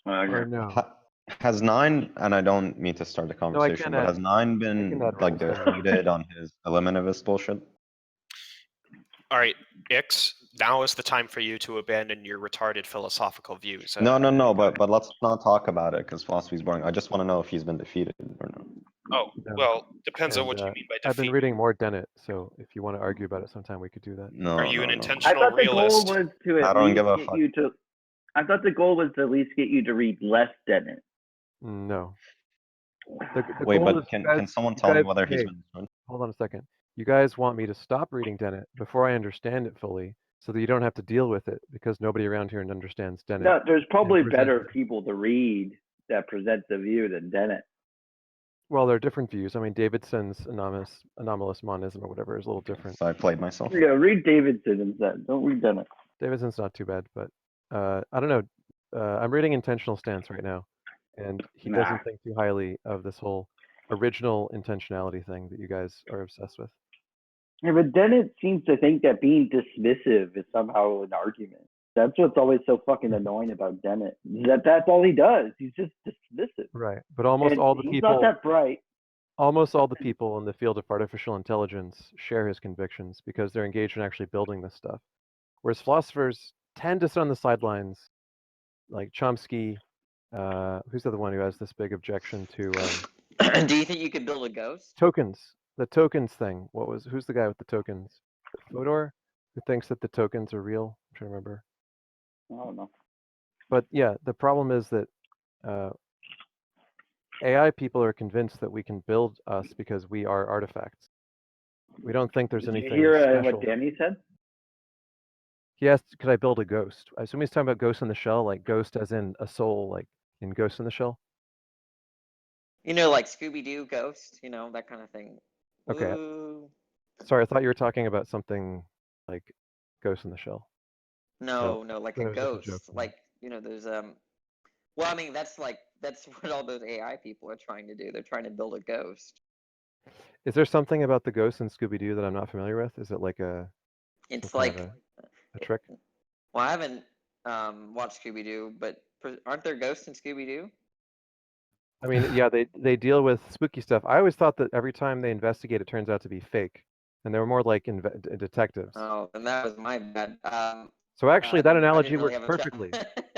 Or Okay. no? Has Nine, and I don't mean to start the No, I conversation, can but add. has Nine I been can add like rules in now. defeated on his eliminativist bullshit? All right, Ix, now is the time for you to abandon your retarded philosophical views. No, but let's not talk about it because philosophy is boring. I just want to know if he's been defeated or not. Oh, No. well, depends on And what you mean by I've been defeat. reading more Dennett, so if you want to argue about it sometime, we could do that. No, Are you an no. I intentional thought the goal realist? was to I at don't least give a get fuck. you to. I thought the goal was to at least get you to read less Dennett. No. The Wait, goal is but can someone you tell me guys, whether he's hey, been destroyed? hold on a second. You guys want me to stop reading Dennett before I understand it fully, so that you don't have to deal with it because nobody around here understands Dennett. No, there's probably and presents better it. people to read that present the view than Dennett. Well, there are different views. I mean, Davidson's anomalous monism or whatever is a little different. So I played myself. Yeah, read Davidson instead. Don't read Dennett. Davidson's not too bad, but I don't know. I'm reading Intentional Stance right now, and he Nah. doesn't think too highly of this whole original intentionality thing that you guys are obsessed with. Yeah, but Dennett seems to think that being dismissive is somehow an argument. That's what's always so fucking annoying about Dennett. That's all he does. He's just dismissive. Right, but almost And all the he's people, not that bright. almost all the people in the field of artificial intelligence share his convictions because they're engaged in actually building this stuff. Whereas philosophers tend to sit on the sidelines, like Chomsky. Who's the other one who has this big objection to Do you think you could build a ghost? tokens? The tokens thing. Who's the guy with the tokens? Fodor, who thinks that the tokens are real. I'm trying to remember. I don't know. But yeah, the problem is that AI people are convinced that we can build us because we are artifacts. We don't think there's Did anything you hear special. what Danny said? He asked, could I build a ghost? I assume he's talking about Ghost in the Shell, like ghost as in a soul, like in Ghost in the Shell. You know, like Scooby-Doo ghost, you know, that kind of thing. Okay. Ooh. Sorry, I thought you were talking about something like Ghost in the Shell. No, like that a was just a joke. ghost. Like, you know, there's well, I mean, that's what all those AI people are trying to do. They're trying to build a ghost. Is there something about the ghost in Scooby-Doo that I'm not familiar with? Is it like It's kind of like a trick? Well, I haven't watched Scooby-Doo, but aren't there ghosts in Scooby-Doo? I mean, yeah, they deal with spooky stuff. I always thought that every time they investigate, it turns out to be fake, and they were more like detectives. Oh, and that was my bad. So actually, that analogy really works perfectly.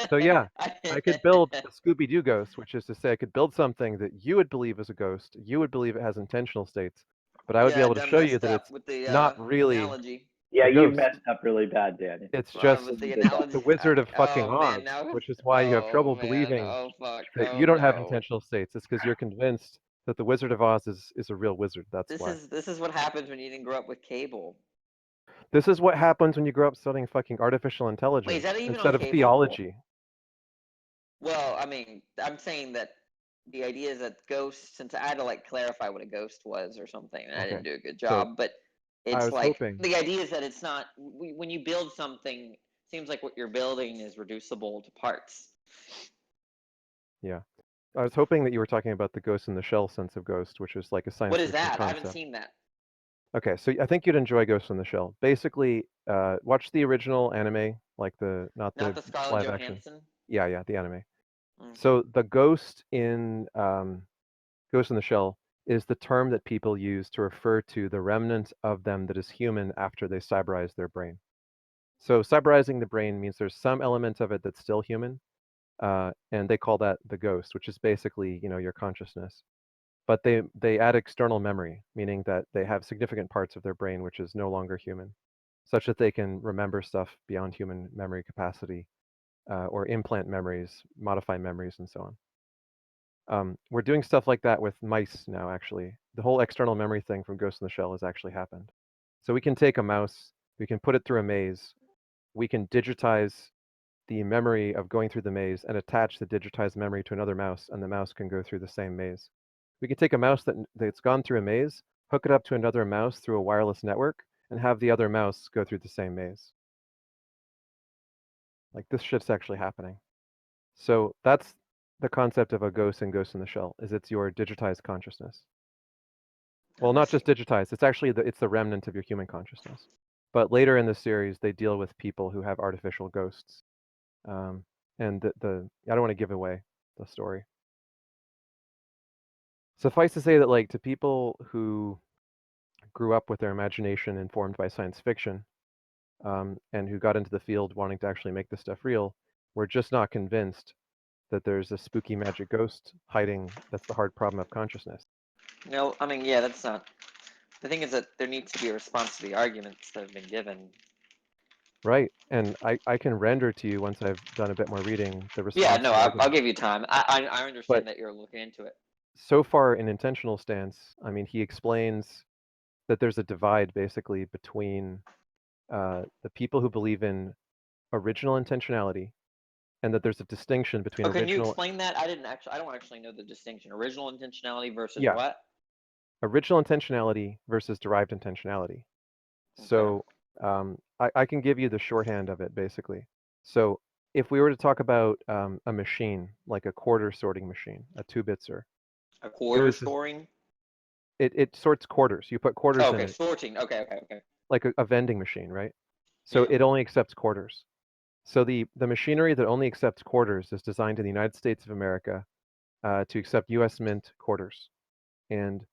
So yeah, I could build a Scooby-Doo ghost, which is to say I could build something that you would believe is a ghost, you would believe it has intentional states, but I would be able to show you that it's not really analogy. Yeah, a you ghost. messed up really bad, Danny. It's just With the analogy. the Wizard of fucking Oh man, Oz, now which is why you have trouble man, believing oh fuck, that oh you don't have no. intentional states. It's because you're convinced that the Wizard of Oz is a real wizard. That's why. This is what happens when you didn't grow up with cable. This is what happens when you grow up studying fucking artificial intelligence Wait, is that even instead on of cable? theology. Well, I mean, I'm saying that the idea is that ghosts, since I had to like clarify what a ghost was or something, and I didn't do a good job, but it's like the idea is that it's not when you build something, it seems like what you're building is reducible to parts. Yeah. I was hoping that you were talking about the Ghost in the Shell sense of ghost, which is like a science fiction concept. I haven't seen that. Okay, so I think you'd enjoy Ghost in the Shell. Basically, watch the original anime, like not the Scarlett live action. Johansson? Yeah, the anime. Okay. So the ghost in Ghost in the Shell is the term that people use to refer to the remnant of them that is human after they cyberize their brain. So cyberizing the brain means there's some element of it that's still human, and they call that the ghost, which is basically, your consciousness. But they add external memory, meaning that they have significant parts of their brain which is no longer human, such that they can remember stuff beyond human memory capacity, or implant memories, modify memories, and so on. We're doing stuff like that with mice now, actually. The whole external memory thing from Ghost in the Shell has actually happened. So we can take a mouse, we can put it through a maze, we can digitize the memory of going through the maze and attach the digitized memory to another mouse, and the mouse can go through the same maze. We can take a mouse that's gone through a maze, hook it up to another mouse through a wireless network, and have the other mouse go through the same maze. Like, this shit's actually happening. So that's the concept of a ghost in Ghost in the Shell, is it's your digitized consciousness. Well, not just digitized, it's actually it's the remnant of your human consciousness. But later in the series, they deal with people who have artificial ghosts. And I don't want to give away the story. Suffice to say that, like, to people who grew up with their imagination informed by science fiction, and who got into the field wanting to actually make this stuff real, we're just not convinced that there's a spooky magic ghost hiding. That's the hard problem of consciousness. No, I mean, yeah, that's not. The thing is that there needs to be a response to the arguments that have been given. Right, and I can render to you once I've done a bit more reading the response. Yeah, no, to the I'll give you time. I understand But that you're looking into it. so far in intentional stance, I mean, he explains that there's a divide basically between the people who believe in original intentionality, and that there's a distinction between Oh, can you original. explain that? I don't actually know the distinction. Original intentionality versus Yeah. what? Original intentionality versus derived intentionality. Okay. So I can give you the shorthand of it basically. So if we were to talk about a machine, like a quarter sorting machine, a 2-bitser. A quarter sorting? It sorts quarters. You put quarters in Okay, it. sorting. Okay. Like a vending machine, right? So Yeah. it only accepts quarters. So the machinery that only accepts quarters is designed in the United States of America to accept U.S. Mint quarters. And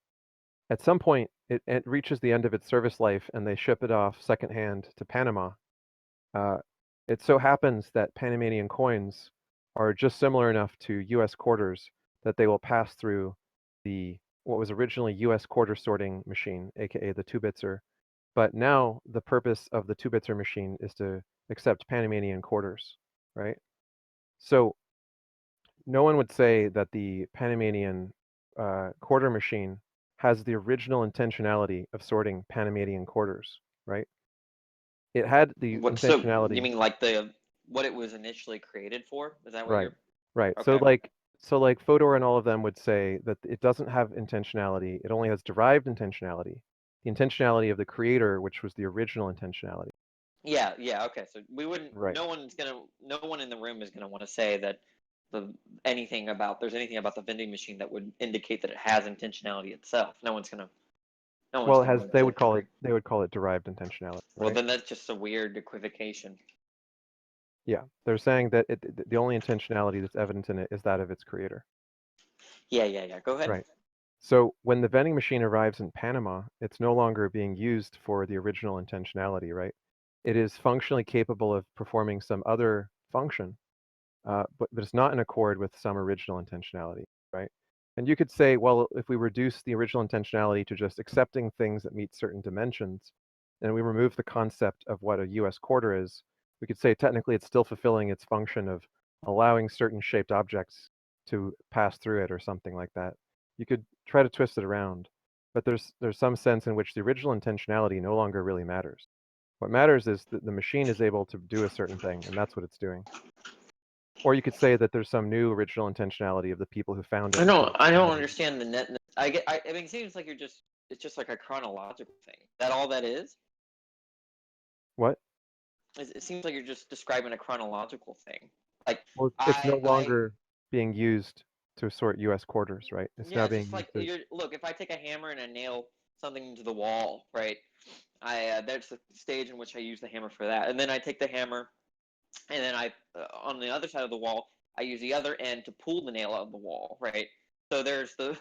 at some point, it reaches the end of its service life, and they ship it off secondhand to Panama. It so happens that Panamanian coins are just similar enough to U.S. quarters that they will pass through what was originally U.S. quarter sorting machine, aka the 2-bitser. But now the purpose of the 2-bitser machine is to accept Panamanian quarters, right? So no one would say that the Panamanian quarter machine has the original intentionality of sorting Panamanian quarters, right? It had the intentionality. So you mean like what it was initially created for? Is that what Right, you're? right. Okay. So like Fodor and all of them would say that it doesn't have intentionality. It only has derived intentionality, the intentionality of the creator, which was the original intentionality. Yeah. Okay. So we wouldn't. Right. No one in the room is gonna want to say that there's anything about the vending machine that would indicate that it has intentionality itself. No one's gonna. Well, it has. They would call it derived intentionality. Well, right? then that's just a weird equivocation. Yeah, they're saying that the only intentionality that's evident in it is that of its creator. Yeah. Go ahead. Right. So when the vending machine arrives in Panama, it's no longer being used for the original intentionality, right? It is functionally capable of performing some other function, but it's not in accord with some original intentionality, right? And you could say, well, if we reduce the original intentionality to just accepting things that meet certain dimensions, and we remove the concept of what a US quarter is, we could say technically it's still fulfilling its function of allowing certain shaped objects to pass through it or something like that. You could try to twist it around, but there's some sense in which the original intentionality no longer really matters. What matters is that the machine is able to do a certain thing, and that's what it's doing. Or you could say that there's some new original intentionality of the people who found it. I don't understand the net. I mean, it seems like it's just like a chronological thing. Is that all that is? What? It seems like you're just describing a chronological thing. Like, well, it's no longer being used to sort U.S. quarters, right? It's now being just like look. If I take a hammer and I nail something into the wall, right? There's the stage in which I use the hammer for that, and then I take the hammer, and then I on the other side of the wall, I use the other end to pull the nail out of the wall, right? So there's the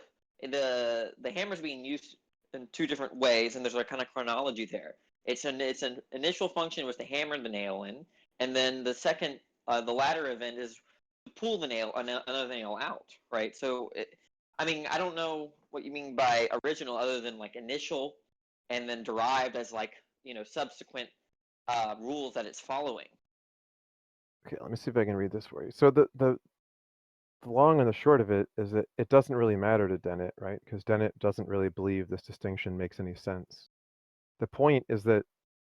hammer's being used in two different ways, and there's a kind of chronology there. It's an initial function was to hammer the nail in, and then the second the latter event is to pull the nail another nail out, right? So I mean, I don't know what you mean by original other than like initial and then derived as like, subsequent rules that it's following. Okay, let me see if I can read this for you. So the long and the short of it is that it doesn't really matter to Dennett, right? Because Dennett doesn't really believe this distinction makes any sense. The point is that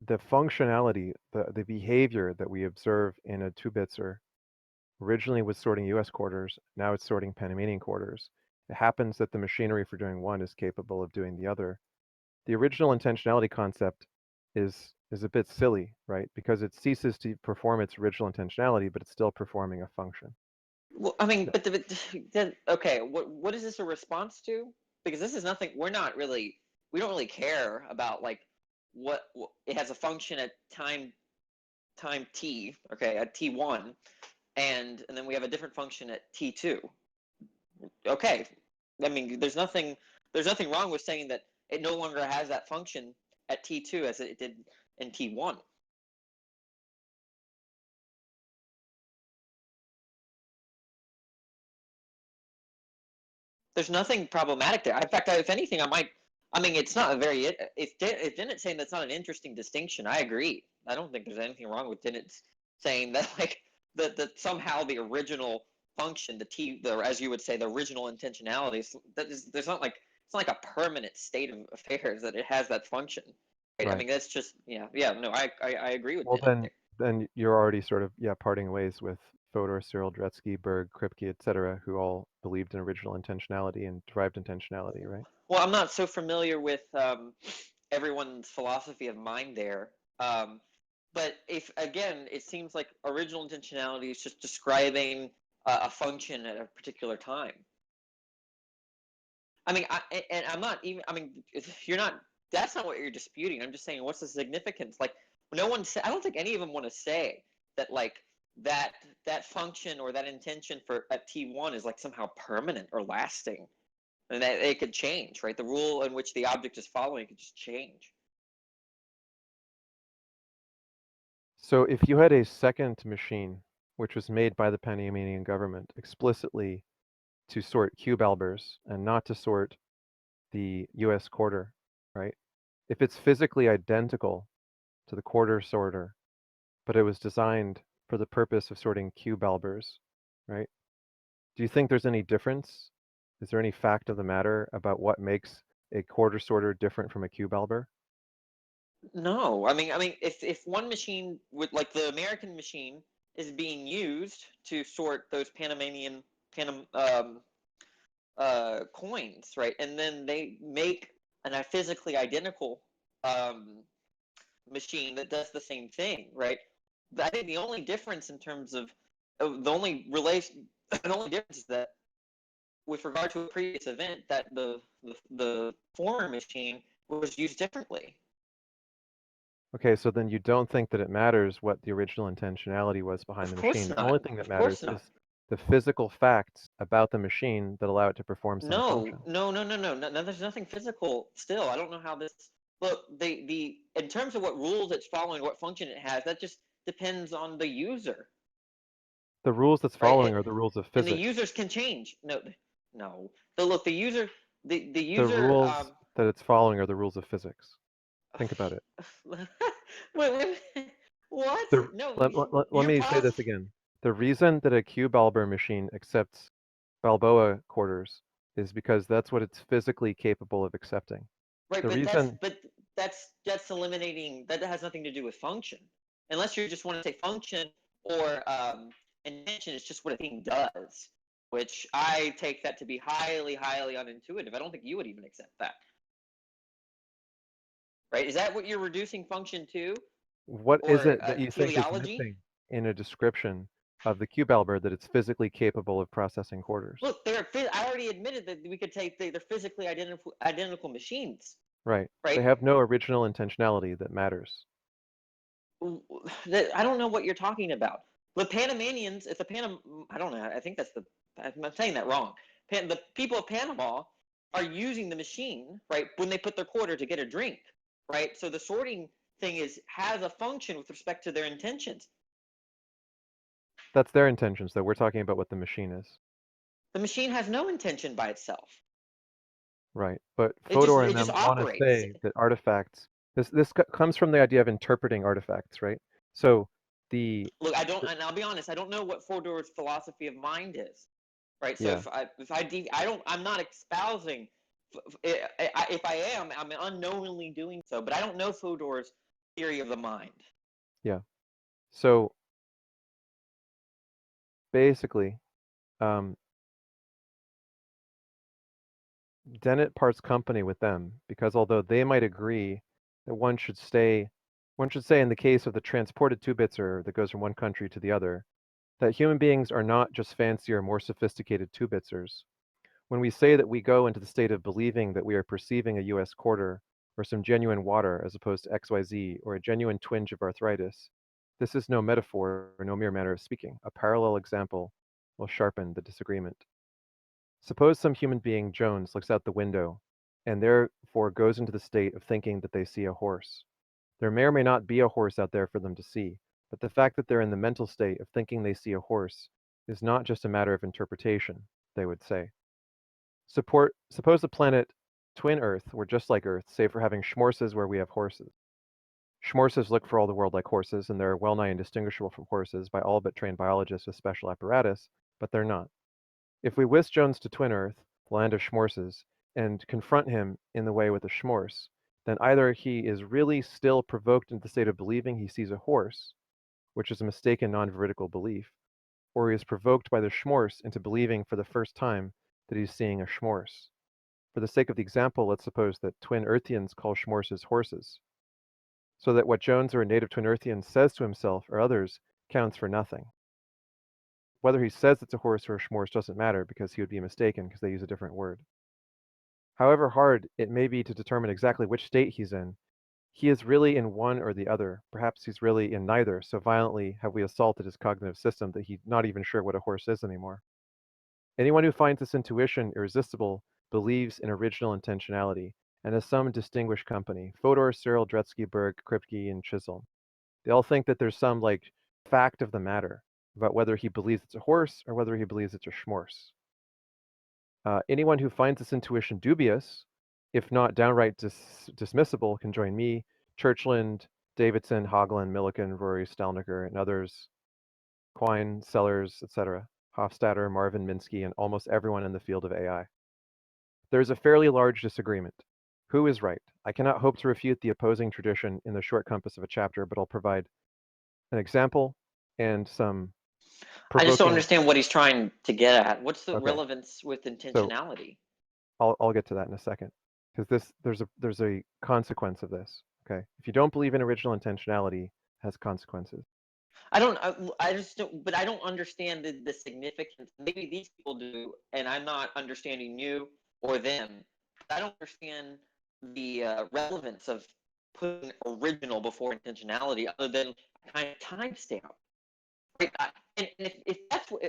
the functionality, the behavior that we observe in a 2-bitser originally was sorting US quarters, now it's sorting Panamanian quarters. It happens that the machinery for doing one is capable of doing the other. The original intentionality concept is a bit silly, right? Because it ceases to perform its original intentionality, but it's still performing a function. Well, I mean, but then okay, what is this a response to? Because this is nothing. We don't really care about like what it has a function at time t, okay, at t1, and then we have a different function at t2. Okay, I mean, there's nothing wrong with saying that it no longer has that function at t2 as it did in t1. There's nothing problematic there. In fact, if anything, it's not a very, if Dennett's saying that's not an interesting distinction, I agree. I don't think there's anything wrong with Dennett saying that, like, that somehow the original function, as you would say, the original intentionality, there's not like, it's not like a permanent state of affairs that it has that function. Right? I mean, that's just, no, I agree with Dennett. Then you're already sort of, parting ways with Fodor, Cyril, Dretske, Berg, Kripke, etc., who all believed in original intentionality and derived intentionality, right? Well, I'm not so familiar with everyone's philosophy of mind there. But if, again, it seems like original intentionality is just describing a function at a particular time. I mean, that's not what you're disputing. I'm just saying, what's the significance? Like, I don't think any of them want to say that, like, that function or that intention at T1 is like somehow permanent or lasting. And that it could change, right? The rule in which the object is following could just change. So if you had a second machine, which was made by the Panamanian government explicitly to sort cube-albers and not to sort the US quarter, right? If it's physically identical to the quarter sorter, but it was designed for the purpose of sorting cube-albers, right? Do you think there's any difference? Is there any fact of the matter about what makes a quarter sorter different from a cube-alber? No, I mean, if one machine would, like the American machine, is being used to sort those Panamanian coins, right, and then they make a physically identical machine that does the same thing, right? I think the only difference in terms of the only difference is that with regard to a previous event, that the former machine was used differently. Okay, so then you don't think that it matters what the original intentionality was behind the machine. The only thing that matters is the physical facts about the machine that allow it to perform some function. No, there's nothing physical still. I don't know how this... Look, in terms of what rules it's following, what function it has, that just depends on the user. The rules that's following are the rules of physics. And the users can change. No. So look, the user... The rules that it's following are the rules of physics. Think about it. Wait, what? Let me say this again. The reason that a cube-alber machine accepts Balboa quarters is because that's what it's physically capable of accepting. Right, but that's eliminating, that has nothing to do with function. Unless you just want to say function or intention is just what a thing does, which I take that to be highly, highly unintuitive. I don't think you would even accept that. Right? Is that what you're reducing function to? What is it that you think is missing in a description of the cube-alber that it's physically capable of processing quarters? Look, I already admitted that we could take they're physically identical machines. Right. They have no original intentionality that matters. I don't know what you're talking about. The Panamanians, I don't know. I think I'm saying that wrong. The people of Panama are using the machine, right, when they put their quarter to get a drink. Right, so the sorting thing has a function with respect to their intentions. That's their intentions, though. We're talking about what the machine is. The machine has no intention by itself. Right, but Fodor and them want to say that artifacts. This comes from the idea of interpreting artifacts, right? So look, and I'll be honest, I don't know what Fodor's philosophy of mind is. Right, so I'm not espousing. If I am, I'm unknowingly doing so, but I don't know Fodor's theory of the mind. Yeah. So basically, Dennett parts company with them because although they might agree that one should say in the case of the transported two-bitzer that goes from one country to the other, that human beings are not just fancier, more sophisticated two-bitzers. When we say that we go into the state of believing that we are perceiving a US quarter or some genuine water as opposed to XYZ or a genuine twinge of arthritis, This is no metaphor or no mere manner of speaking. A parallel example will sharpen the disagreement. Suppose some human being, Jones, looks out the window and therefore goes into the state of thinking that they see a horse. There may or may not be a horse out there for them to see, but the fact that they're in the mental state of thinking they see a horse is not just a matter of interpretation, they would say. Suppose the planet Twin Earth were just like Earth, save for having schmorses where we have horses. Schmorses look for all the world like horses, and they're well nigh indistinguishable from horses by all but trained biologists with special apparatus, but they're not. If we whisk Jones to Twin Earth, the land of schmorses, and confront him in the way with a schmorse, then either he is really still provoked into the state of believing he sees a horse, which is a mistaken non-veridical belief, or he is provoked by the schmorse into believing for the first time that he's seeing a schmorse. For the sake of the example, let's suppose that Twin Earthians call schmorses horses, so that what Jones or a native Twin Earthian says to himself or others counts for nothing. Whether he says it's a horse or a schmorse doesn't matter because he would be mistaken because they use a different word. However hard it may be to determine exactly which state he's in, he is really in one or the other. Perhaps he's really in neither, so violently have we assaulted his cognitive system that he's not even sure what a horse is anymore. Anyone who finds this intuition irresistible believes in original intentionality and has some distinguished company. Fodor, Searle, Dretsky, Berg, Kripke, and Chisholm. They all think that there's some fact of the matter about whether he believes it's a horse or whether he believes it's a schmorse. Anyone who finds this intuition dubious, if not downright dismissible, can join me, Churchland, Davidson, Hagelin, Millikan, Rory, Stelnicker, and others, Quine, Sellers, etc., Hofstadter, Marvin Minsky, and almost everyone in the field of AI. There is a fairly large disagreement. Who is right? I cannot hope to refute the opposing tradition in the short compass of a chapter, but I'll provide an example and some I just don't understand what he's trying to get at. What's the relevance with intentionality? So, I'll get to that in a second, because there's a consequence of this. Okay, if you don't believe in original intentionality, it has consequences. I just don't, but I don't understand the significance. Maybe these people do, and I'm not understanding you or them. But I don't understand the relevance of putting original before intentionality, other than kind of timestamp. Right? And if that's what,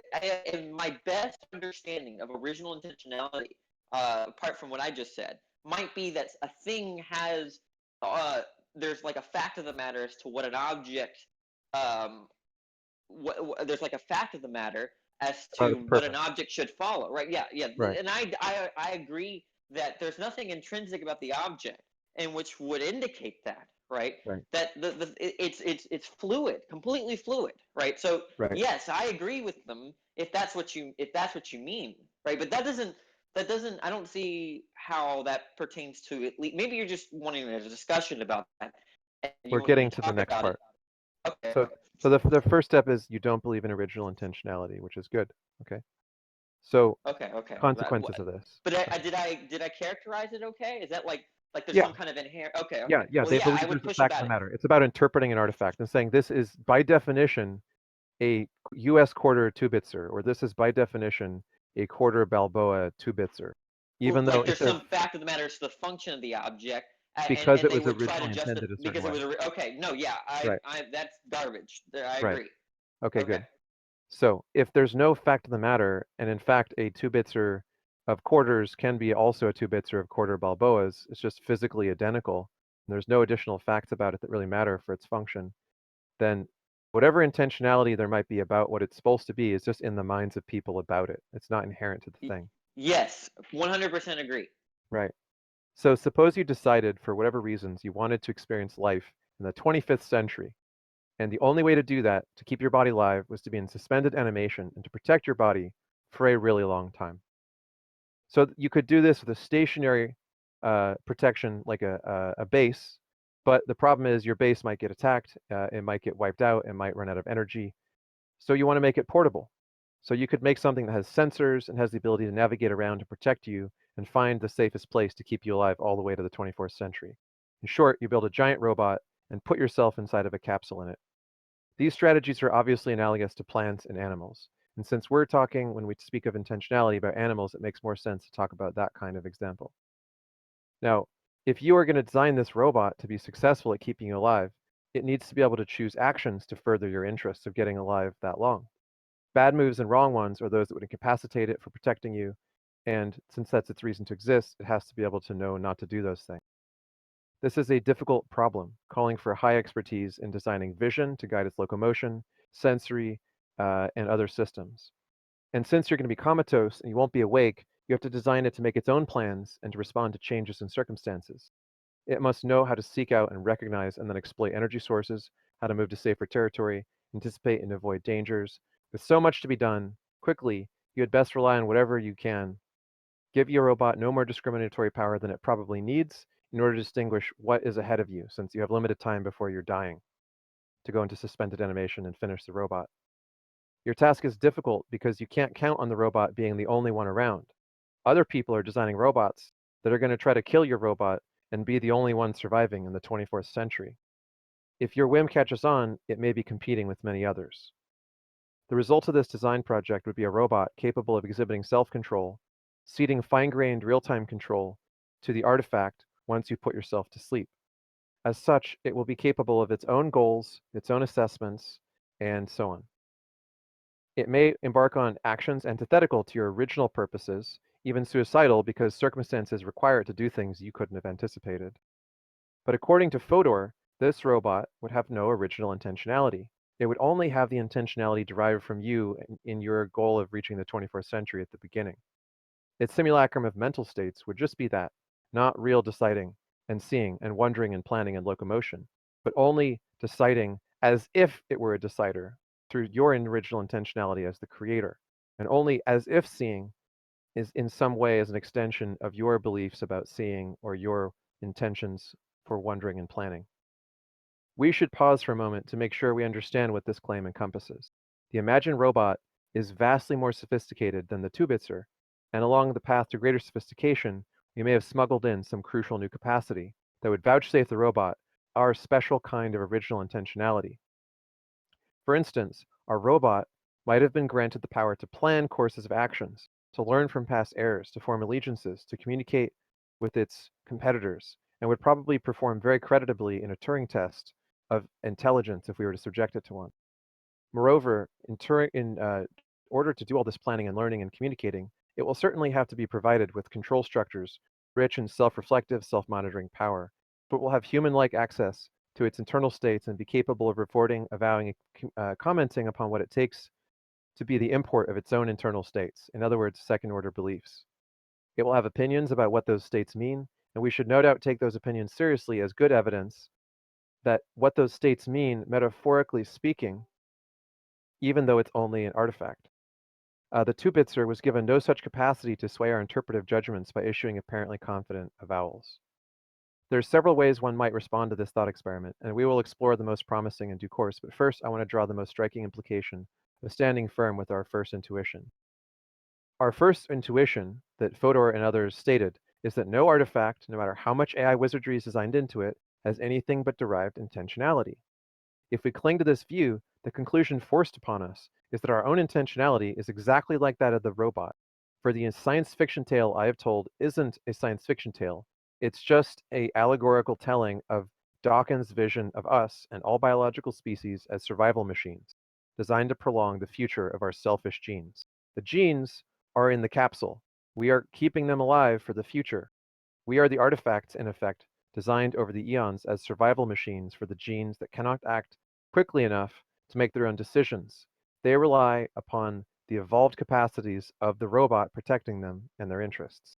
in my best understanding of original intentionality, apart from what I just said, might be that a thing has there's like a fact of the matter as to what an object there's like a fact of the matter as to what an object should follow, right? Yeah. Right. And I agree that there's nothing intrinsic about the object and which would indicate that, right? That it's fluid, completely fluid, right? So yes, I agree with them if that's what you mean, right? But that doesn't I don't see how that pertains to it. Maybe you're just wanting a discussion about that. We're getting to the next part. Okay. So the first step is you don't believe in original intentionality, which is good. Okay. So okay. consequences of this. But did I characterize it okay? Is that like there's some kind of inherent? Okay. Yeah. Well, they believe there's a fact of the matter. It's about interpreting an artifact and saying this is by definition a U.S. quarter 2-bitzer, or this is by definition a quarter Balboa 2-bitzer, even though there's some fact of the matter. It's the function of the object. Because it was originally intended a certain way. That's garbage. I agree. Okay, good. So if there's no fact of the matter, and in fact a 2-bitzer of quarters can be also a 2-bitzer of quarter Balboas, it's just physically identical, and there's no additional facts about it that really matter for its function, then whatever intentionality there might be about what it's supposed to be is just in the minds of people about it. It's not inherent to the thing. Yes, 100% agree. Right. So suppose you decided, for whatever reasons, you wanted to experience life in the 25th century, and the only way to do that, to keep your body alive, was to be in suspended animation and to protect your body for a really long time. So you could do this with a stationary protection, like a base, but the problem is your base might get attacked, it might get wiped out, it might run out of energy. So you want to make it portable. So you could make something that has sensors and has the ability to navigate around to protect you and find the safest place to keep you alive all the way to the 24th century. In short, you build a giant robot and put yourself inside of a capsule in it. These strategies are obviously analogous to plants and animals. And since we're talking, when we speak of intentionality, about animals, it makes more sense to talk about that kind of example. Now, if you are going to design this robot to be successful at keeping you alive, it needs to be able to choose actions to further your interests of getting alive that long. Bad moves and wrong ones are those that would incapacitate it for protecting you, and since that's its reason to exist, it has to be able to know not to do those things. This is a difficult problem, calling for high expertise in designing vision to guide its locomotion, sensory, and other systems. And since you're going to be comatose and you won't be awake, you have to design it to make its own plans and to respond to changes in circumstances. It must know how to seek out and recognize and then exploit energy sources, how to move to safer territory, anticipate and avoid dangers. With so much to be done quickly, you had best rely on whatever you can. Give your robot no more discriminatory power than it probably needs in order to distinguish what is ahead of you, since you have limited time before you're dying to go into suspended animation and finish the robot. Your task is difficult because you can't count on the robot being the only one around. Other people are designing robots that are going to try to kill your robot and be the only one surviving in the 24th century. If your whim catches on, it may be competing with many others. The result of this design project would be a robot capable of exhibiting self-control, ceding fine-grained real-time control to the artifact once you put yourself to sleep. As such, it will be capable of its own goals, its own assessments, and so on. It may embark on actions antithetical to your original purposes, even suicidal because circumstances require it to do things you couldn't have anticipated. But according to Fodor, this robot would have no original intentionality. It would only have the intentionality derived from you in your goal of reaching the 24th century at the beginning. Its simulacrum of mental states would just be that, not real deciding and seeing and wondering and planning and locomotion, but only deciding as if it were a decider through your original intentionality as the creator, and only as if seeing is in some way as an extension of your beliefs about seeing or your intentions for wondering and planning. We should pause for a moment to make sure we understand what this claim encompasses. The imagined robot is vastly more sophisticated than the two-bitser, and along the path to greater sophistication, we may have smuggled in some crucial new capacity that would vouchsafe the robot our special kind of original intentionality. For instance, our robot might have been granted the power to plan courses of actions, to learn from past errors, to form allegiances, to communicate with its competitors, and would probably perform very creditably in a Turing test of intelligence if we were to subject it to one. Moreover, in order to do all this planning and learning and communicating, it will certainly have to be provided with control structures rich in self-reflective, self-monitoring power, but will have human-like access to its internal states and be capable of reporting, avowing, commenting upon what it takes to be the import of its own internal states, in other words, second-order beliefs. It will have opinions about what those states mean, and we should no doubt take those opinions seriously as good evidence that what those states mean, metaphorically speaking, even though it's only an artifact. The two-bitser was given no such capacity to sway our interpretive judgments by issuing apparently confident avowals. There are several ways one might respond to this thought experiment, and we will explore the most promising in due course, but first I want to draw the most striking implication of standing firm with our first intuition. Our first intuition, that Fodor and others stated, is that no artifact, no matter how much AI wizardry is designed into it, has anything but derived intentionality. If we cling to this view, the conclusion forced upon us is that our own intentionality is exactly like that of the robot. For the science fiction tale I have told isn't a science fiction tale, it's just an allegorical telling of Dawkins' vision of us and all biological species as survival machines, designed to prolong the future of our selfish genes. The genes are in the capsule. We are keeping them alive for the future. We are the artifacts, in effect, designed over the eons as survival machines for the genes that cannot act quickly enough to make their own decisions. They rely upon the evolved capacities of the robot protecting them and their interests.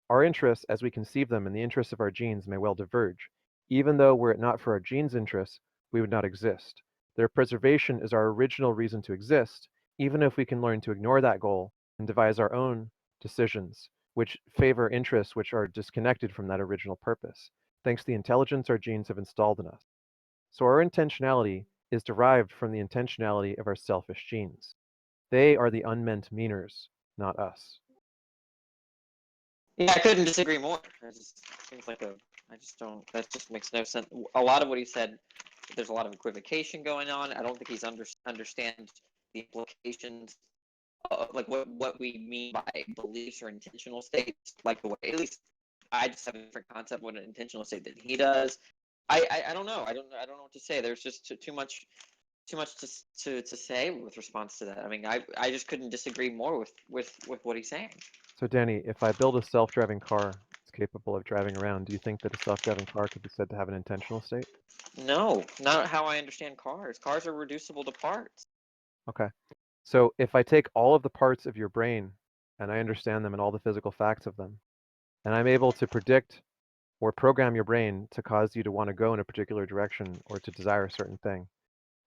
Our interests, as we conceive them, and the interests of our genes may well diverge. Even though were it not for our genes' interests, we would not exist. Their preservation is our original reason to exist, even if we can learn to ignore that goal and devise our own decisions, which favor interests which are disconnected from that original purpose, thanks to the intelligence our genes have installed in us. So our intentionality is derived from the intentionality of our selfish genes. They are the unmeant meaners, not us. Yeah, I couldn't disagree more. It just seems like that just makes no sense. A lot of what he said, there's a lot of equivocation going on. I don't think he's understands the implications of like what we mean by beliefs or intentional states, like the way, at least I just have a different concept of what an intentional state than he does. I don't know. I don't know what to say. There's just too much to say with response to that. I mean, I just couldn't disagree more with what he's saying. So Danny, if I build a self-driving car that's capable of driving around, do you think that a self-driving car could be said to have an intentional state? No, not how I understand cars. Cars are reducible to parts. Okay. So if I take all of the parts of your brain and I understand them and all the physical facts of them, and I'm able to predict or program your brain to cause you to want to go in a particular direction or to desire a certain thing,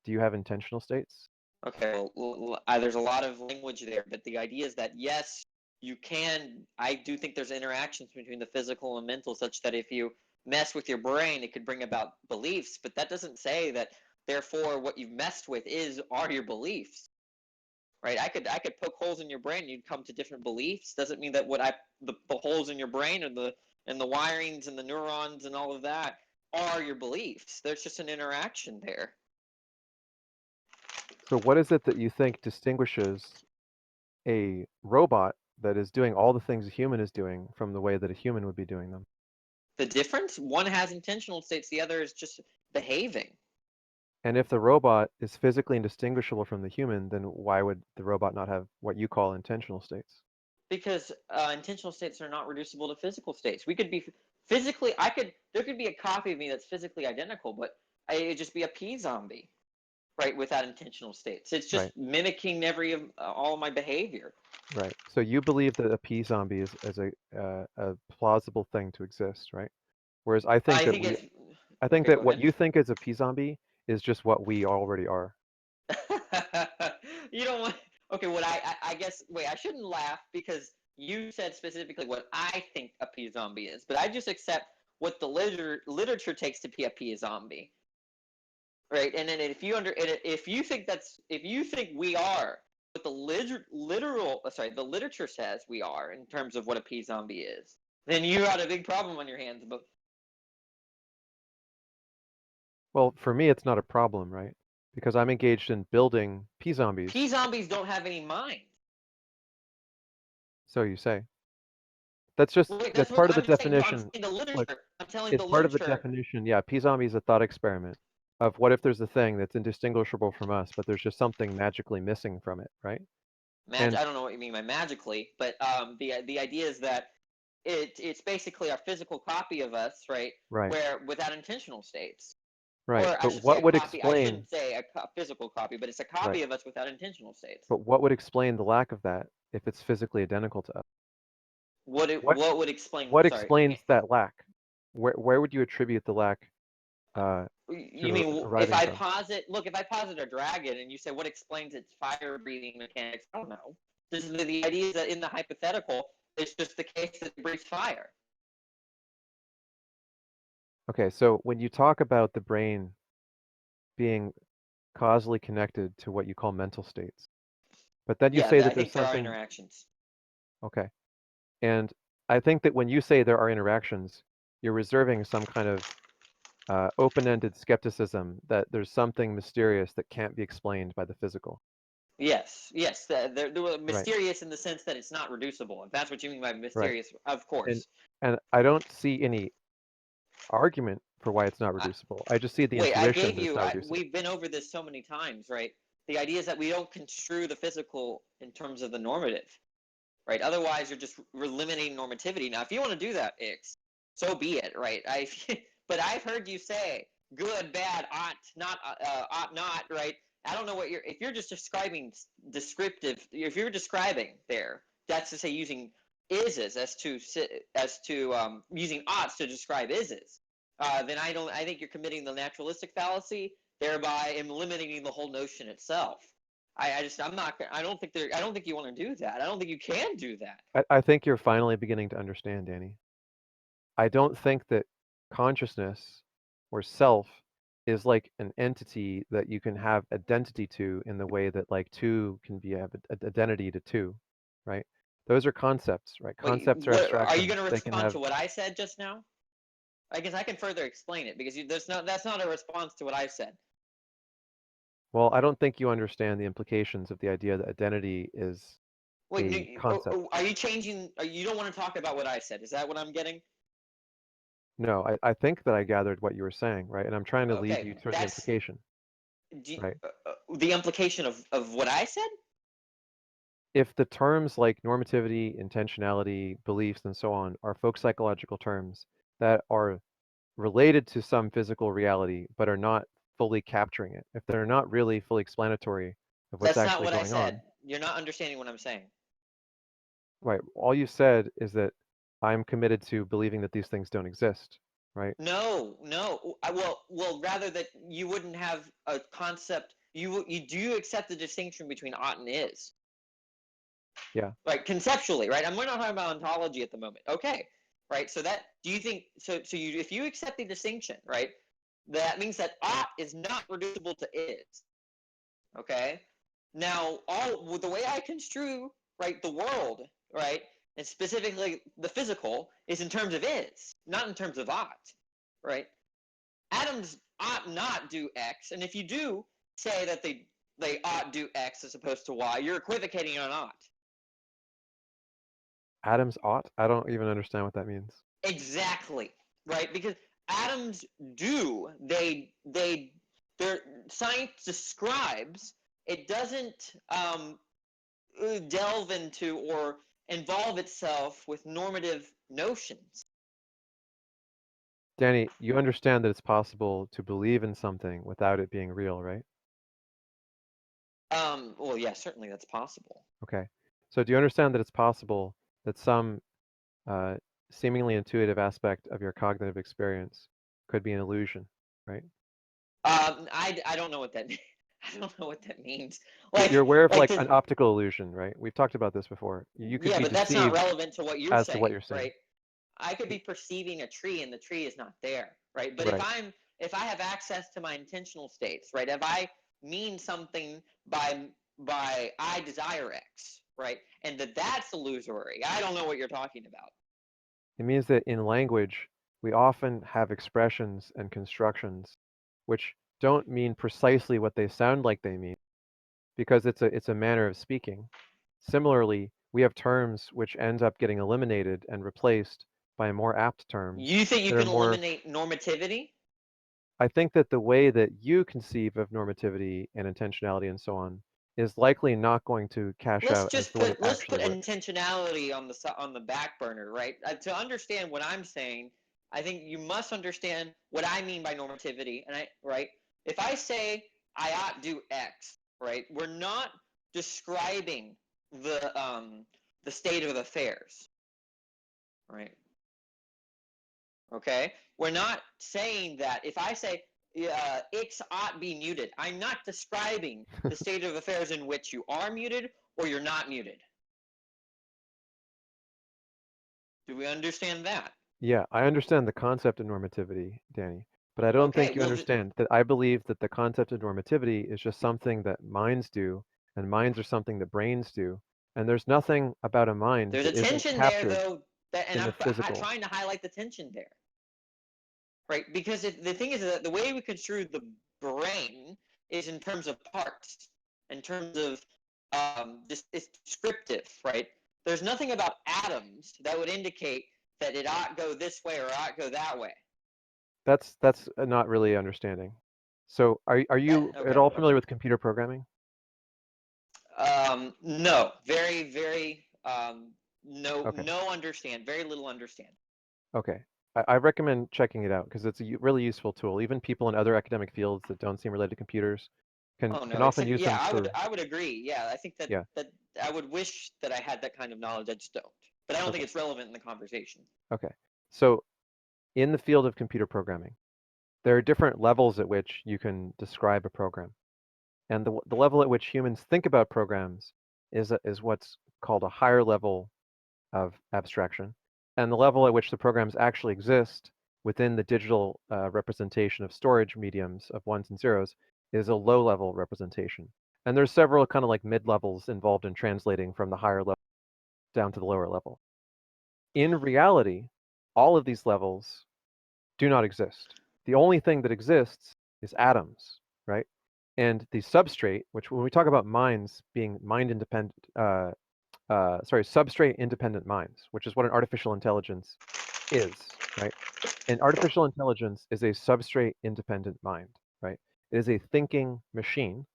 do you have intentional states? Okay, well, there's a lot of language there, but the idea is that yes, you can. I do think there's interactions between the physical and mental, such that if you mess with your brain, it could bring about beliefs. But that doesn't say that therefore what you've messed with are your beliefs, right? I could poke holes in your brain, and you'd come to different beliefs. Doesn't mean that the holes in your brain and the wirings and the neurons and all of that are your beliefs. There's just an interaction there. So what is it that you think distinguishes a robot that is doing all the things a human is doing from the way that a human would be doing them? The difference? One has intentional states, the other is just behaving. And if the robot is physically indistinguishable from the human, then why would the robot not have what you call intentional states? Because intentional states are not reducible to physical states. We could be physically, there could be a copy of me that's physically identical, but it'd just be a P-zombie, right, without intentional states. It's just mimicking all of my behavior. Right. So you believe that a P-zombie is a plausible thing to exist, right? Whereas I think that what you think is a P-zombie is just what we already are. You don't want. Okay, what I guess. Wait, I shouldn't laugh because you said specifically what I think a P-zombie is, but I just accept what the literature takes to be a P-zombie. Right, and then if you think we are what the the literature says we are in terms of what a P-zombie is, then you got a big problem on your hands. But well, for me, it's not a problem, right? Because I'm engaged in building P-zombies. P-zombies don't have any mind. So you say. That's just that's part of the definition. It's part of the definition. Yeah, P-zombie is a thought experiment of what if there's a thing that's indistinguishable from us, but there's just something magically missing from it, right? I don't know what you mean by magically, but the idea is that it's basically a physical copy of us, right? Right. Where without intentional states. Right. Or but what would explain? I shouldn't say a physical copy, but it's a copy of us without intentional states. But what would explain the lack of that if it's physically identical to us? What would explain? What explains that lack? Where would you attribute the lack? You mean if I posit a dragon and you say what explains its fire breathing mechanics? I don't know. The idea is that in the hypothetical, it's just the case that it breathes fire. Okay, so when you talk about the brain being causally connected to what you call mental states, but then you say that there's something. There are interactions. Okay, and I think that when you say there are interactions, you're reserving some kind of open-ended skepticism that there's something mysterious that can't be explained by the physical. Yes. They're mysterious in the sense that it's not reducible. If that's what you mean by mysterious, of course. And I don't see any argument for why it's not reducible. I just see the intuition that it's not reducible. We've been over this so many times, right? The idea is that we don't construe the physical in terms of the normative, right? Otherwise, you're just limiting normativity. Now, if you want to do that, so be it, right? But I've heard you say good, bad, ought not, right? I don't know what if you're just describing if you're describing there, that's to say using ises as to using oughts to describe ises, then I think you're committing the naturalistic fallacy, thereby eliminating the whole notion itself. I don't think you want to do that. I don't think you can do that. I think you're finally beginning to understand, Danny. I don't think that consciousness or self is like an entity that you can have identity to in the way that like two can have identity to two, right? Those are concepts, right? Concepts are abstractions. Are you going to respond to what I said just now? I guess I can further explain it because that's not a response to what I said. Well, I don't think you understand the implications of the idea that identity is a concept. Are you changing? You don't want to talk about what I said. Is that what I'm getting? No, I think that I gathered what you were saying, right? And I'm trying to lead Okay, you towards the implication, right? The implication of what I said? If the terms like normativity, intentionality, beliefs, and so on are folk psychological terms that are related to some physical reality, but are not fully capturing it, if they're not really fully explanatory of what's That's not actually what I going said. on, You're not understanding what I'm saying. right? All you said is that I'm committed to believing that these things don't exist, right? No. Well, rather that you wouldn't have a concept. You do accept the distinction between ought and is? Yeah. Right, conceptually, right? We're not talking about ontology at the moment. Okay, right? So that, do you think, if you accept the distinction, right, that means that ought is not reducible to is. Okay? Now, the way I construe, right, the world, right, and specifically the physical, is in terms of is, not in terms of ought, right? Atoms ought not do X, and if you do say that they ought do X as opposed to Y, you're equivocating on ought. Atoms ought? I don't even understand what that means. Exactly, right? Because atoms do, their science describes, it doesn't delve into or involve itself with normative notions. Danny, you understand that it's possible to believe in something without it being real, right? Well, yeah, certainly that's possible. Okay. So do you understand that it's possible that some seemingly intuitive aspect of your cognitive experience could be an illusion, right? I don't know what that I don't know what that means. You're aware of like an an optical illusion, right? We've talked about this before. You could yeah, be but that's not deceived relevant to what you're as saying, to what you're seeing. right? I could be perceiving a tree and the tree is not there, right? But Right. if I have access to my intentional states, right? If I mean something by I desire X, right? And that's illusory. I don't know what you're talking about. It means that in language, we often have expressions and constructions which don't mean precisely what they sound like they mean, because it's a manner of speaking. Similarly, we have terms which end up getting eliminated and replaced by more apt terms You think you that are can more. eliminate normativity? I think that the way that you conceive of normativity and intentionality and so on is likely not going to cash out as the way it Let's actually put works. intentionality on the back burner, right? To understand what I'm saying, I think you must understand what I mean by normativity, and right? If I say I ought do X, right? We're not describing the state of affairs, right? Okay, we're not saying that if I say X ought be muted, I'm not describing the state of affairs in which you are muted or you're not muted. Do we understand that? Yeah, I understand the concept of normativity, Danny, but I don't think you understand that I believe that the concept of normativity is just something that minds do, and minds are something that brains do, and there's nothing about a mind There's a that isn't tension there, captured though, and in I'm the physical. trying to highlight the tension there, right? Because the thing is that the way we construe the brain is in terms of parts, in terms of just it's descriptive, right? There's nothing about atoms that would indicate that it ought go this way or ought go that way. That's not really understanding. So are you at all familiar with computer programming? No, very no understand, very little understand. Okay. I recommend checking it out because it's a really useful tool. Even people in other academic fields that don't seem related to computers can often use them for. I would agree. Yeah, I think that I would wish that I had that kind of knowledge. I just don't. But I don't think it's relevant in the conversation. Okay. So in the field of computer programming, there are different levels at which you can describe a program. And the level at which humans think about programs is what's called a higher level of abstraction. And the level at which the programs actually exist within the digital representation of storage mediums of ones and zeros is a low level representation. And there's several kind of like mid levels involved in translating from the higher level down to the lower level. In reality, all of these levels do not exist. The only thing that exists is atoms, right? And the substrate, which when we talk about minds being mind independent, substrate independent minds, which is what an artificial intelligence is, right? And artificial intelligence is a substrate-independent mind, right? It is a thinking machine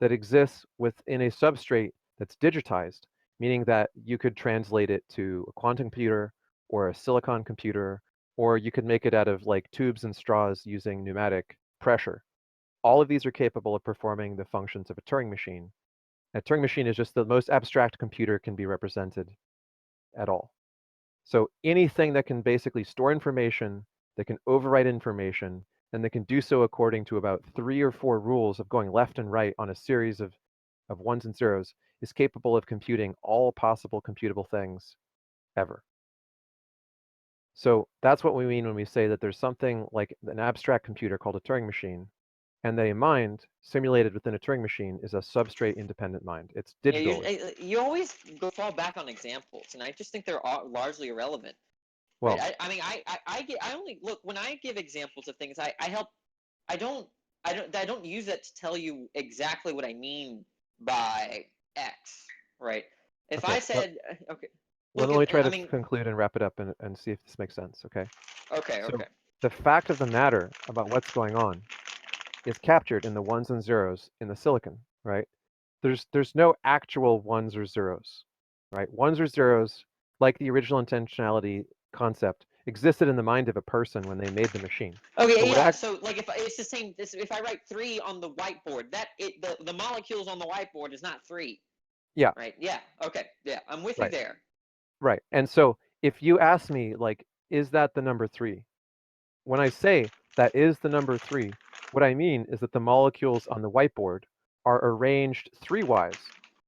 that exists within a substrate that's digitized, meaning that you could translate it to a quantum computer or a silicon computer, or you could make it out of like tubes and straws using pneumatic pressure. All of these are capable of performing the functions of a Turing machine. A Turing machine is just the most abstract computer can be represented at all. So anything that can basically store information, that can overwrite information, and that can do so according to about 3 or 4 rules of going left and right on a series of ones and zeros is capable of computing all possible computable things ever. So that's what we mean when we say that there's something like an abstract computer called a Turing machine, and that a mind simulated within a Turing machine is a substrate-independent mind. It's digital. Yeah, you always fall back on examples, and I just think they're largely irrelevant. Well, right? I only look when I give examples of things. I help. I don't use that to tell you exactly what I mean by X, right? If okay, I said okay. Let Look, me try to conclude and wrap it up and see if this makes sense, okay? Okay, so okay. The fact of the matter about what's going on is captured in the ones and zeros in the silicon, right? There's no actual ones or zeros, right? Ones or zeros, like the original intentionality concept, existed in the mind of a person when they made the machine. Okay, yeah. So like if it's the same, if I write 3 on the whiteboard, the molecules on the whiteboard is not 3. Yeah. Right. Yeah. Okay. Yeah, I'm with right. you there. Right. And so if you ask me, like, is that the number 3? When I say that is the number 3, what I mean is that the molecules on the whiteboard are arranged 3-wise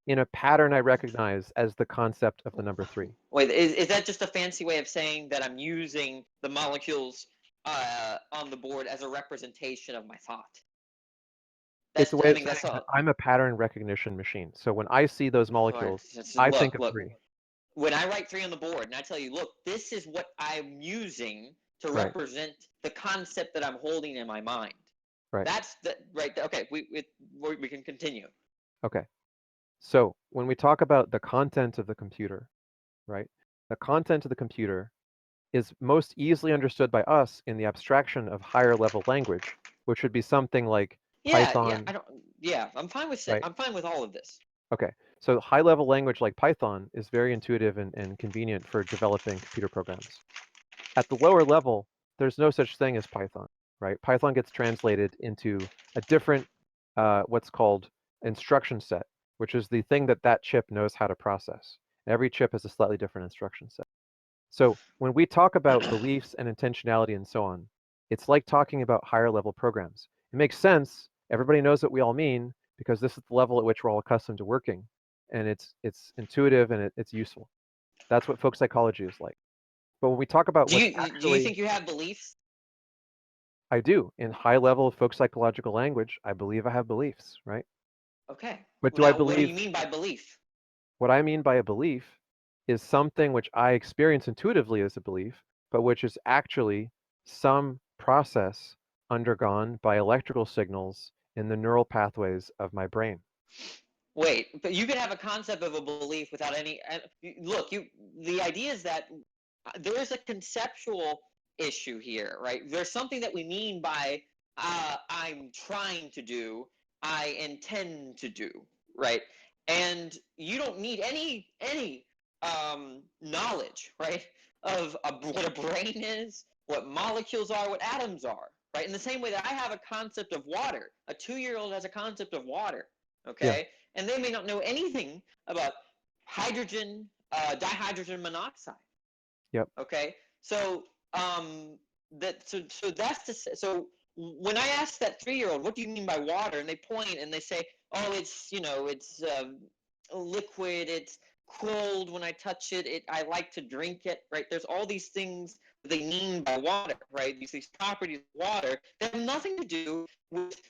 in a pattern I recognize as the concept of the number 3. Wait, is that just a fancy way of saying that I'm using the molecules on the board as a representation of my thought? It's a way of saying that I'm a pattern recognition machine. So when I see those molecules, I think of 3. When I write 3 on the board and I tell you, look, this is what I'm using to represent the concept that I'm holding in my mind. Right. That's the right. Okay, we can continue. Okay. So when we talk about the content of the computer, right? The content of the computer is most easily understood by us in the abstraction of higher level language, which would be something like Python. I'm fine with I'm fine with all of this. Okay. So high level language like Python is very intuitive and convenient for developing computer programs. At the lower level, there's no such thing as Python, right? Python gets translated into a different, what's called instruction set, which is the thing that chip knows how to process. Every chip has a slightly different instruction set. So when we talk about beliefs and intentionality and so on, it's like talking about higher level programs. It makes sense. Everybody knows what we all mean because this is the level at which we're all accustomed to working. And it's intuitive and it's useful. That's what folk psychology is like. But when we talk about do you think you have beliefs? I do. In high level folk psychological language, I believe I have beliefs, right? Okay. But do I believe? What do you mean by belief? What I mean by a belief is something which I experience intuitively as a belief, but which is actually some process undergone by electrical signals in the neural pathways of my brain. Wait, but you could have a concept of a belief without any. Look, the idea is that there's a conceptual issue here, right? There's something that we mean by I'm trying to do, I intend to do, right? And you don't need any knowledge, right, of what a brain is, what molecules are, what atoms are, right? In the same way that I have a concept of water, a 2-year-old has a concept of water, okay? Yeah. And they may not know anything about hydrogen, dihydrogen monoxide. Yep. Okay. So so when I ask that 3-year-old, what do you mean by water? And they point and they say, oh, it's liquid. It's cold when I touch it. I like to drink it. Right. There's all these things that they mean by water. Right. These properties of water that have nothing to do with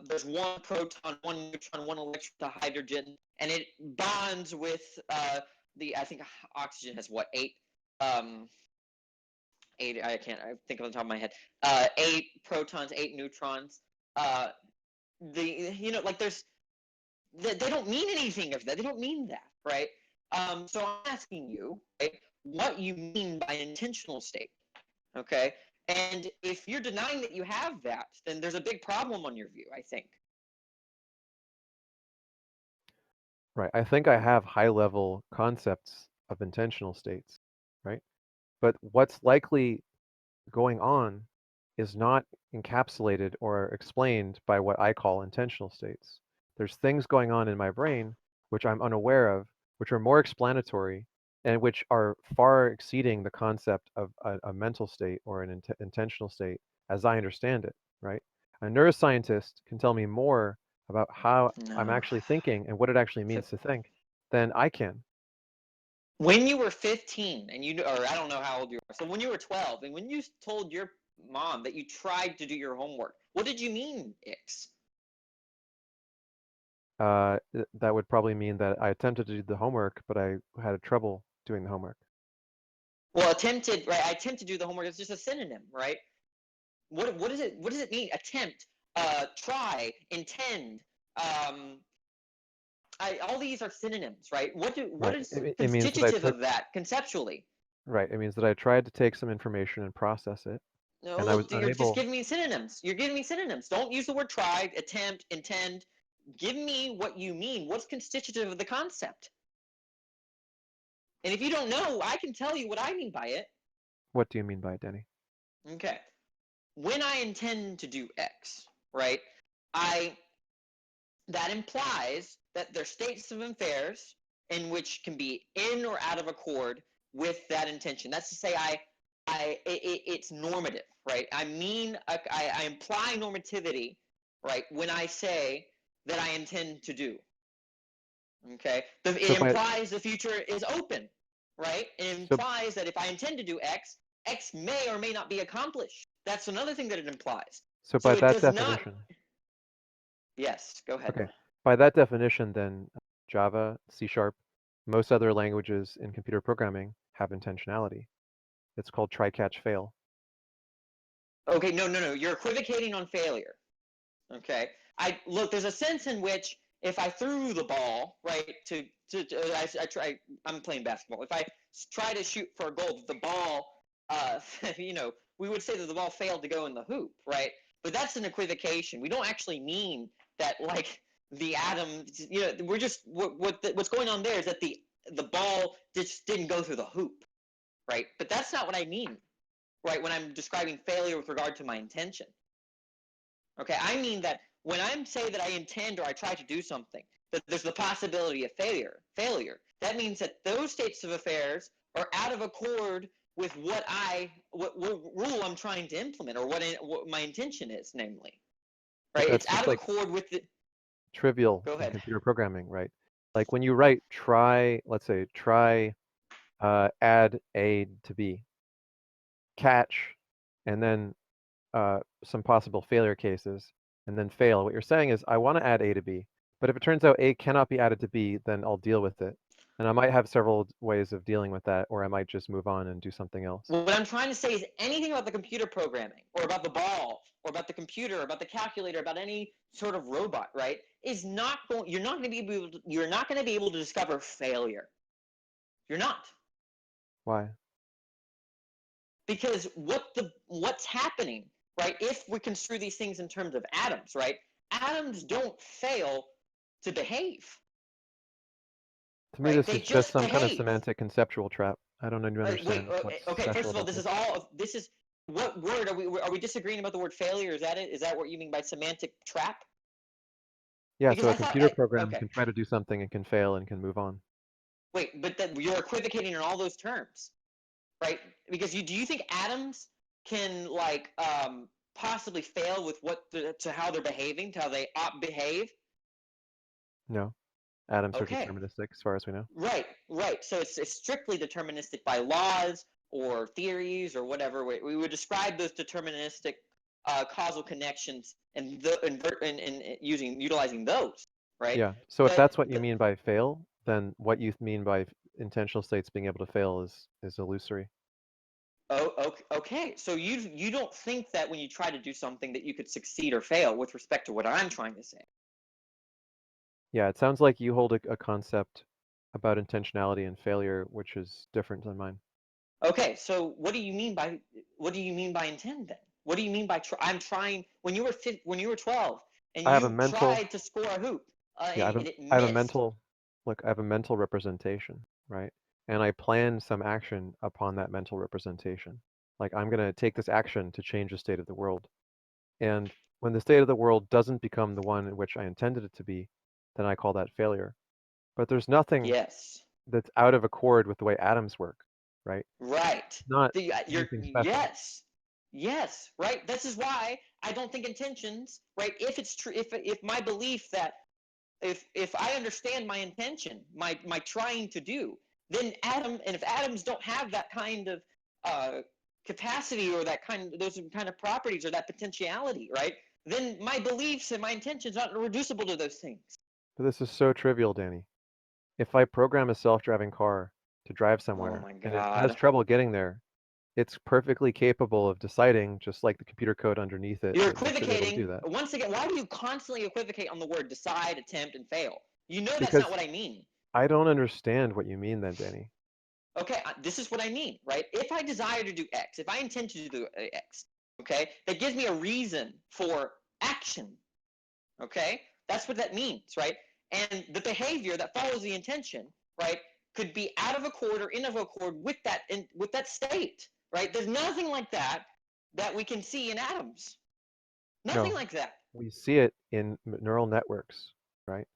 there's 1 proton, 1 neutron, 1 electron to hydrogen, and it bonds with I think oxygen has what, 8 I think on the top of my head. 8 protons, 8 neutrons. There's they don't mean anything of that. They don't mean that, right? So I'm asking you, right, what you mean by intentional state. Okay, and if you're denying that you have that, then there's a big problem on your view, I think. Right. I think I have high-level concepts of intentional states, right? But what's likely going on is not encapsulated or explained by what I call intentional states. There's things going on in my brain which I'm unaware of, which are more explanatory and which are far exceeding the concept of a mental state or an intentional state as I understand it, right? A neuroscientist can tell me more about how I'm No. actually thinking and what it actually means to think than I can. When you were 15 and or I don't know how old you are, so when you were 12 and when you told your mom that you tried to do your homework, what did you mean, Ix? That would probably mean that I attempted to do the homework, but I had trouble doing the homework. Well, attempted, right? I attempt to do the homework. It's just a synonym, right? What does it mean? Attempt, try, intend. All these are synonyms, right? What Right. is It means that I constitutive took, of that conceptually? right. It means that I tried to take some information and process it, No, and I was look, you're just unable. giving me synonyms. You're giving me synonyms. Don't use the word try, attempt, intend. Give me what you mean. What's constitutive of the concept? And if you don't know, I can tell you what I mean by it. What do you mean by it, Denny? Okay. When I intend to do X, right? That implies that there's states of affairs in which can be in or out of accord with that intention. That's to say, it's normative, right? I mean, I imply normativity, right, when I say that I intend to do. Okay, it implies the future is open, right? It implies that if I intend to do X, X may or may not be accomplished. That's another thing that it implies. So by it that does definition. not. Yes, go ahead. Okay. By that definition, then Java, C#, most other languages in computer programming have intentionality. It's called try, catch, fail. Okay, no. You're equivocating on failure. Okay, look. There's a sense in which if I threw the ball right I try. I'm playing basketball. If I try to shoot for a goal, the ball, we would say that the ball failed to go in the hoop, right? But that's an equivocation. We don't actually mean that like the atom. We're just what's going on there is that the ball just didn't go through the hoop, right? But that's not what I mean, right? When I'm describing failure with regard to my intention. Okay, I mean that when I say that I intend or I try to do something, that there's the possibility of failure. That means that those states of affairs are out of accord with what rule I'm trying to implement or what my intention is, namely. Right? It's out of accord with the trivial in computer programming, right? Like when you write try, let's say try add A to B, catch, and then some possible failure cases, and then fail. What you're saying is, I want to add A to B, but if it turns out A cannot be added to B, then I'll deal with it. And I might have several ways of dealing with that, or I might just move on and do something else. What I'm trying to say is anything about the computer programming, or about the ball, or about the computer, or about the calculator, about any sort of robot, right, is not going. You're not going to be able to discover failure. You're not. Why? Because what's happening, right? If we construe these things in terms of atoms, right? Atoms don't fail to behave. To me, this is just some kind of semantic conceptual trap. I don't even understand. Okay. First of all, this is what word are we disagreeing about the word failure? Is that it? Is that what you mean by semantic trap? Yeah. Because so a computer program can try to do something and can fail and can move on. Wait, but you're equivocating in all those terms, right? Because do you think atoms can possibly fail with to how they're behaving, to how they ought behave? No. Atoms are deterministic as far as we know. Right. So it's strictly deterministic by laws or theories or whatever. We would describe those deterministic causal connections and utilizing those, right? Yeah. So if that's what you mean by fail, then what you mean by intentional states being able to fail is illusory. Oh, okay. So you don't think that when you try to do something that you could succeed or fail with respect to what I'm trying to say? Yeah, it sounds like you hold a concept about intentionality and failure, which is different than mine. Okay, so what do you mean by what do you mean by intend then? What do you mean by I'm trying? When you were 12 and I have a you mental. tried to score a hoop, Yeah, and it I have a missed. mental. Look, I have a mental representation, right? And I plan some action upon that mental representation. Like I'm gonna take this action to change the state of the world. And when the state of the world doesn't become the one in which I intended it to be, then I call that failure. But there's nothing Yes. that's out of accord with the way atoms work, right? Right. Not You're anything special. yes. Yes, right. This is why I don't think intentions, right? If it's true, if my belief that if I understand my intention, my trying to do, then if atoms don't have that kind of capacity or those kind of properties or that potentiality, right? Then my beliefs and my intentions aren't reducible to those things. But this is so trivial, Danny. If I program a self-driving car to drive somewhere and it has trouble getting there, it's perfectly capable of deciding, just like the computer code underneath it. You're It should be able to do equivocating. that. Once again, why do you constantly equivocate on the word decide, attempt, and fail? You know that's Because not what I mean. I don't understand what you mean then, Danny. Okay, this is what I mean, right? If I desire to do X, if I intend to do X, okay, that gives me a reason for action, okay? That's what that means, right? And the behavior that follows the intention, right, could be out of accord or in of accord with that state, right? There's nothing like that we can see in atoms. Nothing like that. We see it in neural networks, right?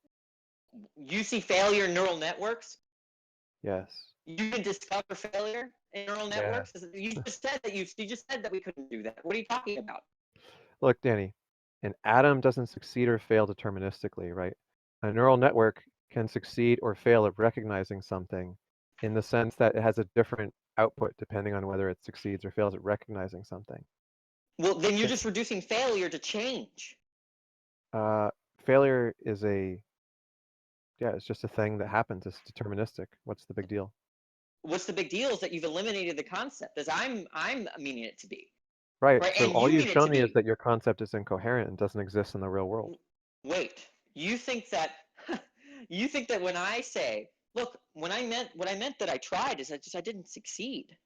You see failure in neural networks? Yes. You can discover failure in neural networks? You just said that we couldn't do that. What are you talking about? Look, Danny, an atom doesn't succeed or fail deterministically, right? A neural network can succeed or fail at recognizing something in the sense that it has a different output depending on whether it succeeds or fails at recognizing something. Well, then you're just reducing failure to change. Failure is it's just a thing that happens. It's deterministic. What's the big deal? What's the big deal is that you've eliminated the concept as I'm meaning it to be. Right. So And all you've shown me is that your concept is incoherent and doesn't exist in the real world. Wait, you think that when I say, look, what I meant that I tried is I didn't succeed.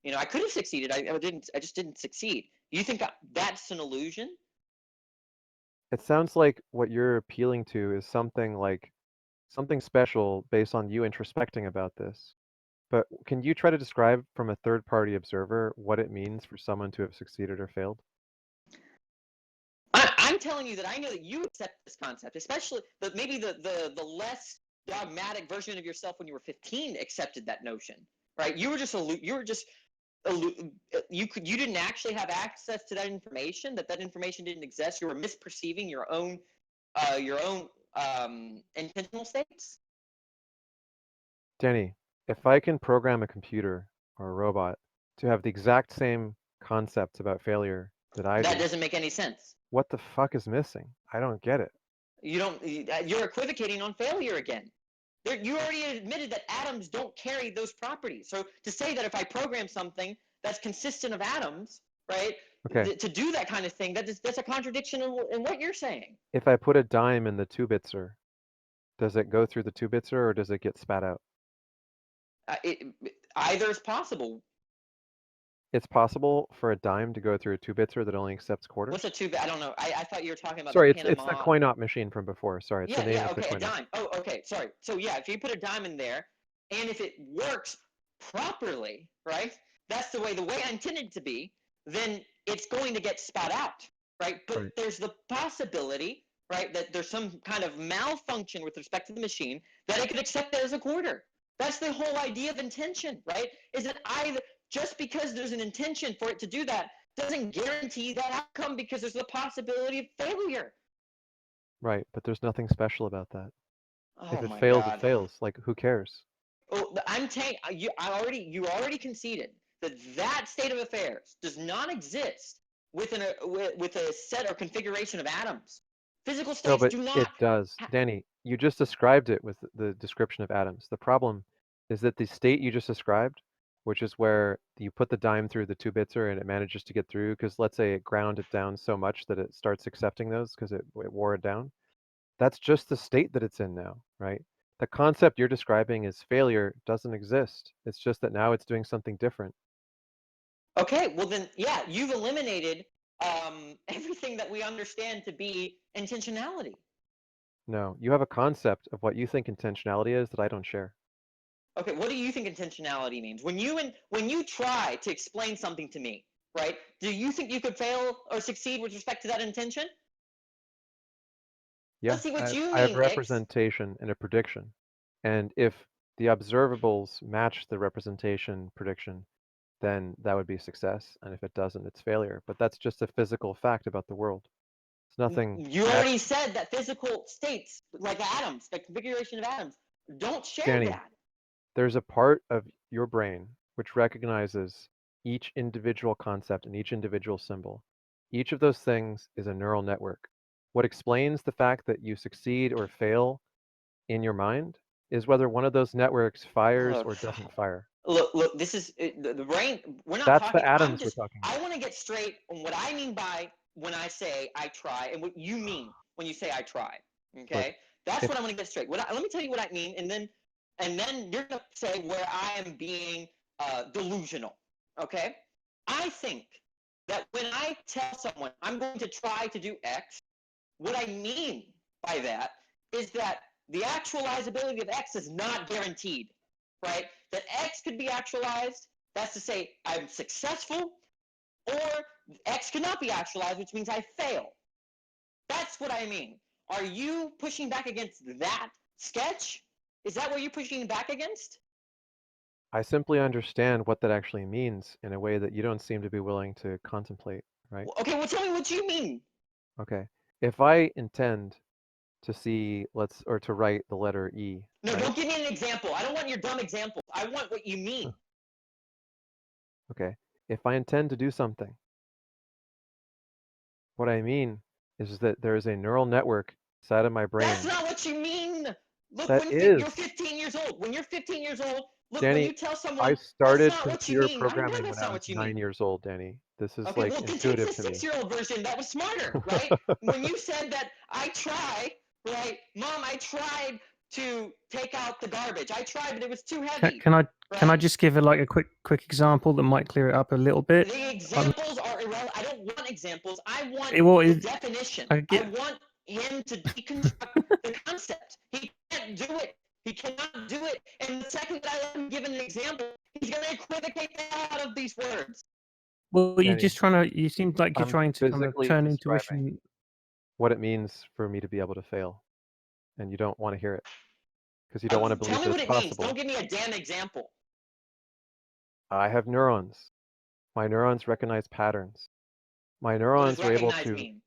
You know, I could have succeeded. I just didn't succeed. You think that's an illusion? It sounds like what you're appealing to is something special based on you introspecting about this. But can you try to describe from a third-party observer what it means for someone to have succeeded or failed? I'm telling you that I know that you accept this concept, especially maybe the less dogmatic version of yourself when you were 15 accepted that notion, right? You didn't actually have access to that information. That information didn't exist. You were misperceiving your own intentional states. Danny, if I can program a computer or a robot to have the exact same concepts about failure that I do, that doesn't make any sense. What the fuck is missing? I don't get it. You're equivocating on failure again. You already admitted that atoms don't carry those properties. So to say that if I program something that's consistent of atoms, right, to do that kind of thing, that's a contradiction in what you're saying. If I put a dime in the 2-bitser, does it go through the 2-bitser or does it get spat out? Either is possible. It's possible for a dime to go through a 2-bitser that only accepts quarters? What's a 2-bit? I don't know. I thought you were talking about Sorry, the Panama... it's the coin-op machine from before. Sorry, it's the name of the coin-op. A dime. Oh, okay, sorry. So yeah, if you put a dime in there, and if it works properly, right, that's the way I intended it to be, then it's going to get spat out, right? But there's the possibility, right, that there's some kind of malfunction with respect to the machine that it could accept it as a quarter. That's the whole idea of intention, right? Is that just because there's an intention for it to do that doesn't guarantee that outcome because there's the possibility of failure. Right, but there's nothing special about that. Oh, if it fails, it fails. Like, who cares? Oh, you already conceded that state of affairs does not exist with a set or configuration of atoms. Physical states do not. It does. Danny, you just described it with the description of atoms. The problem is that the state you just described, which is where you put the dime through the 2-bitser and it manages to get through, because let's say it ground it down so much that it starts accepting those because it wore it down. That's just the state that it's in now, right? The concept you're describing as failure doesn't exist. It's just that now it's doing something different. Okay, well then, yeah, you've eliminated everything that we understand to be intentionality. No, you have a concept of what you think intentionality is that I don't share. Okay, what do you think intentionality means? When you try to explain something to me, right? Do you think you could fail or succeed with respect to that intention? Yeah, Let's see what you I have mean, representation and a prediction. And if the observables match the representation prediction, then that would be success. And if it doesn't, it's failure. But that's just a physical fact about the world. It's nothing. You already said that physical states, like atoms, the configuration of atoms, don't share Danny, that. there's a part of your brain which recognizes each individual concept and each individual symbol. Each of those things is a neural network. What explains the fact that you succeed or fail in your mind is whether one of those networks fires or doesn't fire. Look. This is the brain. We're not That's talking. the atoms we're talking about. I want to get straight on what I mean by when I say I try, and what you mean when you say I try. Okay, Look, that's what I want to get straight. Let me tell you what I mean, and then you're gonna say where I am being delusional. Okay, I think that when I tell someone I'm going to try to do X, what I mean by that is that the actualizability of X is not guaranteed, right? That X could be actualized, that's to say I'm successful, or X could not be actualized, which means I fail. That's what I mean. Are you pushing back against that sketch? Is that what you're pushing back against? I simply understand what that actually means in a way that you don't seem to be willing to contemplate, right? Okay, well tell me what you mean. Okay. If I intend to see, or to write the letter E. No, right? don't give me an example. I don't want your dumb example. I want what you mean. Okay. If I intend to do something, what I mean is that there is a neural network inside of my brain. That's not what you mean. Look, that you're 15 years old. When you're 15 years old, look, Danny, when you tell someone I started that's not what you computer mean. I know programming when that's I not was what you 9 mean. years old, Danny. This is Okay, like well, then take intuitive the to me. 6-year-old version. That was smarter, right? When you said that I tried, right? Mom, I tried to take out the garbage. I tried, but it was too heavy. Can I just give a quick example that might clear it up a little bit? The examples are irrelevant. I don't want examples. I want the definition. I want him to deconstruct the concept. He can't do it. He cannot do it. And the second that I let him give an example, he's going to equivocate the hell out of these words. Well, you're just trying to. You seem like you're trying to kind of turn intuition. What it means for me to be able to fail, and you don't want to hear it because you don't want to believe that it's possible. Don't give me a damn example. I have neurons. My neurons recognize patterns. My neurons are able to. Mean?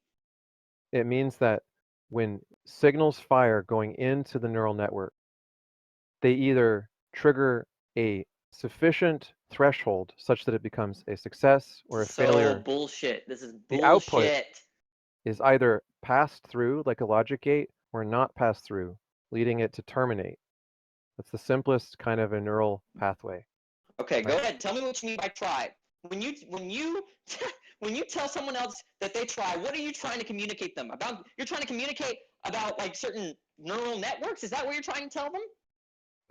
It means that when signals fire going into the neural network, they either trigger a sufficient threshold such that it becomes a success or a failure. Bullshit. This is bullshit. The output is either passed through like a logic gate or not passed through, leading it to terminate. That's the simplest kind of a neural pathway. Okay, right? Go ahead. Tell me what you mean by try. When you tell someone else that they try, what are you trying to communicate them about? You're trying to communicate about like certain neural networks. Is that what you're trying to tell them?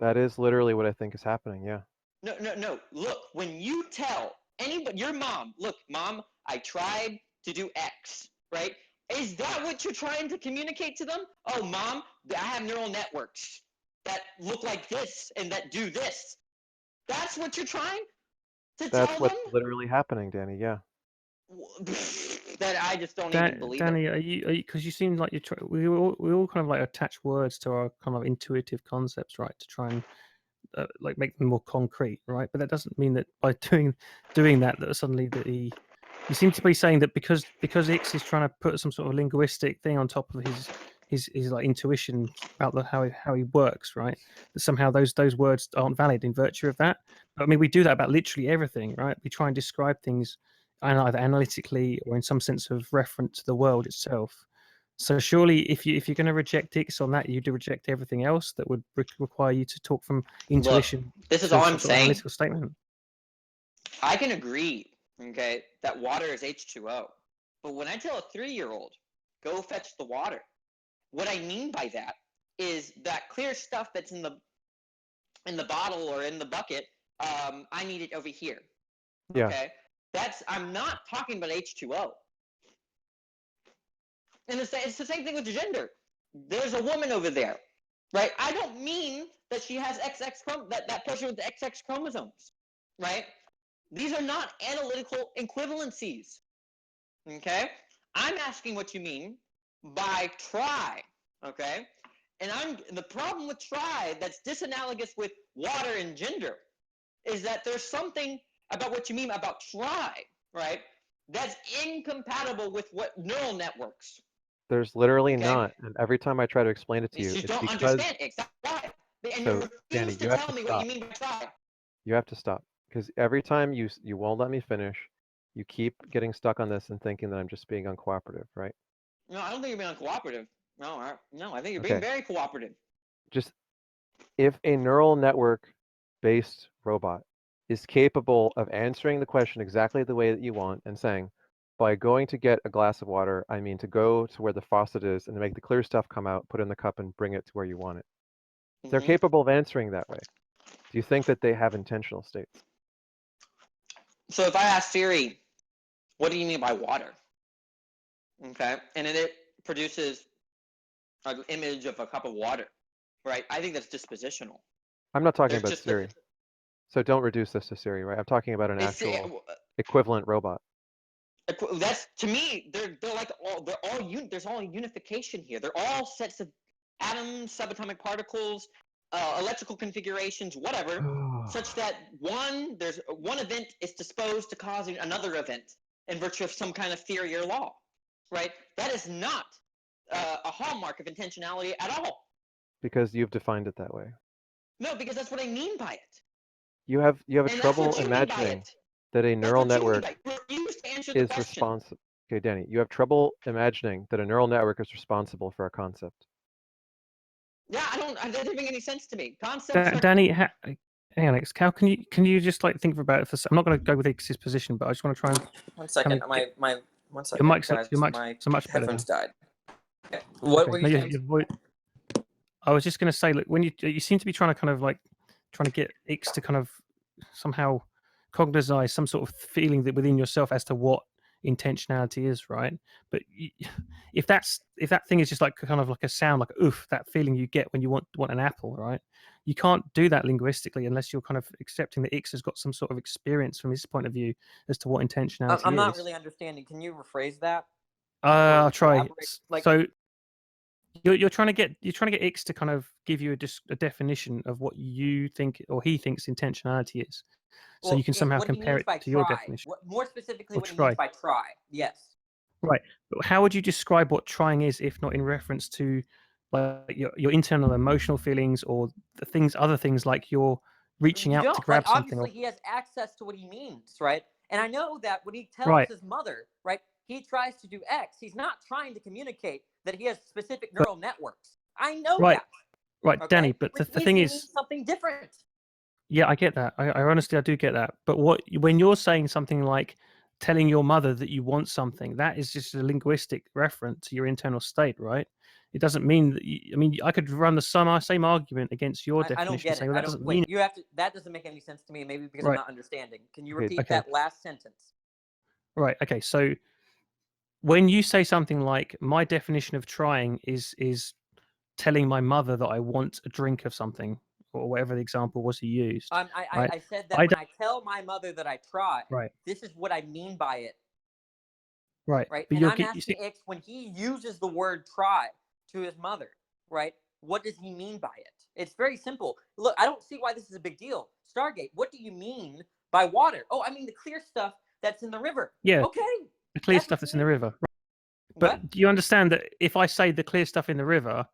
That is literally what I think is happening. Yeah. No. Look, when you tell anybody, your mom, look, Mom, I tried to do X, right? Is that what you're trying to communicate to them? Oh, Mom, I have neural networks that look like this and that do this. That's what you're trying to tell them? That's what's literally happening, Danny. Yeah. That I just don't even believe. Danny, are you? Because you seem like you're. We all kind of like attach words to our kind of intuitive concepts, right? To try and like make them more concrete, right? But that doesn't mean that by doing that suddenly that you seem to be saying that because X is trying to put some sort of linguistic thing on top of his like intuition about how he works, right? That somehow those words aren't valid in virtue of that. But I mean, we do that about literally everything, right? We try and describe things either analytically or in some sense of reference to the world itself. So surely, if you're going to reject X on that, you do reject everything else that would require you to talk from intuition. Look, this is all I'm saying. Analytical statement. I can agree, okay, that water is H2O. But when I tell a 3-year-old, go fetch the water, what I mean by that is that clear stuff that's in the bottle or in the bucket, I need it over here. Yeah. Okay. I'm not talking about H2O. And it's the same thing with gender. There's a woman over there, right? I don't mean that she has that person with the XX chromosomes, right? These are not analytical equivalencies, okay? I'm asking what you mean by tri, okay? And the problem with tri that's disanalogous with water and gender is that there's something about what you mean about tri, right? That's incompatible with what neural networks. There's literally not, and every time I try to explain it to you, you it's don't because... understand exactly. And So, you Danny, refuse to tell me what you mean by tri. You have to stop, because every time you won't let me finish, you keep getting stuck on this and thinking that I'm just being uncooperative, right? No, I don't think you're being uncooperative. No, I think you're being very cooperative. Just if a neural network-based robot is capable of answering the question exactly the way that you want and saying, by going to get a glass of water, I mean to go to where the faucet is and make the clear stuff come out, put it in the cup, and bring it to where you want it. They're capable of answering that way. Do you think that they have intentional states? So if I ask Siri, what do you mean by water? Okay, and then it produces an image of a cup of water, right? I think that's dispositional. I'm not talking about Siri. So don't reduce this to Siri, right? I'm talking about an actual equivalent robot. That's, to me, they're like there's all unification here. They're all sets of atoms, subatomic particles, electrical configurations, whatever, such that one event is disposed to cause another event in virtue of some kind of theory or law, right? That is not a hallmark of intentionality at all. Because you've defined it that way. No, because that's what I mean by it. You have trouble imagining that a neural network is responsible. Okay, Danny, you have trouble imagining that a neural network is responsible for a concept. Yeah, that doesn't make any sense to me. Concepts. Danny, hang on, Alex. How can you just like think about it for? I'm not going to go with X's position, but I just want to try and. 1 second. Kind of my 1 second. Your mic's my so much better. Headphones died. Okay. What were you saying? I was just going to say, look, when you seem to be trying to get X to kind of somehow cognize some sort of feeling that within yourself as to what intentionality is, right? But if that thing is just like kind of like a sound, like oof, that feeling you get when you want an apple, right? You can't do that linguistically unless you're kind of accepting that X has got some sort of experience from his point of view as to what intentionality is. I'm not really understanding. Can you rephrase that? I'll try. So you're trying to get X to kind of give you a definition of what you think or he thinks intentionality is, so you can somehow compare it to your definition. More specifically, what he means by try. Yes. Right. But how would you describe what trying is, if not in reference to like your internal emotional feelings or other things like you're reaching out to grab something? Obviously, he has access to what he means, right? And I know that when he tells his mother, right, he tries to do X. He's not trying to communicate that he has specific neural networks. I know that. Right, okay? Danny. But the thing is something different. Yeah, I get that. I honestly do get that. But when you're saying something like telling your mother that you want something, that is just a linguistic reference to your internal state, right? It doesn't mean that. I could run the same argument against your definition. I don't get it. That doesn't mean you have to. That doesn't make any sense to me. Maybe because I'm not understanding. Can you repeat that last sentence? Right. Okay. So when you say something like my definition of trying is telling my mother that I want a drink of something, or whatever the example was he used. I said that when I tell my mother that I try, this is what I mean by it. Right. Right. But I'm asking X, when he uses the word try to his mother, right? What does he mean by it? It's very simple. Look, I don't see why this is a big deal. Stargate, what do you mean by water? Oh, I mean the clear stuff that's in the river. Yeah. Okay. The clear stuff that's in the river. But do you understand that if I say the clear stuff in the river,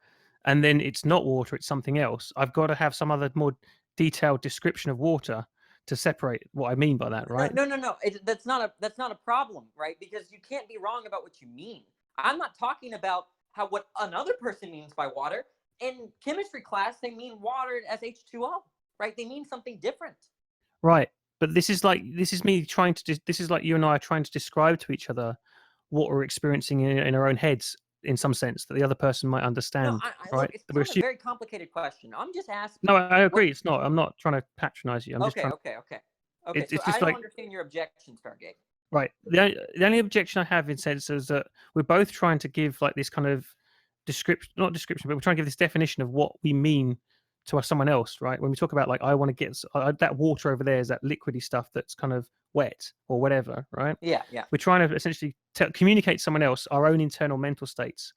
and then it's not water, it's something else, I've got to have some other more detailed description of water to separate what I mean by that, right? No. That's not a problem, right? Because you can't be wrong about what you mean. I'm not talking about what another person means by water. In chemistry class, they mean water as H2O, right? They mean something different. Right. But this is like you and I are trying to describe to each other what we're experiencing in our own heads, in some sense, that the other person might understand. Right? Look, it's not a very complicated question. I'm just asking. No, I agree. It's not. I'm not trying to patronize you. Okay. So I don't understand your objection, Stargate. Right. The only objection I have in sense is that we're both trying to give like this kind of description, not description, but we're trying to give this definition of what we mean to someone else, right? When we talk about like, I want to get that water over there is that liquidy stuff that's kind of wet or whatever, right? Yeah. We're trying to essentially communicate to someone else our own internal mental states.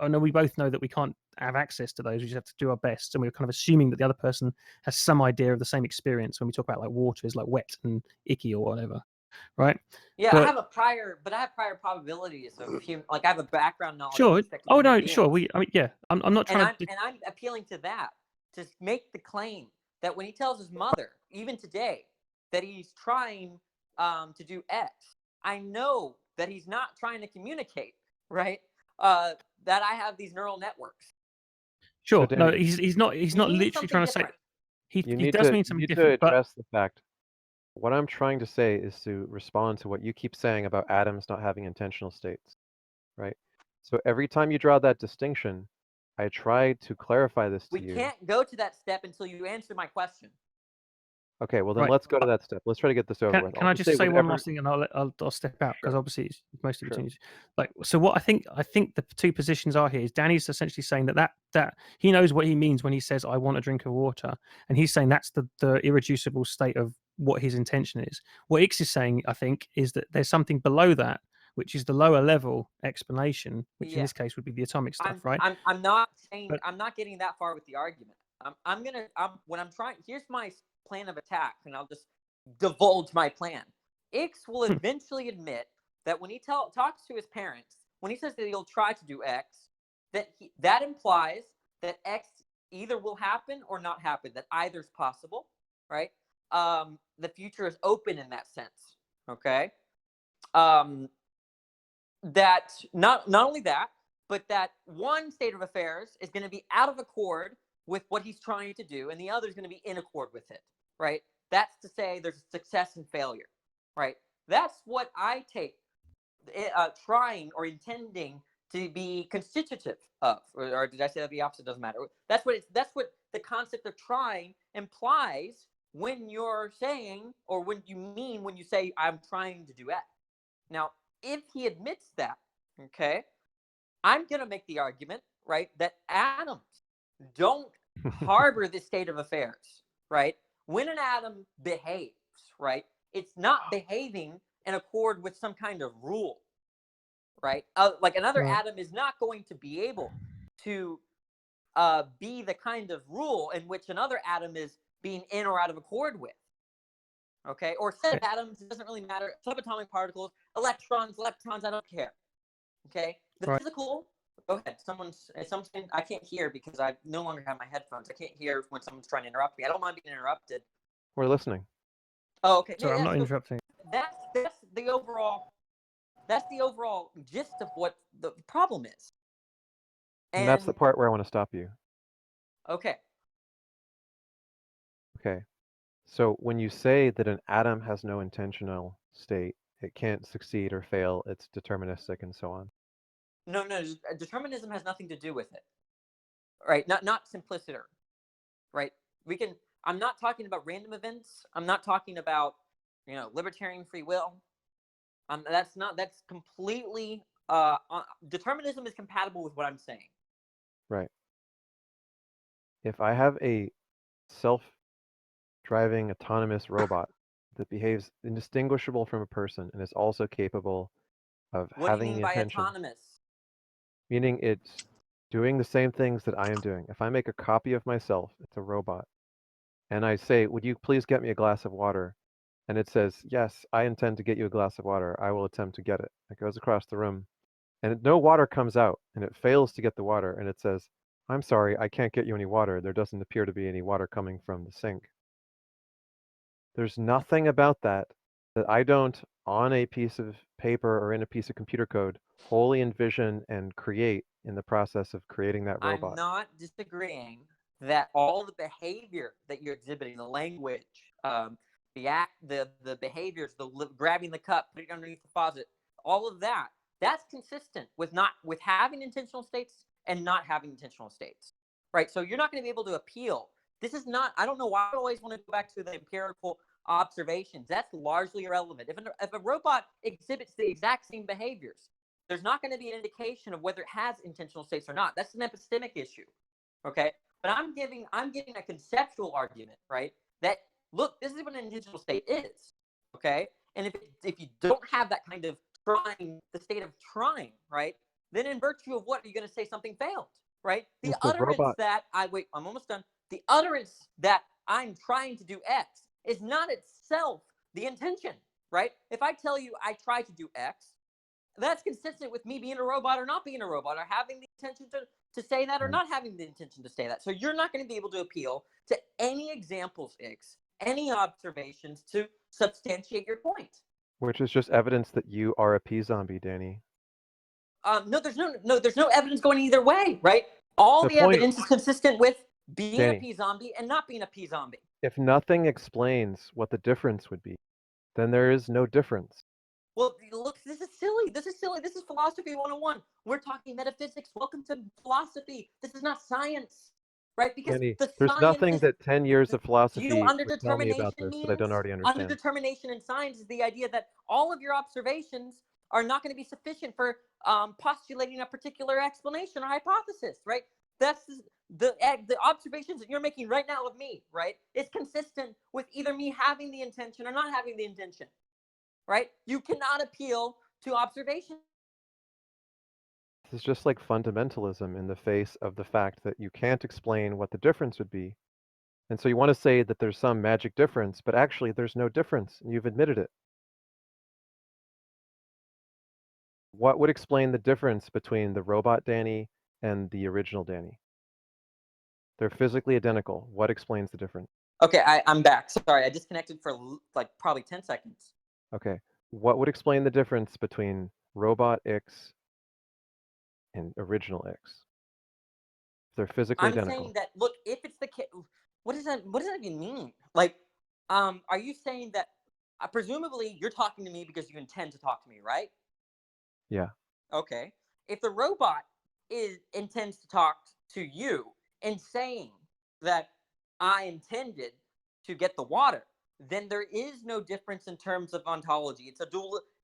I know we both know that we can't have access to those. We just have to do our best, and we're kind of assuming that the other person has some idea of the same experience when we talk about like water is like wet and icky or whatever, right? Yeah, but, I have prior probabilities of human. Like I have a background knowledge. Sure. Of Oh no, beings. sure. I'm not trying and I'm appealing to that to make the claim that when he tells his mother, even today, that he's trying to do X, I know that he's not trying to communicate, right? That I have these neural networks. Sure. So, No, Danny, he's not literally trying to say. He does mean something different. To address the fact. What I'm trying to say is to respond to what you keep saying about atoms not having intentional states, right? So every time you draw that distinction, I try to clarify this to you. We can't go to that step until you answer my question. Okay, well then let's go to that step. Let's try to get this over with. Can I just say one last thing, and I'll step out because obviously it's mostly between you. Like, so what I think the two positions are here is Danny's essentially saying that he knows what he means when he says I want a drink of water, and he's saying that's the irreducible state of what his intention is. What Ix is saying, I think, is that there's something below that, which is the lower level explanation, which in this case would be the atomic stuff, right? I'm not saying I'm not getting that far with the argument. Here's my plan of attack, and I'll just divulge my plan. Ix will eventually admit that when he talks to his parents, when he says that he'll try to do X, that implies that X either will happen or not happen, that either's possible, right? The future is open in that sense, okay? That not only that, but that one state of affairs is going to be out of accord with what he's trying to do, and the other is going to be in accord with it, right? That's to say there's success and failure, right? That's what I take trying or intending to be constitutive of, or did I say that the opposite? Doesn't matter. That's what the concept of trying implies when you're saying, or when you mean when you say I'm trying to do X. Now, if he admits that, okay, I'm going to make the argument, right, that atoms don't harbor this state of affairs, right? When an atom behaves, right, it's not behaving in accord with some kind of rule, right? Like another atom is not going to be able to be the kind of rule in which another atom is being in or out of accord with. Okay, or set of atoms, it doesn't really matter. Subatomic particles, electrons, leptons, I don't care. Okay, the physical. Go ahead. Someone's I can't hear because I no longer have my headphones. I can't hear when someone's trying to interrupt me. I don't mind being interrupted. We're listening. Oh, okay. Sorry, I'm not interrupting. That's the overall gist of what the problem is. And that's the part where I want to stop you. Okay. Okay. So when you say that an atom has no intentional state, it can't succeed or fail, it's deterministic and so on. No, determinism has nothing to do with it. Right? Not simpliciter. Right? I'm not talking about random events. I'm not talking about, libertarian free will. That's completely determinism is compatible with what I'm saying. Right. If I have a self-driving autonomous robot that behaves indistinguishable from a person and is also capable of having the intention. What do you mean by autonomous? Meaning it's doing the same things that I am doing. If I make a copy of myself, it's a robot, and I say, would you please get me a glass of water? And it says, yes, I intend to get you a glass of water. I will attempt to get it. It goes across the room, and no water comes out, and it fails to get the water, and it says, I'm sorry, I can't get you any water. There doesn't appear to be any water coming from the sink. There's nothing about that I don't, on a piece of paper or in a piece of computer code, wholly envision and create in the process of creating that robot. I'm not disagreeing that all the behavior that you're exhibiting, the language, the act, the behaviors, grabbing the cup, putting it underneath the faucet, all of that, that's consistent with having intentional states and not having intentional states, right? So you're not going to be able to appeal. This is not, I don't know why I always want to go back to the empirical observations, that's largely irrelevant. If a robot exhibits the exact same behaviors, there's not going to be an indication of whether it has intentional states or not. That's an epistemic issue, okay? But I'm giving a conceptual argument, right? That look, this is what an intentional state is, okay? And if you don't have that kind of trying, the state of trying, right? Then in virtue of what, are you going to say something failed, right? The utterance that I'm almost done. The utterance that I'm trying to do X is not itself the intention, right? If I tell you I try to do X, that's consistent with me being a robot or not being a robot, or having the intention to say that or not having the intention to say that. So you're not going to be able to appeal to any examples, X, any observations to substantiate your point. Which is just evidence that you are a P-zombie, Danny. No, there's no evidence going either way, right? All the evidence is consistent with being a P-zombie and not being a P-zombie. If nothing explains what the difference would be, then there is no difference. Well, look, this is silly. This is philosophy 101. We're talking metaphysics. Welcome to philosophy. This is not science, right? Because Danny, there's nothing that 10 years of philosophy would tell me about this that I don't already understand. Underdetermination in science is the idea that all of your observations are not going to be sufficient for postulating a particular explanation or hypothesis, right? That's the observations that you're making right now of me, right? It's consistent with either me having the intention or not having the intention, right? You cannot appeal to observation. This is just like fundamentalism in the face of the fact that you can't explain what the difference would be. And so you want to say that there's some magic difference, but actually there's no difference, and you've admitted it. What would explain the difference between the robot Danny and the original Danny? They're physically identical. What explains the difference? Okay, I'm back. Sorry, I disconnected for like probably 10 seconds. Okay. What would explain the difference between robot X and original X? They're physically identical. I'm saying that, look, if it's the case, what does that even mean? Like, are you saying that presumably you're talking to me because you intend to talk to me, right? Yeah. Okay. If the robot intends to talk to you and saying that I intended to get the water, then there is no difference in terms of ontology. It's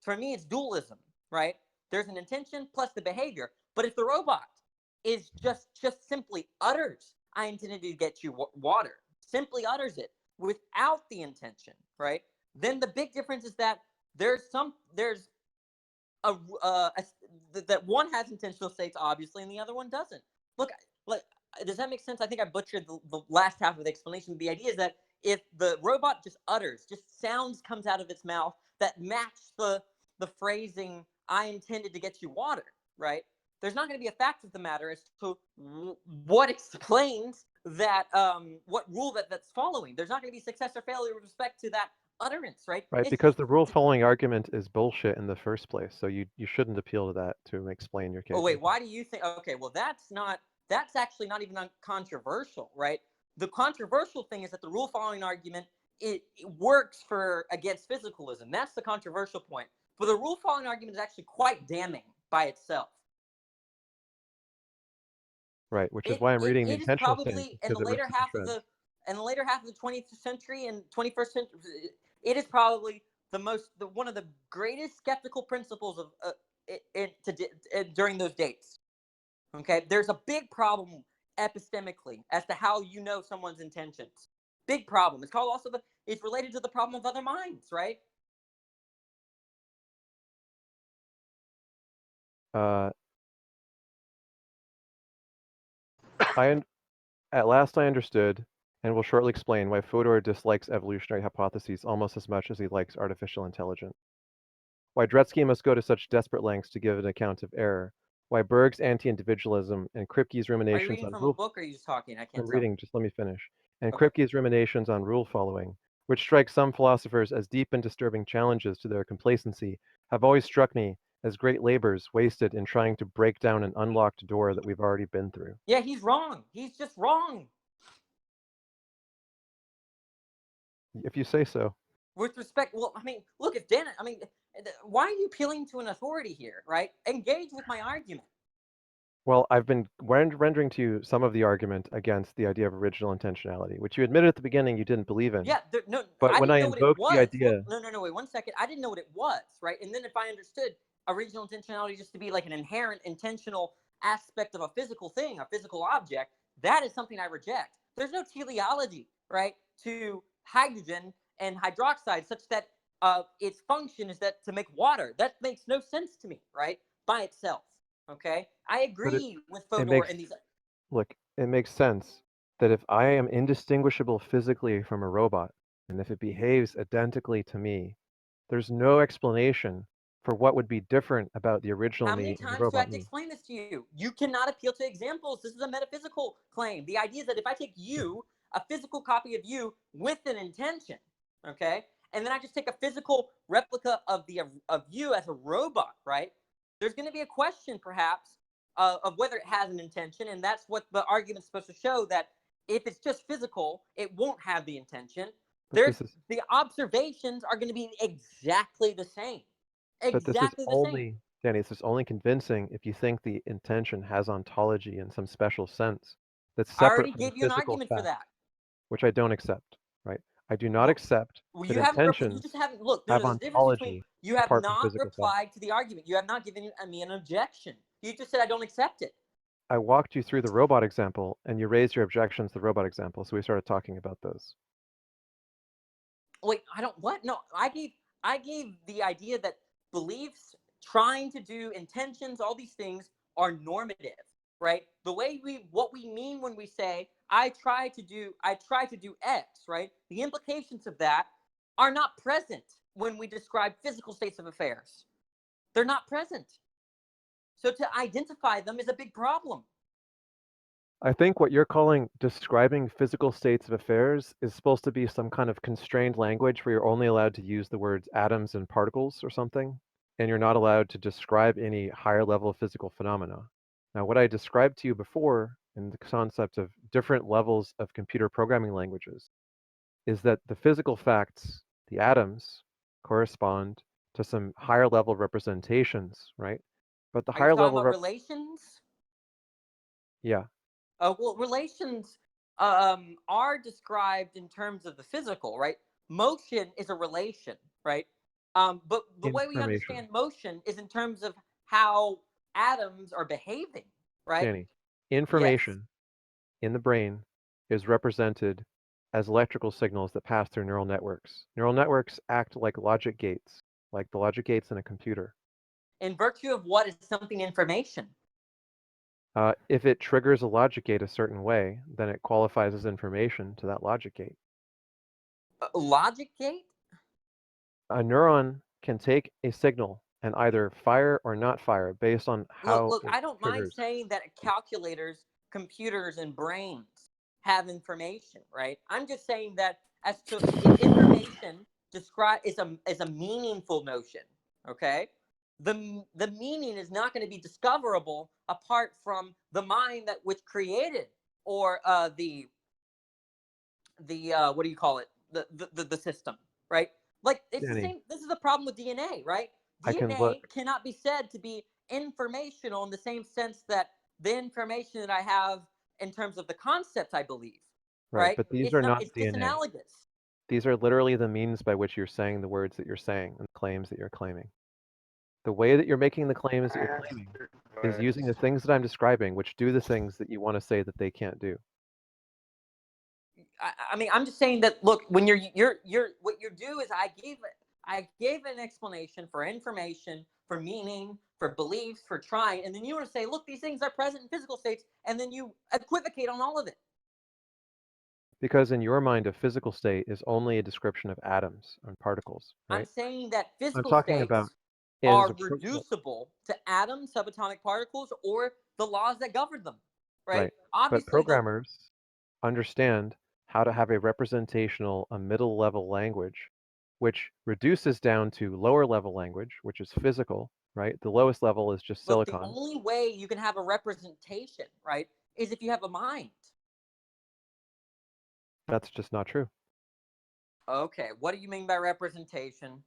for me, it's dualism, right? There's an intention plus the behavior. But if the robot is just simply utters, I intended to get you water, simply utters it without the intention, right? Then the big difference is that that one has intentional states, obviously, and the other one doesn't. Look, does that make sense? I think I butchered the last half of the explanation. The idea is that if the robot just utters, just sounds comes out of its mouth that match the phrasing, I intended to get you water, right? There's not going to be a fact of the matter as to what explains that, what rule that's following. There's not going to be success or failure with respect to that utterance, right? Right, because the rule-following argument is bullshit in the first place, so you shouldn't appeal to that to explain your case. Oh wait, why do you think? Okay, well that's actually not even controversial, right? The controversial thing is that the rule-following argument it works against physicalism. That's the controversial point. But the rule-following argument is actually quite damning by itself. Right, which is why I'm reading the intentional probably thing. In the later half of the 20th century and 21st century, it is probably one of the greatest skeptical principles of during those dates. Okay, there's a big problem epistemically as to how you know someone's intentions. Big problem. It's called it's related to the problem of other minds, right? At last I understood, and will shortly explain why Fodor dislikes evolutionary hypotheses almost as much as he likes artificial intelligence. Why Dretske must go to such desperate lengths to give an account of error. Why Berg's anti-individualism and Kripke's ruminations on... Are you reading from a book or are you just talking? I can't I'm reading, just let me finish. And okay. Kripke's ruminations on rule following, which strike some philosophers as deep and disturbing challenges to their complacency, have always struck me as great labors wasted in trying to break down an unlocked door that we've already been through. Yeah, he's wrong. He's just wrong. If you say so. With respect, well, I mean, look, why are you appealing to an authority here, right? Engage with my argument. Well, I've been rendering to you some of the argument against the idea of original intentionality, which you admitted at the beginning you didn't believe in. Yeah, no, But I when didn't I know what it invoked the was. idea, No, wait 1 second. I didn't know what it was, right? And then if I understood original intentionality just to be like an inherent intentional aspect of a physical thing, a physical object, that is something I reject. There's no teleology, right, to hydrogen and hydroxide such that its function is that to make water. That makes no sense to me, right, by itself. Okay, I but agree with it Fodor makes and these. look, it makes sense that if I am indistinguishable physically from a robot, and if it behaves identically to me, there's no explanation for what would be different about the original How many me and the times do I robot have to me. explain this to you? You cannot appeal to examples. This is a metaphysical claim. The idea is that if I take you, a physical copy of you with an intention, okay, and then I just take a physical replica of you as a robot, right? There's going to be a question, perhaps, of whether it has an intention, and that's what the argument's supposed to show. That if it's just physical, it won't have the intention. The observations are going to be exactly the same. But this is Exactly the same. only, Danny, this is only convincing if you think the intention has ontology in some special sense that's I already separate from the gave you an physical argument for fact, that. which I don't accept, right? I do not Well, accept well, that you haven't. You just intentions haven't. Look, have there's a difference between ontology you have apart from not physical fact. replied to the argument. You have not given me an objection. You just said I don't accept it. I walked you through the robot example, and you raised your objections to the robot example, so we started talking about those. Wait, I don't. What? No, I gave the idea that beliefs, trying to do intentions, all these things are normative, right? The way what we mean when we say I try to do X, right? The implications of that are not present when we describe physical states of affairs. They're not present. So to identify them is a big problem. I think what you're calling describing physical states of affairs is supposed to be some kind of constrained language where you're only allowed to use the words atoms and particles or something, and you're not allowed to describe any higher level physical phenomena. Now, what I described to you before in the concept of different levels of computer programming languages is that the physical facts, the atoms, correspond to some higher level representations, right? But the Are you higher talking level about relations? yeah. Well, relations are described in terms of the physical, right? Motion is a relation, right? But the way we Information. understand motion is in terms of how atoms are behaving, right? Danny, information in the brain is represented as electrical signals that pass through neural networks. Neural networks act like logic gates, like the logic gates in a computer. In virtue of what is something information? If it triggers a logic gate a certain way, then it qualifies as information to that logic gate. A logic gate? A neuron can take a signal and either fire or not fire based on how Look, it I don't mind triggers. saying that calculators, computers, and brains have information, right? I'm just saying that as to if information is a meaningful notion, okay? The meaning is not going to be discoverable apart from the mind that which created or the what do you call it, the system, right? Like it's Danny, the same. This is the problem with DNA, right? I can look. DNA cannot be said to be informational in the same sense that the information that I have in terms of the concepts I believe, Right, right? but these It's are not. not It's DNA. disanalogous. These are literally the means by which you're saying the words that you're saying and the claims that you're claiming. The way that you're making the claims that you're claiming is using the things that I'm describing, which do the things that you want to say that they can't do. I mean, I'm just saying that. Look, when you're what you do is I gave an explanation for information, for meaning, for beliefs, for trying, and then you want to say, look, these things are present in physical states, and then you equivocate on all of it. Because in your mind, a physical state is only a description of atoms and particles, right? I'm saying that I'm physical talking states about are reducible to atoms, subatomic particles, or the laws that govern them, right? But Obviously, programmers understand how to have a representational, a middle level language, which reduces down to lower level language, which is physical, right? The lowest level is just but the silicon. only way you can have a representation, right, is if you have a mind. That's just not true. Okay, what do you mean by representation?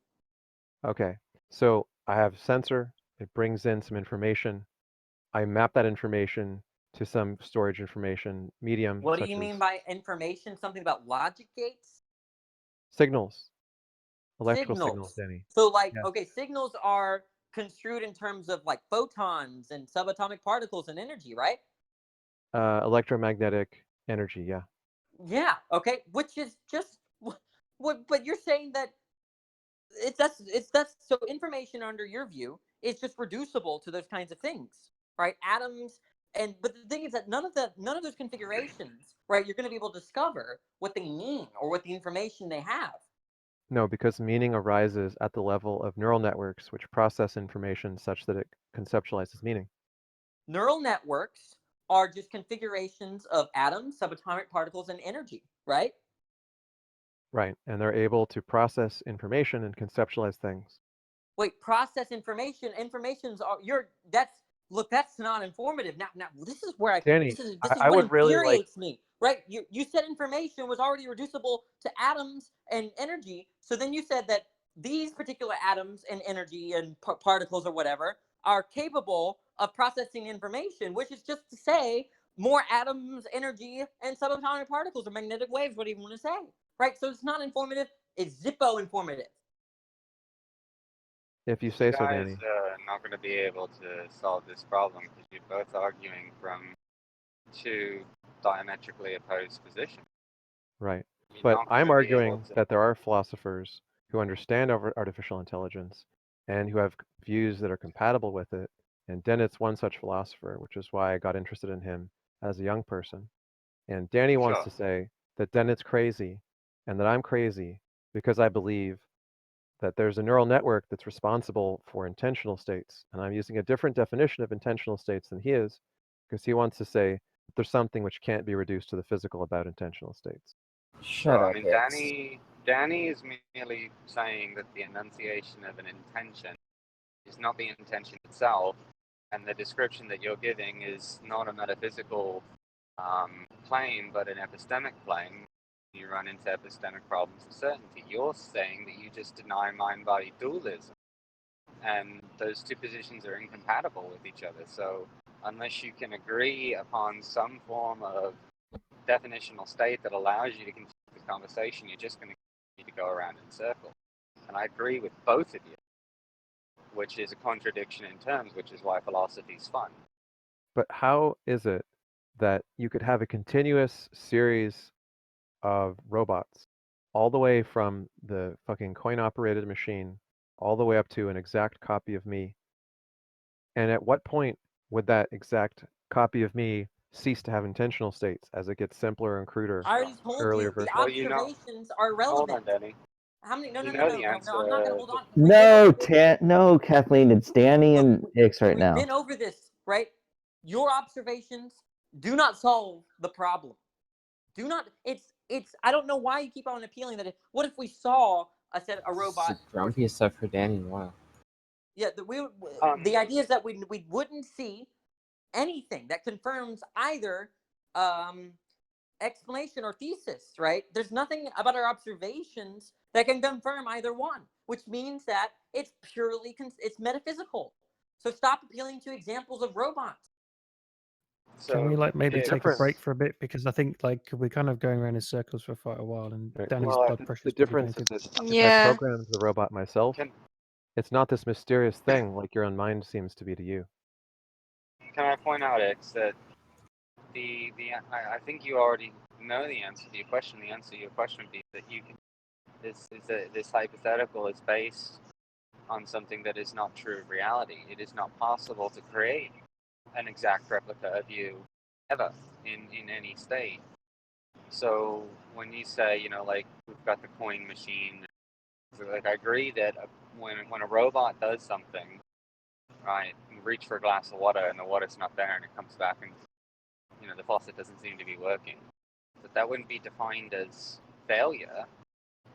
Okay, so I have a sensor, it brings in some information, I map that information to some storage information medium. What do you mean by information? Something about logic gates? Signals. Electrical signals, Danny. So like, okay, signals are construed in terms of like photons and subatomic particles and energy, right? Electromagnetic energy, yeah. Yeah, okay, which is just what, but you're saying that that's so information under your view is just reducible to those kinds of things, right? Atoms, and but the thing is that none of those configurations, right, you're going to be able to discover what they mean or what the information they have. No, because meaning arises at the level of neural networks which process information such that it conceptualizes meaning. Neural networks are just configurations of atoms, subatomic particles, and energy, right? Right, and they're able to process information and conceptualize things. Wait, process information. Information's that's not informative. Now this is where Danny, this is I what would really like. infuriates me, right? You said information was already reducible to atoms and energy, so then you said that these particular atoms and energy and particles or whatever are capable of processing information, which is just to say more atoms, energy, and subatomic particles or magnetic waves, what do you want to say, right? So it's not informative, it's Zippo informative. If you say so, Danny. You guys are not going to be able to solve this problem because you're both arguing from two diametrically opposed positions. Right. But I'm arguing that there are philosophers who understand artificial intelligence and who have views that are compatible with it. And Dennett's one such philosopher, which is why I got interested in him as a young person. And Danny wants to say that Dennett's crazy and that I'm crazy because I believe that there's a neural network that's responsible for intentional states. And I'm using a different definition of intentional states than he is because he wants to say that there's something which can't be reduced to the physical about intentional states. Shut up, Danny is merely saying that the enunciation of an intention is not the intention itself, and the description that you're giving is not a metaphysical plane, but an epistemic plane. You run into epistemic problems of certainty. You're saying that you just deny mind-body dualism, and those two positions are incompatible with each other. So unless you can agree upon some form of definitional state that allows you to continue the conversation, you're just going to continue to go around in circles. And I agree with both of you, which is a contradiction in terms, which is why philosophy is fun. But how is it that you could have a continuous series of robots all the way from the fucking coin-operated machine all the way up to an exact copy of me? And at what point would that exact copy of me cease to have intentional states as it gets simpler and cruder? I already told you the observations are relevant. Hold on, Danny. How many? No, I'm not gonna hold on. No, Kathleen, it's Danny and Ix right now. We've been over this, right? Your observations do not solve the problem. Do not. It's. I don't know why you keep on appealing that. What if we saw a robot? It's the grumpiest stuff for Danny in a while. Yeah, the idea is that we wouldn't see anything that confirms either explanation or thesis, right? There's nothing about our observations that can confirm either one, which means that it's purely it's metaphysical. So stop appealing to examples of robots. So can we maybe take a break for a bit, because I think we're kind of going around in circles for quite a while, and Danny's blood pressure. The difference is that I programmed the robot myself. It's not this mysterious thing like your own mind seems to be to you. Can I point out, X, that I think you already know the answer to your question. The answer to your question would be that you can. This hypothetical is based on something that is not true of reality. It is not possible to create an exact replica of you ever in any state. So when you say, we've got the coin machine, I agree that when a robot does something, right, you reach for a glass of water and the water's not there and it comes back and, the faucet doesn't seem to be working, that wouldn't be defined as failure,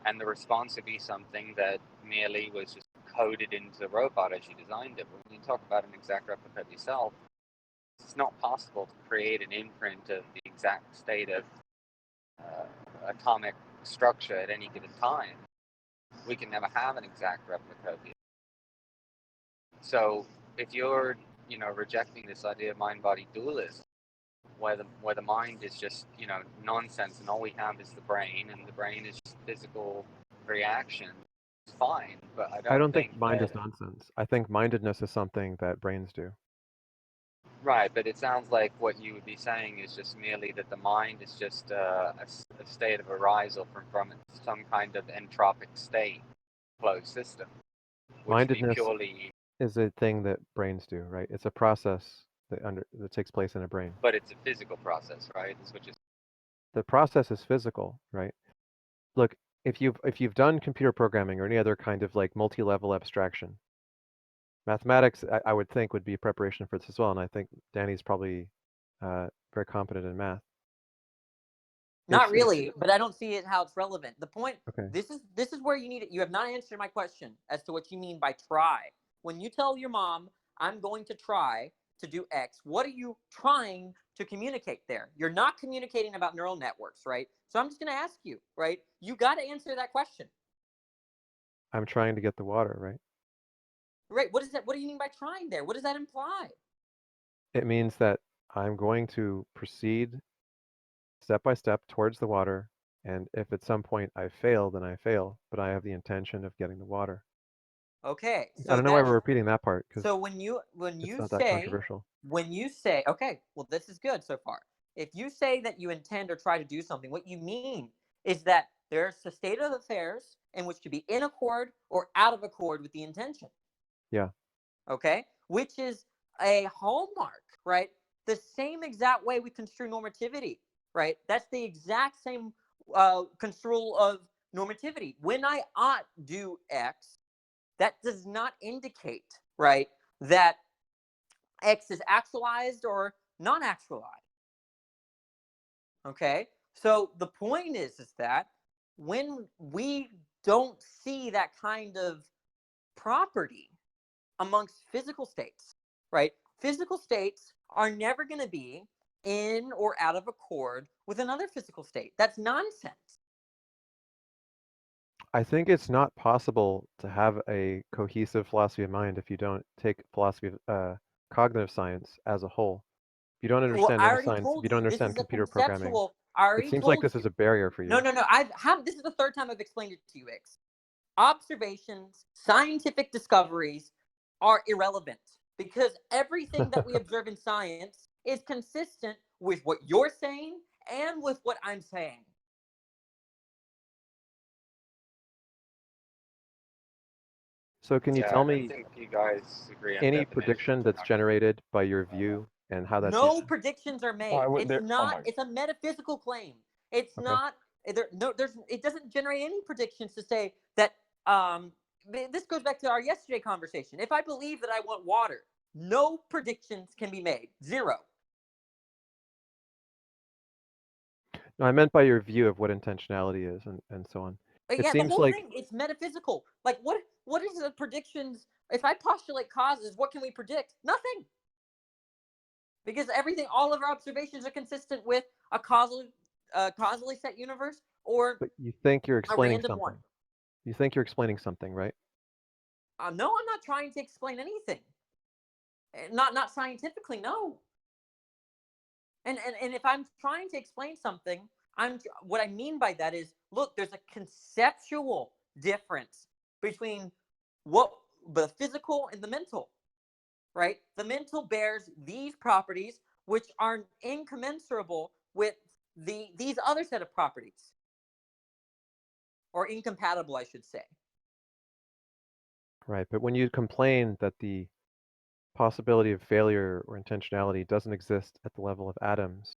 and the response would be something that merely was just coded into the robot as you designed it. But when you talk about an exact replica of yourself, it's not possible to create an imprint of the exact state of atomic structure at any given time. We can never have an exact replica of you. So if you're rejecting this idea of mind-body dualism, where the mind is just nonsense, and all we have is the brain, and the brain is just physical reaction. It's fine, but I don't think mind is nonsense. I think mindedness is something that brains do. Right, but it sounds like what you would be saying is just merely that the mind is just a state of arisal from some kind of entropic state, closed system. Mindedness is a thing that brains do, right? It's a process that takes place in a brain. But it's a physical process, right? The process is physical, right? Look, if you've done computer programming or any other kind of like multi-level abstraction, mathematics, I would think, would be preparation for this as well, and I think Danny's probably very competent in math. Not really, but I don't see it how it's relevant. The point, okay. This is where you need it. You have not answered my question as to what you mean by try. When you tell your mom, I'm going to try to do X, what are you trying to communicate there? You're not communicating about neural networks, right? So I'm just going to ask you, right? You got to answer that question. I'm trying to get the water, right? Right. What is that? What do you mean by trying there? What does that imply? It means that I'm going to proceed step by step towards the water, and if at some point I fail, then I fail, but I have the intention of getting the water. Okay. So I don't know why we're repeating that part. So when you say, okay, well, this is good so far. If you say that you intend or try to do something, what you mean is that there's a state of affairs in which to be in accord or out of accord with the intention. Yeah. Okay. Which is a hallmark, right? The same exact way we construe normativity, right? That's the exact same construal of normativity. When I ought do X, that does not indicate, right, that X is actualized or non-actualized. Okay? So the point is that when we don't see that kind of property amongst physical states, right, physical states are never going to be in or out of accord with another physical state. That's nonsense. I think it's not possible to have a cohesive philosophy of mind if you don't take philosophy of cognitive science as a whole. If you don't understand neuroscience, if you don't understand computer programming, it seems like this is a barrier for you. No. This is the third time I've explained it to you, X. Observations, scientific discoveries are irrelevant because everything that we observe in science is consistent with what you're saying and with what I'm saying. So can you tell me I think you guys agree on any prediction that's generated by your view and how that's no predictions are made. Oh, it's a metaphysical claim. It's not it doesn't generate any predictions to say that this goes back to our yesterday conversation. If I believe that I want water, no predictions can be made. Zero. No, I meant by your view of what intentionality is and so on. But yeah, the whole thing, it's metaphysical. Like what is the predictions? If I postulate causes, what can we predict? Nothing. Because all of our observations are consistent with a causally set universe, or but you think you're explaining something. One. You think you're explaining something, right? No, I'm not trying to explain anything. Not scientifically, no. And if I'm trying to explain something, what I mean by that is, look, there's a conceptual difference between the physical and the mental, right? The mental bears these properties which are incommensurable with these other set of properties, or incompatible, I should say. Right, but when you complain that the possibility of failure or intentionality doesn't exist at the level of atoms,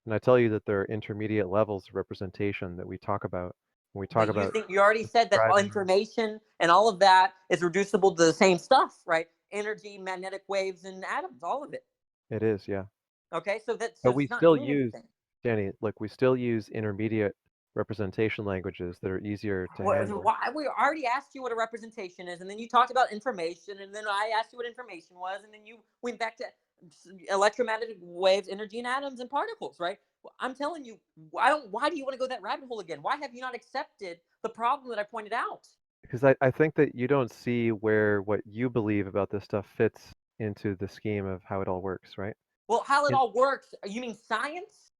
and I tell you that there are intermediate levels of representation that we talk about when we talk about. You already said that information and all of that is reducible to the same stuff, right? Energy, magnetic waves, and atoms, all of it. It is, yeah. Okay, so but we still use, Danny, look, we still use intermediate representation languages that are easier to handle. We already asked you what a representation is, and then you talked about information, and then I asked you what information was, and then you went back to electromagnetic waves, energy, and atoms and particles, right? I'm telling you, why do you want to go that rabbit hole again? Why have you not accepted the problem that I pointed out? Because I think that you don't see where what you believe about this stuff fits into the scheme of how it all works, right? Well, how it all works? You mean science?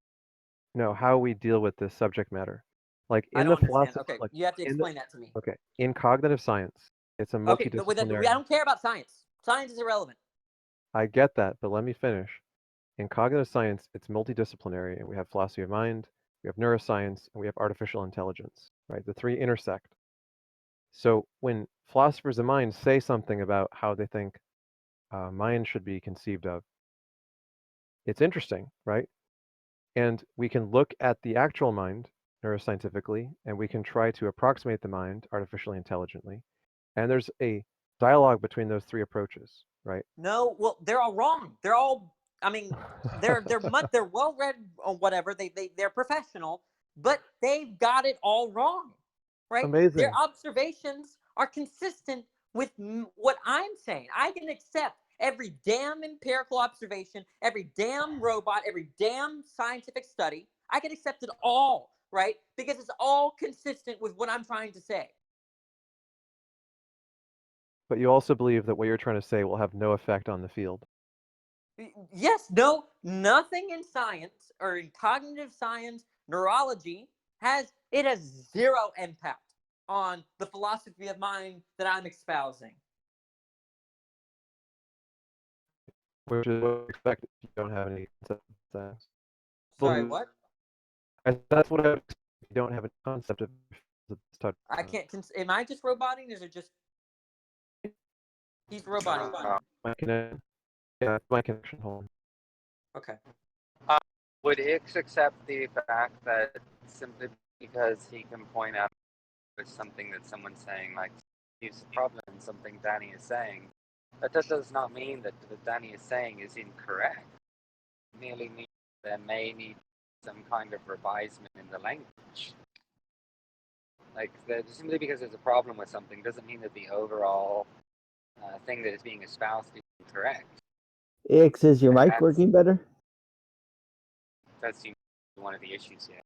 No, how we deal with this subject matter. Like I in don't the understand. philosophy, Okay, like you have to in the explain that to me. okay, in cognitive science, it's a Okay, but I multidisciplinary. don't care about science. Science is irrelevant. I get that, but let me finish. In cognitive science, it's multidisciplinary, and we have philosophy of mind, we have neuroscience, and we have artificial intelligence, right? The three intersect. So when philosophers of mind say something about how they think mind should be conceived of, it's interesting, right? And we can look at the actual mind neuroscientifically, and we can try to approximate the mind artificially intelligently. And there's a dialogue between those three approaches, right? No, well, they're all wrong. They're all. I mean, they're well read or whatever. They're professional, but they've got it all wrong, right? Amazing. Their observations are consistent with what I'm saying. I can accept every damn empirical observation, every damn robot, every damn scientific study. I can accept it all, right? Because it's all consistent with what I'm trying to say. But you also believe that what you're trying to say will have no effect on the field. Yes, no, nothing in science or in cognitive science, neurology has zero impact on the philosophy of mind that I'm espousing. Which is what you expect if you don't have any concept of science. Sorry, what? That's what I would expect if you don't have a concept of touch. I can't. Am I just roboting? Is it just he's roboting? My connection. Yeah, my connection. Hold on. Okay. Would Ix accept the fact that simply because he can point out something that someone's saying, like, he's a problem in something Danny is saying, that does not mean that what Danny is saying is incorrect. It merely means there may need some kind of revisement in the language. Like, simply because there's a problem with something doesn't mean that the overall thing that is being espoused is incorrect. Ix, is your mic working better? That seems to be one of the issues here.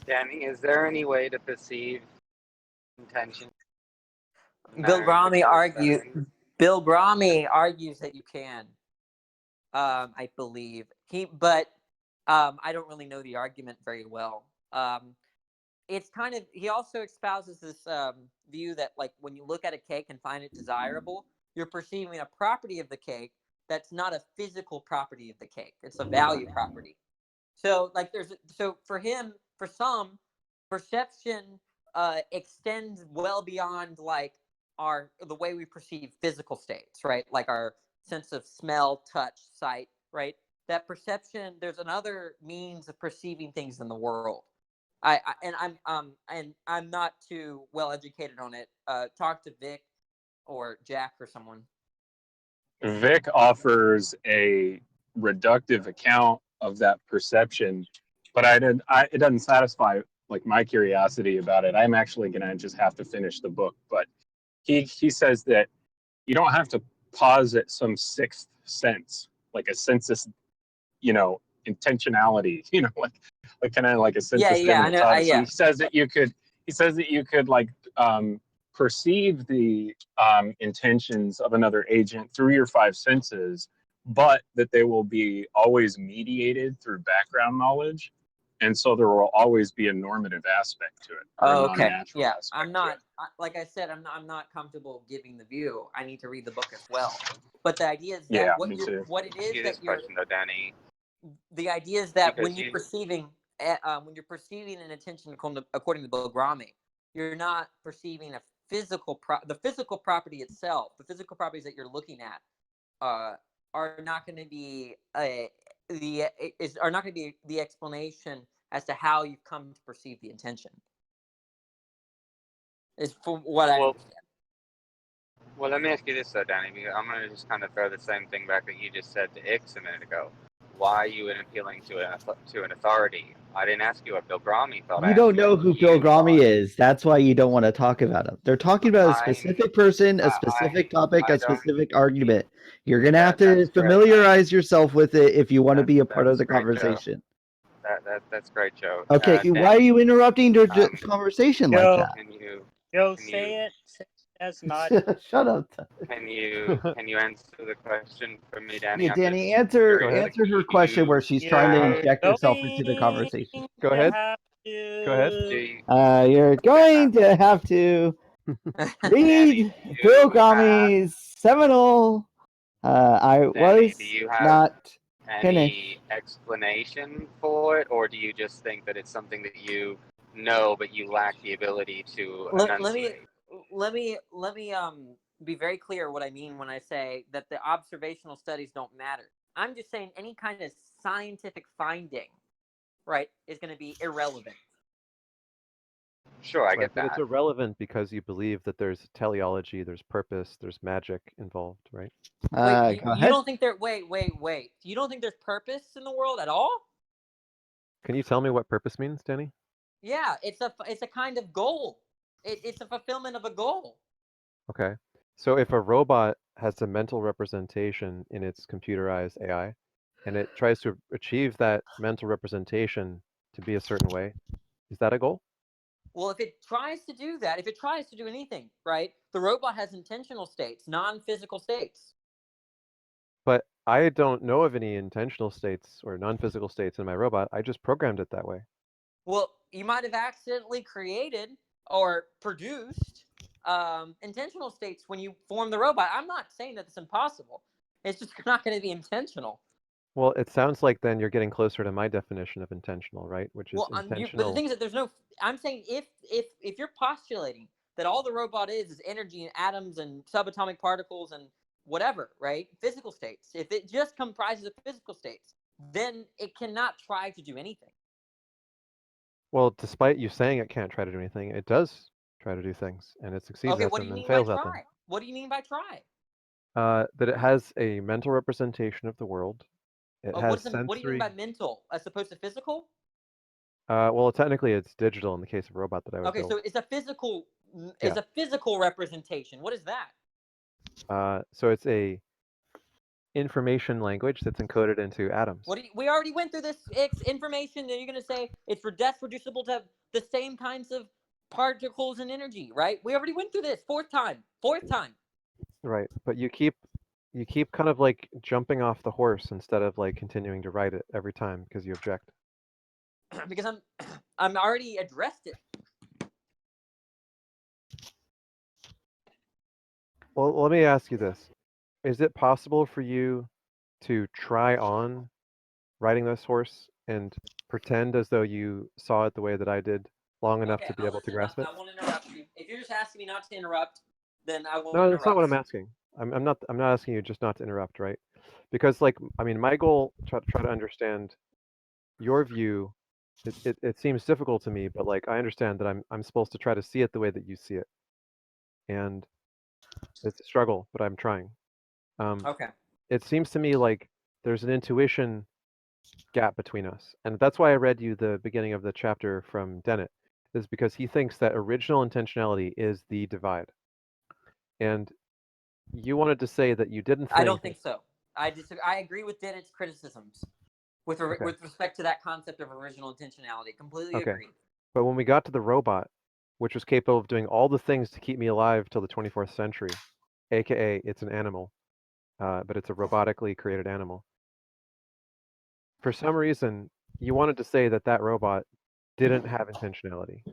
Danny, is there any way to perceive intention? Bill Brahmi argues that you can. I believe but I don't really know the argument very well. It's kind of, he also espouses this view that, like, when you look at a cake and find it desirable, you're perceiving a property of the cake that's not a physical property of the cake. It's a value property. So, like, so for him, for some, perception extends well beyond, like, the way we perceive physical states, right? Like our sense of smell, touch, sight, right? That perception, there's another means of perceiving things in the world. I'm not too well educated on it. Talk to Vic or Jack or someone. Vic offers a reductive account of that perception, but it doesn't satisfy, like, my curiosity about it. I'm actually gonna just have to finish the book, but he says that you don't have to posit some sixth sense, like a sensus, intentionality, like kind of like a sensus demitatis. Yeah. He says that you could like perceive the intentions of another agent through your five senses, but that they will be always mediated through background knowledge. And so there will always be a normative aspect to it. Oh, okay. Yeah, I'm not, like I said, I'm not comfortable giving the view. I need to read the book as well. But the idea is that what it is that you're, question though, Danny. The idea is that when you're perceiving an intention according to Bill Brahmi, you're not perceiving a the physical property itself. The physical properties that you're looking at are not going to be the explanation as to how you've come to perceive the intention. Is from what I understand. Well, let me ask you this though, Danny, because I'm going to just kind of throw the same thing back that you just said to Ix a minute ago. why are you appealing to an authority? I didn't ask you what Bill Grommy thought. You don't know who Bill Grommy is. That's why you don't want to talk about him. They're talking about a specific person, a specific topic, a specific argument. You're going to have to familiarize yourself with it if you want to be a part of the conversation. That's great, Joe. Okay, why are you interrupting their conversation like that? Say it as not. Shut up. Can you answer the question for me, Danny? Yeah, Danny, answer her question where she's trying to inject herself into the conversation. Go ahead. Go ahead. You're going to have to read Bill Grammy's seminal. I was not finished. Any explanation for it, or do you just think that it's something that you know but you lack the ability to enunciate? Let me be very clear what I mean when I say that the observational studies don't matter. I'm just saying any kind of scientific finding, right, is going to be irrelevant. Sure, I get that. But it's irrelevant because you believe that there's teleology, there's purpose, there's magic involved, right? Wait, you don't think there? Wait. You don't think there's purpose in the world at all? Can you tell me what purpose means, Danny? Yeah, it's a kind of goal. It's a fulfillment of a goal. Okay. So if a robot has a mental representation in its computerized AI, and it tries to achieve that mental representation to be a certain way, is that a goal? Well, if it tries to do that, if it tries to do anything, right, the robot has intentional states, non-physical states. But I don't know of any intentional states or non-physical states in my robot. I just programmed it that way. Well, you might have accidentally created or produced intentional states when you form the robot. I'm not saying that it's impossible. It's just not going to be intentional. Well, it sounds like then you're getting closer to my definition of intentional, right? Which is intentional. But the thing is that there's no. I'm saying if you're postulating that all the robot is energy and atoms and subatomic particles and whatever, right? Physical states. If it just comprises of physical states, then it cannot try to do anything. Well, despite you saying it can't try to do anything, it does try to do things, and it succeeds at them and fails at them. What do you mean by try? That it has a mental representation of the world. It has sensory... What do you mean by mental as opposed to physical? Well, technically, it's digital in the case of robot that I would build. So it's a physical. It's a physical representation. What is that? So it's a information language that's encoded into atoms. We already went through this information, and you're going to say it's reducible to the same kinds of particles and energy, right? We already went through this fourth time. Right, but you keep kind of like jumping off the horse instead of like continuing to ride it every time because you object. Because I'm already addressed it. Well, let me ask you this. Is it possible for you to try on riding this horse and pretend as though you saw it the way that I did long enough to be able to grasp it? I won't interrupt you. If you're just asking me not to interrupt, then I won't No, interrupt. that's not what I'm asking. I'm not asking you just not to interrupt, right? Because like, I mean, my goal try to understand your view. It seems difficult to me, but like I understand that I'm supposed to try to see it the way that you see it. And it's a struggle, but I'm trying. Okay. It seems to me like there's an intuition gap between us. And that's why I read you the beginning of the chapter from Dennett, is because he thinks that original intentionality is the divide. And you wanted to say that you didn't think... I don't think so. I agree with Dennett's criticisms with respect to that concept of original intentionality. Completely agree. But when we got to the robot, which was capable of doing all the things to keep me alive till the 24th century, aka it's an animal, but it's a robotically created animal. For some reason, you wanted to say that that robot didn't have intentionality.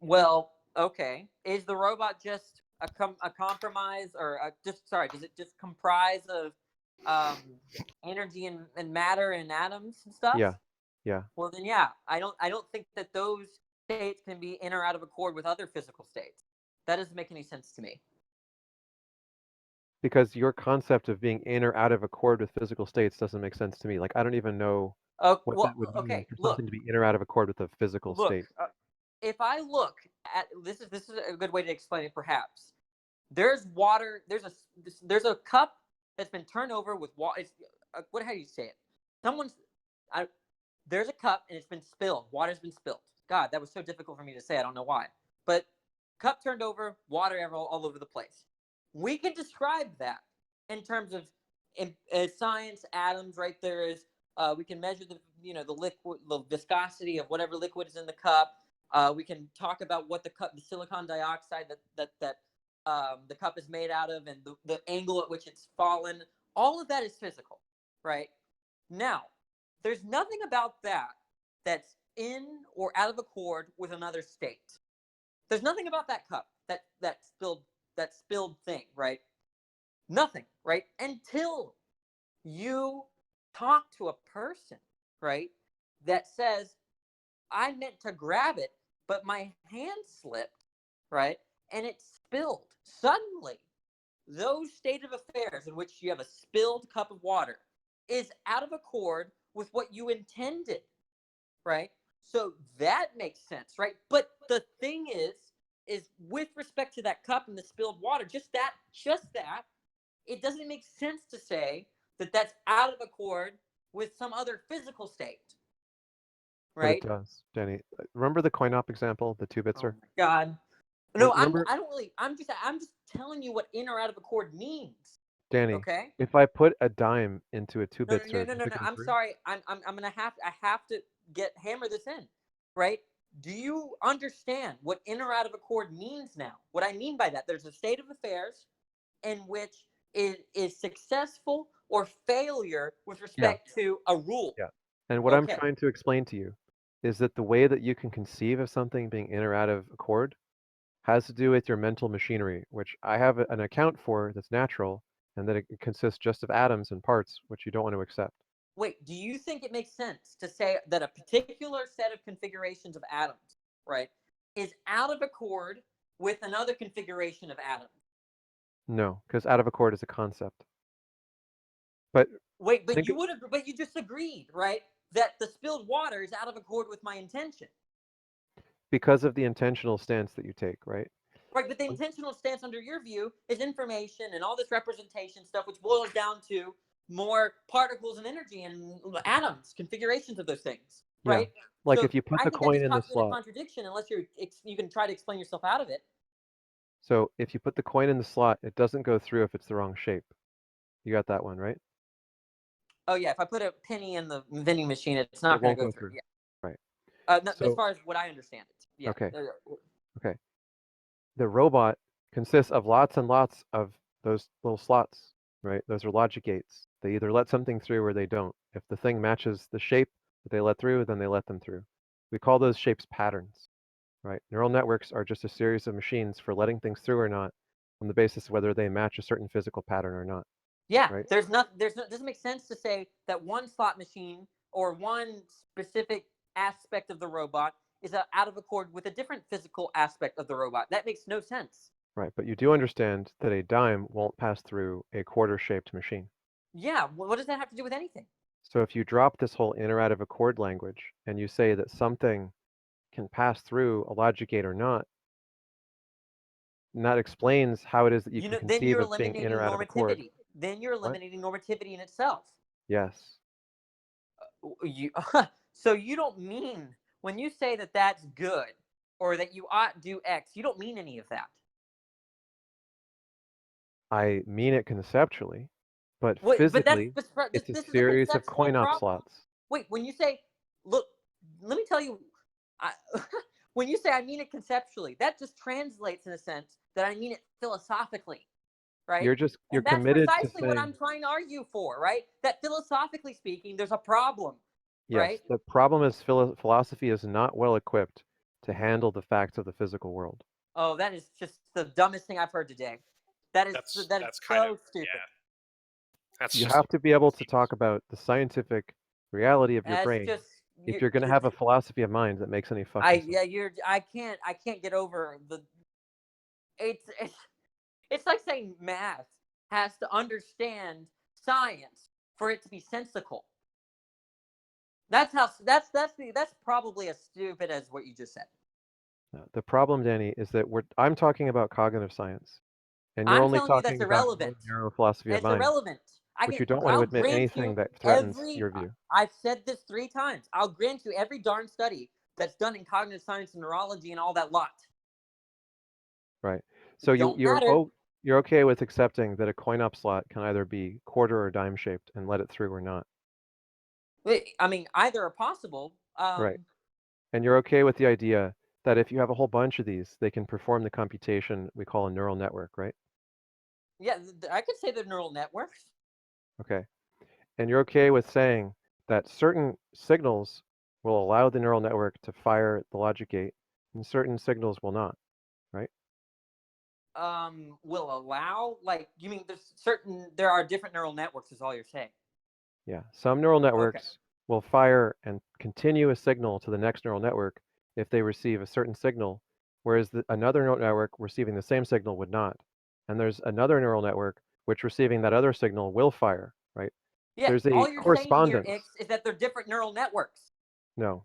Well, okay. Is the robot just a compromise, or does it just comprise of energy and matter and atoms and stuff? Yeah. Well, then, yeah. I don't think that those states can be in or out of accord with other physical states. That doesn't make any sense to me. Because your concept of being in or out of accord with physical states doesn't make sense to me. Like, I don't even know what that would mean for something to be in or out of accord with a physical state. If I look at this is a good way to explain it. Perhaps there's water. There's a cup that's been turned over with water. how do you say it? There's a cup and it's been spilled. Water's been spilled. God, that was so difficult for me to say. I don't know why. But cup turned over, water all over the place. We can describe that in terms of science, atoms. Right there is. We can measure the liquid, the viscosity of whatever liquid is in the cup. We can talk about what the silicon dioxide that the cup is made out of, and the angle at which it's fallen. All of that is physical, right? Now, there's nothing about that that's in or out of accord with another state. There's nothing about that cup, that spilled thing, right? Nothing, right? Until you talk to a person, right, that says, I meant to grab it, but my hand slipped, right, and it spilled. Suddenly, those state of affairs in which you have a spilled cup of water is out of accord with what you intended, right? So that makes sense, right? But the thing is with respect to that cup and the spilled water, just that, it doesn't make sense to say that that's out of accord with some other physical state, right? But it does, Danny. Remember the coin op example, the two-bitser? Oh my God. No, Remember, I'm just telling you what in or out of accord means. Danny, Okay. if I put a dime into a two-bitser, No. I'm sorry. I have to hammer this in, right? Do you understand what in or out of accord means now? What I mean by that, there's a state of affairs in which it is successful or failure with respect to a rule. Yeah. And what I'm trying to explain to you is that the way that you can conceive of something being in or out of accord has to do with your mental machinery, which I have an account for that's natural, and that it consists just of atoms and parts, which you don't want to accept. Wait, do you think it makes sense to say that a particular set of configurations of atoms, right, is out of accord with another configuration of atoms? No, because out of accord is a concept. But wait, but you just agreed, right, that the spilled water is out of accord with my intention. Because of the intentional stance that you take, right? Right, but the intentional stance under your view is information and all this representation stuff, which boils down to more particles and energy and atoms, configurations of those things, right? Yeah. Like so if you put the coin in the slot. A contradiction, unless you can try to explain yourself out of it. So if you put the coin in the slot, it doesn't go through if it's the wrong shape. You got that one, right? Oh yeah, if I put a penny in the vending machine, it's not going to go through. Yeah. Right. As far as what I understand it. Yeah. Okay. Okay. The robot consists of lots and lots of those little slots, right? Those are logic gates. They either let something through or they don't. If the thing matches the shape that they let through, then they let them through. We call those shapes patterns, right? Neural networks are just a series of machines for letting things through or not on the basis of whether they match a certain physical pattern or not. Yeah, right? it doesn't make sense to say that one slot machine or one specific aspect of the robot is out of accord with a different physical aspect of the robot. That makes no sense. Right, but you do understand that a dime won't pass through a quarter-shaped machine. Yeah, what does that have to do with anything? So if you drop this whole in or out of accord language and you say that something can pass through a logic gate or not, and that explains how it is that you can conceive of being in or out of accord. Then you're eliminating normativity in itself. Yes. So you don't mean, when you say that that's good or that you ought do X, you don't mean any of that. I mean it conceptually, but physically, it's a series of coin-op slots. Wait, when you say, look, let me tell you, when you say I mean it conceptually, that just translates in a sense that I mean it philosophically, right? You're committed to saying. That's precisely what I'm trying to argue for, right? That philosophically speaking, there's a problem, right? Yes, the problem is philosophy is not well equipped to handle the facts of the physical world. Oh, that is just the dumbest thing I've heard today. That's so stupid. Yeah. You have to be able to talk about the scientific reality of your brain. If you're going to have a philosophy of mind that makes any fucking sense. I can't get over the. It's like saying math has to understand science for it to be sensical. That's probably as stupid as what you just said. The problem, Danny, is that I'm talking about cognitive science, and you're only talking about neurophilosophy of mind. It's irrelevant. But you don't want to admit anything that threatens your view. I've said this 3 times. I'll grant you every darn study that's done in cognitive science and neurology and all that lot. Right. So you're okay with accepting that a coin-op slot can either be quarter or dime shaped and let it through or not. I mean, either are possible. Right. And you're okay with the idea that if you have a whole bunch of these, they can perform the computation we call a neural network, right? Yeah, I could say they're neural networks. Okay. And you're okay with saying that certain signals will allow the neural network to fire the logic gate and certain signals will not, right? Will allow, like, you mean there are different neural networks is all you're saying? Yeah, some neural networks will fire and continue a signal to the next neural network if they receive a certain signal, whereas another neural network receiving the same signal would not. And there's another neural network which receiving that other signal will fire, right? Yeah, there's a all you're correspondence. saying here, X, is that they're different neural networks. No.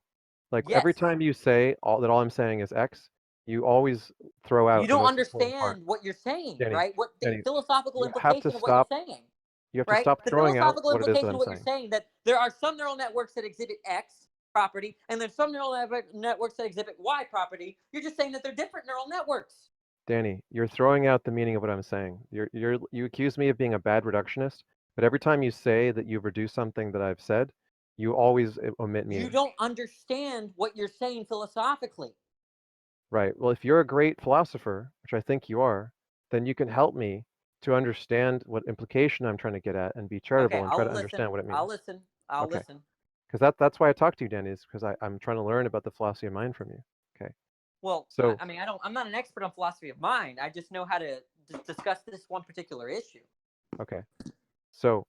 Like every time you say all I'm saying is X, you always throw out. You don't understand what you're saying, right? What the philosophical implication of what you're saying. You have to stop throwing out what it is that I'm saying. The philosophical implication of what you're saying, that there are some neural networks that exhibit X property, and there's some neural networks that exhibit Y property. You're just saying that they're different neural networks. Danny, you're throwing out the meaning of what I'm saying. You accuse me of being a bad reductionist, but every time you say that you've reduced something that I've said, you always omit meaning. You don't understand what you're saying philosophically. Right. Well, if you're a great philosopher, which I think you are, then you can help me to understand what implication I'm trying to get at and be charitable and try to understand what it means. I'll listen. Because that's why I talk to you, Danny, is because I'm trying to learn about the philosophy of mind from you. Okay. Well, so I mean, I'm not an expert on philosophy of mind. I just know how to discuss this one particular issue. Okay. So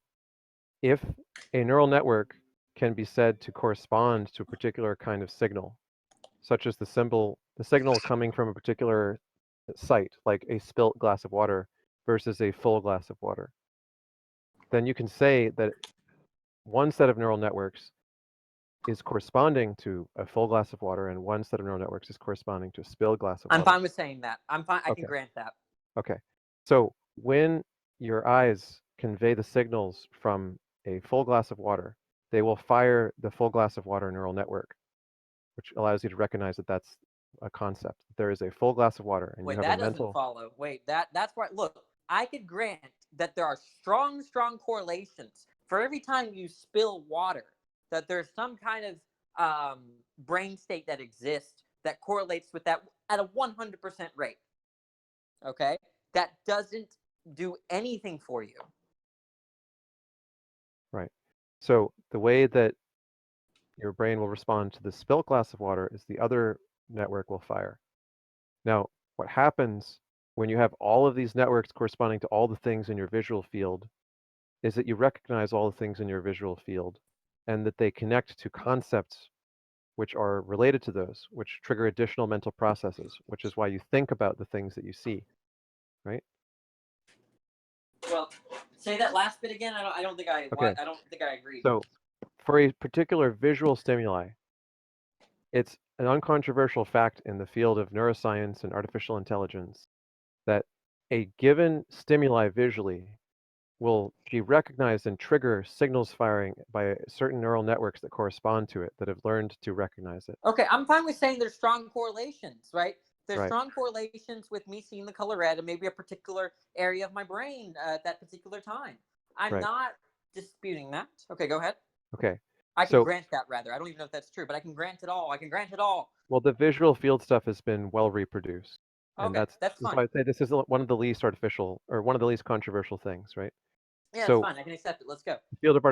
if a neural network can be said to correspond to a particular kind of signal, such as the signal coming from a particular site, like a spilt glass of water versus a full glass of water, then you can say that one set of neural networks is corresponding to a full glass of water and one set of neural networks is corresponding to a spilled glass of water. I'm fine with saying that. I'm fine. I can grant that. Okay. So when your eyes convey the signals from a full glass of water, they will fire the full glass of water neural network, which allows you to recognize that that's a concept. There is a full glass of water, and you have a mental. Wait, that doesn't follow. Wait, that's right. Look, I could grant that there are strong correlations for every time you spill water. That there's some kind of brain state that exists that correlates with that at a 100% rate. Okay, that doesn't do anything for you. Right. So the way that your brain will respond to the spilt glass of water is the other network will fire. Now, what happens when you have all of these networks corresponding to all the things in your visual field is that you recognize all the things in your visual field and that they connect to concepts which are related to those, which trigger additional mental processes, which is why you think about the things that you see, right? Well, say that last bit again. I don't think I agree. So, for a particular visual stimuli, it's an uncontroversial fact in the field of neuroscience and artificial intelligence that a given stimuli visually will be recognized and trigger signals firing by certain neural networks that correspond to it that have learned to recognize it. Okay, I'm fine with saying there's strong correlations, right? There's strong correlations with me seeing the color red and maybe a particular area of my brain at that particular time. I'm not disputing that. Okay, go ahead. Okay. I can grant that, rather. I don't even know if that's true, but I can grant it all. I can grant it all. Well, the visual field stuff has been well reproduced. And that's fine. That's why I say this is one of the least artificial or one of the least controversial things, right? Yeah, that's fine. I can accept it. Let's go. The field of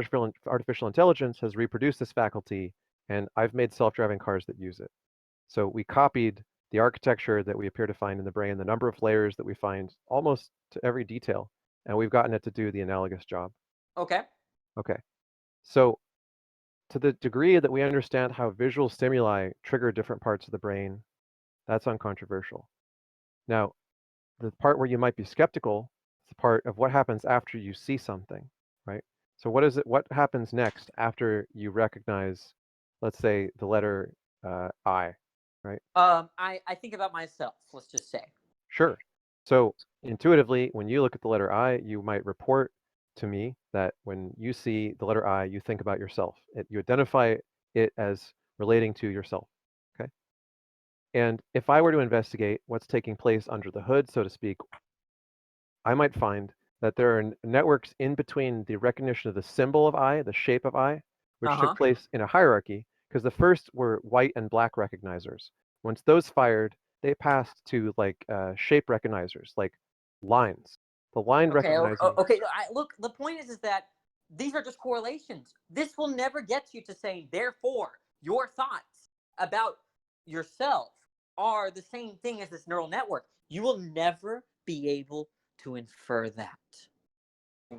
artificial intelligence has reproduced this faculty, and I've made self-driving cars that use it. So we copied the architecture that we appear to find in the brain, the number of layers that we find almost to every detail, and we've gotten it to do the analogous job. Okay. Okay. So to the degree that we understand how visual stimuli trigger different parts of the brain, that's uncontroversial. Now, the part where you might be skeptical is the part of what happens after you see something, right? So what happens next after you recognize, let's say, the letter I, right? I think about myself, let's just say. Sure. So intuitively, when you look at the letter I, you might report to me that when you see the letter I, you think about yourself. You identify it as relating to yourself. Okay. And if I were to investigate what's taking place under the hood, so to speak, I might find that there are networks in between the recognition of the symbol of I, the shape of I, which took place in a hierarchy, because the first were white and black recognizers. Once those fired, they passed to like shape recognizers, like lines. The line recognizing. Okay. Look, the point is that these are just correlations. This will never get you to saying, therefore, your thoughts about yourself are the same thing as this neural network. You will never be able to infer that.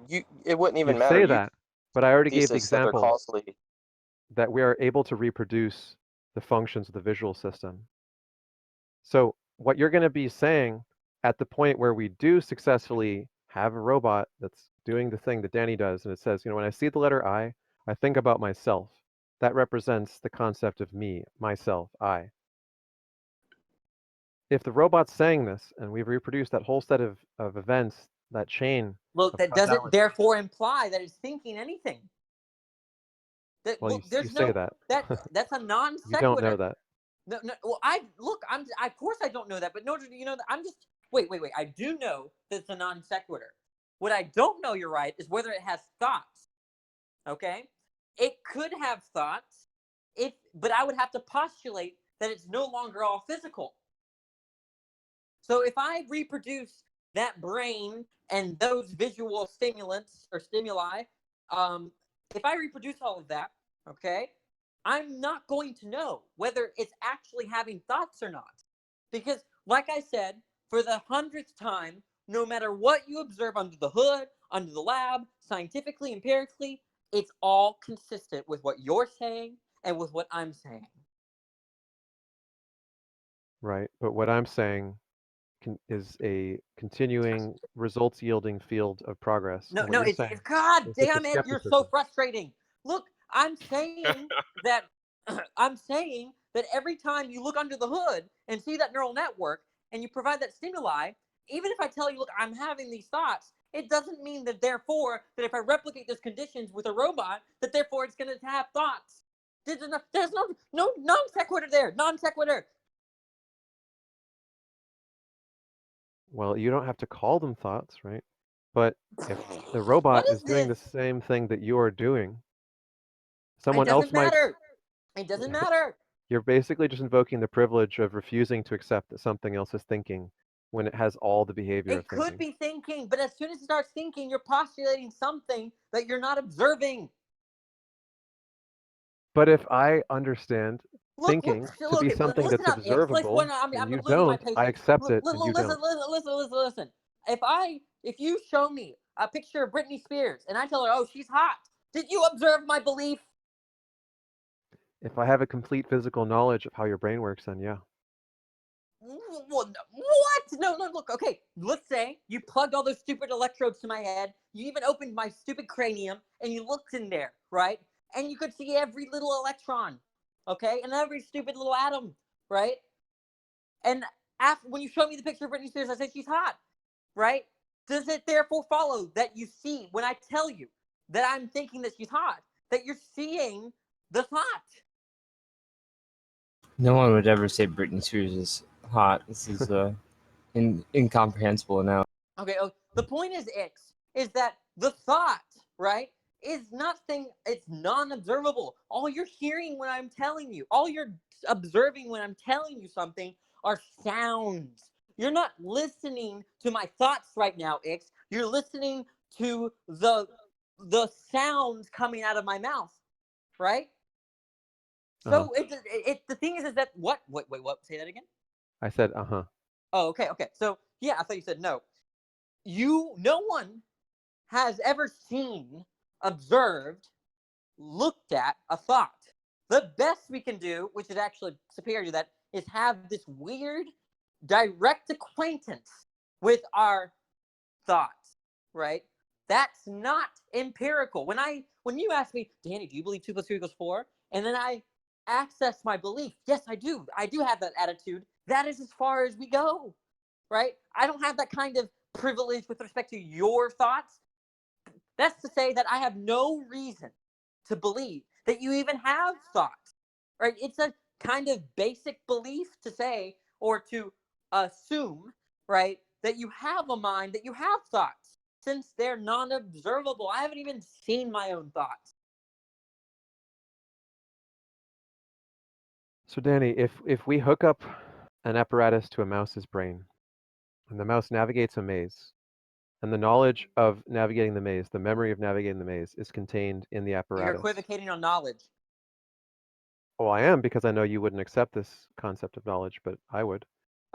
It wouldn't even you matter. Say that, but I already gave the example that, costly. That we are able to reproduce the functions of the visual system. So what you're going to be saying at the point where we do successfully have a robot that's doing the thing that Danny does, and it says, when I see the letter I think about myself. That represents the concept of me, myself, I. If the robot's saying this, and we've reproduced that whole set of events, that chain. Look, that doesn't therefore imply that it's thinking anything. You say that. That's a non sequitur. You don't know that. No. Well, of course I don't know that, but in order to that, I'm just wait. I do know that it's a non sequitur. What I don't know, you're right, is whether it has thoughts. Okay, it could have thoughts, but I would have to postulate that it's no longer all physical. So if I reproduce that brain and those visual stimulants or stimuli, if I reproduce all of that, okay, I'm not going to know whether it's actually having thoughts or not. Because, like I said, for the 100th time, no matter what you observe under the hood, under the lab, scientifically, empirically, it's all consistent with what you're saying and with what I'm saying. Right, but what I'm saying is a continuing results-yielding field of progress. No, God damn it, you're so frustrating. Look, I'm saying that every time you look under the hood and see that neural network and you provide that stimuli, even if I tell you, look, I'm having these thoughts, it doesn't mean that therefore that if I replicate those conditions with a robot, that therefore it's going to have thoughts. There's no non sequitur there, non sequitur. Well, you don't have to call them thoughts, right? But if the robot is doing the same thing that you are doing, someone else might. It doesn't matter. You're basically just invoking the privilege of refusing to accept that something else is thinking when it has all the behavior of thinking. It could be thinking, but as soon as it starts thinking, you're postulating something that you're not observing. But if I understand thinking to be something that's observable, and you don't, I accept it, and you don't. Listen. If you show me a picture of Britney Spears and I tell her, oh, she's hot, did you observe my belief? If I have a complete physical knowledge of how your brain works, then yeah. What? No, look, okay. Let's say you plugged all those stupid electrodes to my head. You even opened my stupid cranium and you looked in there, right? And you could see every little electron, okay? And every stupid little atom, right? And when you show me the picture of Britney Spears, I say she's hot, right? Does it therefore follow that you see, when I tell you that I'm thinking that she's hot, that you're seeing the thought? No one would ever say Britney Spears is hot. This is incomprehensible now. Okay, the point is that the thought, right, is nothing, it's non-observable. All you're hearing when I'm telling you, all you're observing when I'm telling you something are sounds. You're not listening to my thoughts right now, Ix. You're listening to the sounds coming out of my mouth, right? So the thing is that what? Wait, what? Say that again. I said Oh, okay. So yeah, I thought you said no. No one has ever seen, observed, looked at a thought. The best we can do, which is actually superior to that, is have this weird direct acquaintance with our thoughts, right? That's not empirical. When you ask me, Danny, do you believe 2 + 2 = 4? And then I access my belief. Yes, I do. I do have that attitude. That is as far as we go, right? I don't have that kind of privilege with respect to your thoughts. That's to say that I have no reason to believe that you even have thoughts, right? It's a kind of basic belief to say or to assume, right, that you have a mind, that you have thoughts, since they're non-observable. I haven't even seen my own thoughts. So Danny, if we hook up an apparatus to a mouse's brain, and the mouse navigates a maze, and the knowledge of navigating the maze, the memory of navigating the maze, is contained in the apparatus. You're equivocating on knowledge. Well, I am, because I know you wouldn't accept this concept of knowledge, but I would.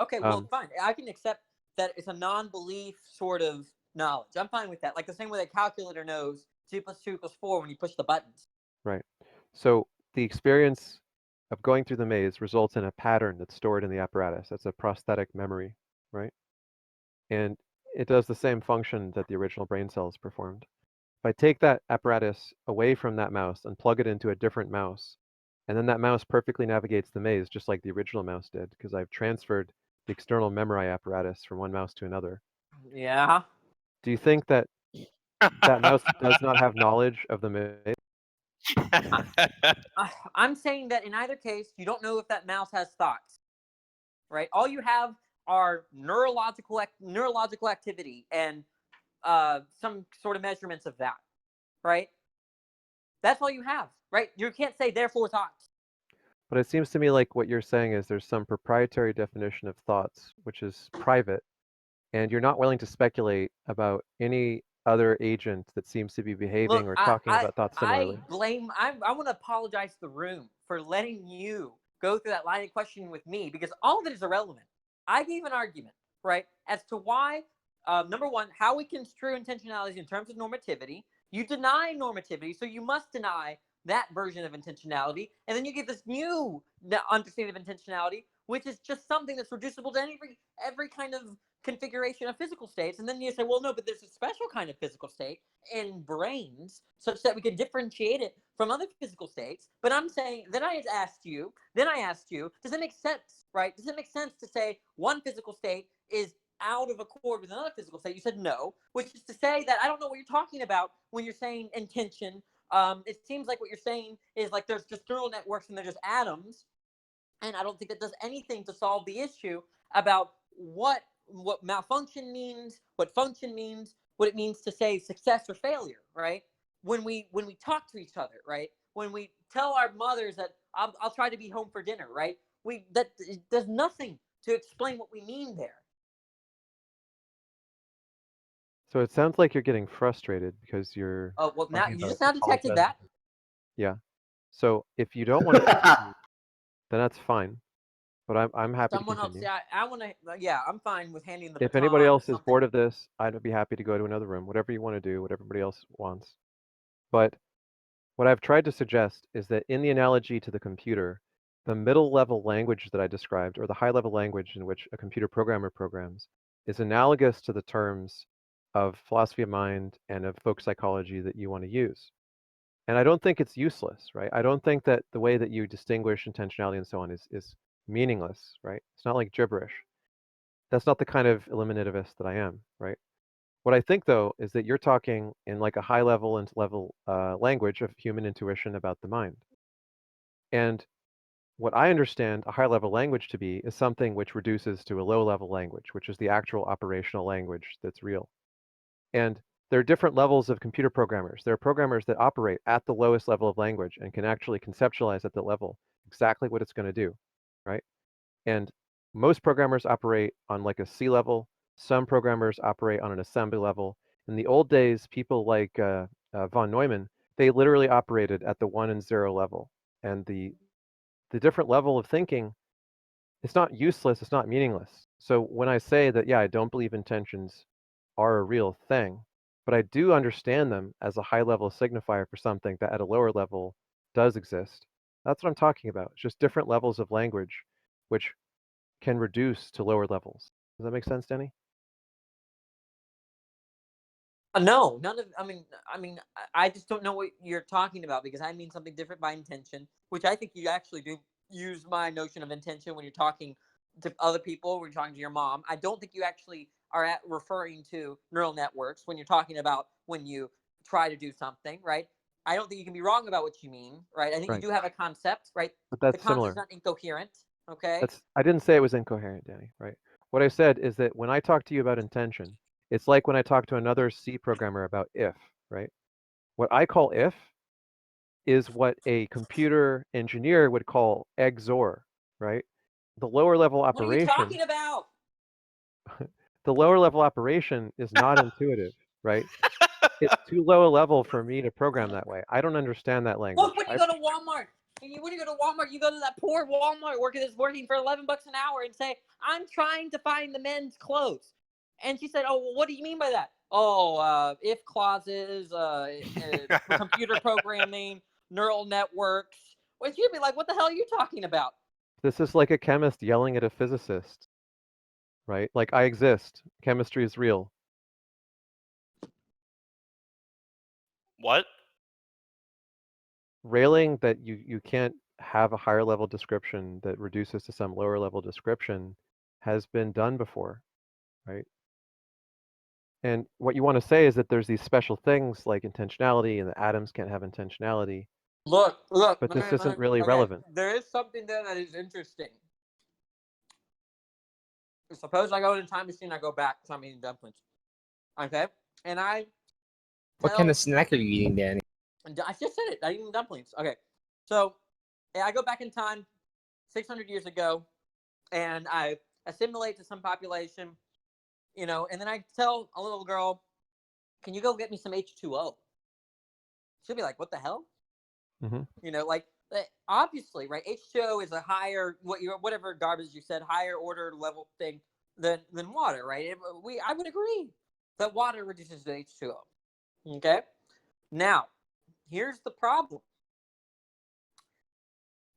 Okay, well, fine. I can accept that it's a non-belief sort of knowledge. I'm fine with that. Like the same way that calculator knows 2 + 2 = 4 when you push the buttons. Right. So the experience of going through the maze results in a pattern that's stored in the apparatus. That's a prosthetic memory, right? And it does the same function that the original brain cells performed. If I take that apparatus away from that mouse and plug it into a different mouse, and then that mouse perfectly navigates the maze just like the original mouse did, because I've transferred the external memory apparatus from one mouse to another. Yeah. Do you think that that mouse does not have knowledge of the maze? I'm saying that in either case, you don't know if that mouse has thoughts, right? All you have are neurological activity and some sort of measurements of that, right? That's all you have, right? You can't say therefore thoughts. But it seems to me like what you're saying is there's some proprietary definition of thoughts, which is private, and you're not willing to speculate about any other agent that seems to be behaving or talking about thoughts similarly. I want to apologize to the room for letting you go through that line of questioning with me, because all of it is irrelevant. I gave an argument, right, as to why, number one, how we construe intentionality in terms of normativity. You deny normativity, so you must deny that version of intentionality, and then you get this new understanding of intentionality, which is just something that's reducible to every kind of configuration of physical states. And then you say, well, no, but there's a special kind of physical state in brains such that we can differentiate it from other physical states. But I'm saying, then I asked you, does it make sense, right? Does it make sense to say one physical state is out of accord with another physical state? You said no, which is to say that I don't know what you're talking about when you're saying intention. It seems like what you're saying is like there's just neural networks and they're just atoms. And I don't think that does anything to solve the issue about what malfunction means, what function means, what it means to say success or failure, right? When we talk to each other, right? When we tell our mothers that I'll try to be home for dinner, right? That does nothing to explain what we mean there. So it sounds like you're getting frustrated because you're. Oh, well, now you just now detected that. Yeah. So if you don't want to continue, then that's fine. But I'm happy to continue. Someone else, I want to. Yeah, I'm fine with handing the. If anybody else is bored of this, I'd be happy to go to another room. Whatever you want to do, what everybody else wants. But what I've tried to suggest is that in the analogy to the computer, the middle level language that I described, or the high level language in which a computer programmer programs, is analogous to the terms of philosophy of mind and of folk psychology that you want to use. And I don't think it's useless, right? I don't think that the way that you distinguish intentionality and so on is meaningless, right? It's not like gibberish. That's not the kind of eliminativist that I am, right? What I think, though, is that you're talking in like a high level and level language of human intuition about the mind. And what I understand a high level language to be is something which reduces to a low level language, which is the actual operational language that's real. And there are different levels of computer programmers. There are programmers that operate at the lowest level of language and can actually conceptualize at that level exactly what it's going to do, right? And most programmers operate on like a C level. Some programmers operate on an assembly level. In the old days, people like von Neumann, they literally operated at the 1 and 0 level. And the different level of thinking, it's not useless, it's not meaningless. So when I say that, yeah, I don't believe intentions are a real thing, but I do understand them as a high level signifier for something that at a lower level does exist. That's what I'm talking about. It's just different levels of language, which can reduce to lower levels. Does that make sense, Denny? No, none of. I mean, I just don't know what you're talking about, because I mean something different by intention, which I think you actually do use my notion of intention when you're talking to other people, when you're talking to your mom. I don't think you actually are referring to neural networks when you're talking about when you try to do something, right? I don't think you can be wrong about what you mean, right? I think you do have a concept, right? But that's the concept's similar. not incoherent, okay? I didn't say it was incoherent, Danny, right? What I said is that when I talk to you about intention, it's like when I talk to another C programmer about if, right? What I call if is what a computer engineer would call XOR, right? The lower level What are you operation. talking about? The lower level operation is not intuitive, right? It's too low a level for me to program that way. I don't understand that language. Look, when you go to Walmart, you go to Walmart, you go to that poor Walmart worker that's working for $11 an hour and say, "I'm trying to find the men's clothes," and she said, "Oh, well, what do you mean by that?" "Oh, if clauses, computer programming, neural networks." Well, you'd be like, "What the hell are you talking about?" This is like a chemist yelling at a physicist, right? Like, I exist. Chemistry is real. What? Railing that you can't have a higher level description that reduces to some lower level description has been done before, right? And what you want to say is that there's these special things like intentionality and the atoms can't have intentionality. Look. But this isn't really relevant. There is something there that is interesting. Suppose I go in a time machine, I go back because I'm eating dumplings. Okay? And what kind of snack are you eating, Danny? I just said it. I eat dumplings. Okay. So I go back in time 600 years ago and I assimilate to some population, and then I tell a little girl, "Can you go get me some H2O?" She'll be like, "What the hell?" Like, obviously, right? H2O is a higher, whatever garbage you said, higher order level thing than water, right? I would agree that water reduces to H2O. Okay? Now, here's the problem.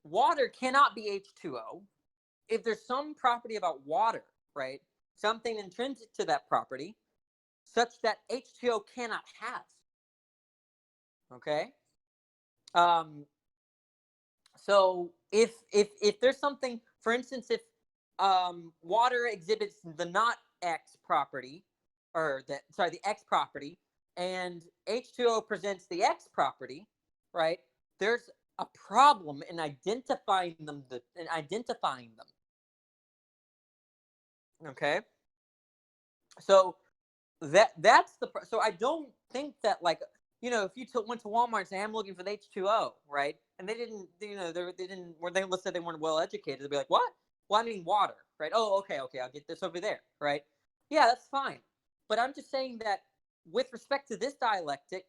Water cannot be H2O if there's some property about water, right? Something intrinsic to that property such that H2O cannot have. Okay? So if there's something, for instance, if water exhibits the not X property, or the X property, and H2O presents the X property, right? There's a problem in identifying them. Okay. So that's the so I don't think that, like, if you went to Walmart and say, "I'm looking for the H2O," right? And they didn't, let's say they weren't well educated, they'd be like, "What?" "Well, I mean water," right? "Oh, okay, I'll get this over there," right? Yeah, that's fine. But I'm just saying that with respect to this dialectic,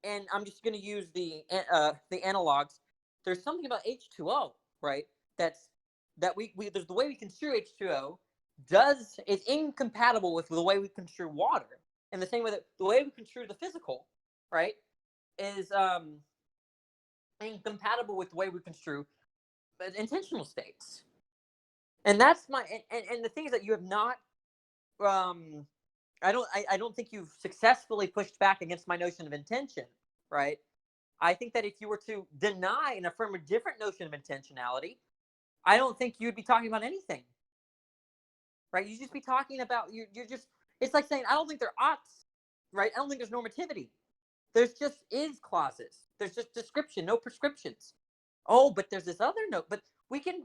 and I'm just going to use the analogs, there's something about H2O, right? There's the way we construe H2O is incompatible with the way we construe water. In the same way that the way we construe the physical, right, is incompatible with the way we construe intentional states. And that's and the thing is that you have not I don't think you've successfully pushed back against my notion of intention, right? I think that if you were to deny and affirm a different notion of intentionality, I don't think you'd be talking about anything, right? You'd just be talking about, you're just, it's like saying, I don't think there oughts, right? I don't think there's normativity. There's just is clauses. There's just description, no prescriptions. Oh, but there's this other note, but we can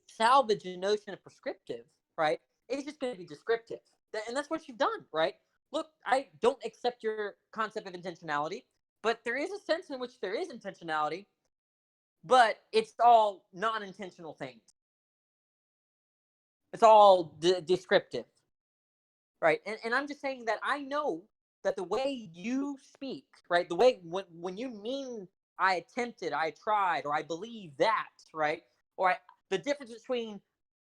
salvage a notion of prescriptive, right? It's just going to be descriptive. And that's what you've done, right? Look, I don't accept your concept of intentionality, but there is a sense in which there is intentionality, but it's all non-intentional things. It's all descriptive, right? And I'm just saying that I know that the way you speak, right, the way when you mean I attempted, I tried, or I believe that, right, or the difference between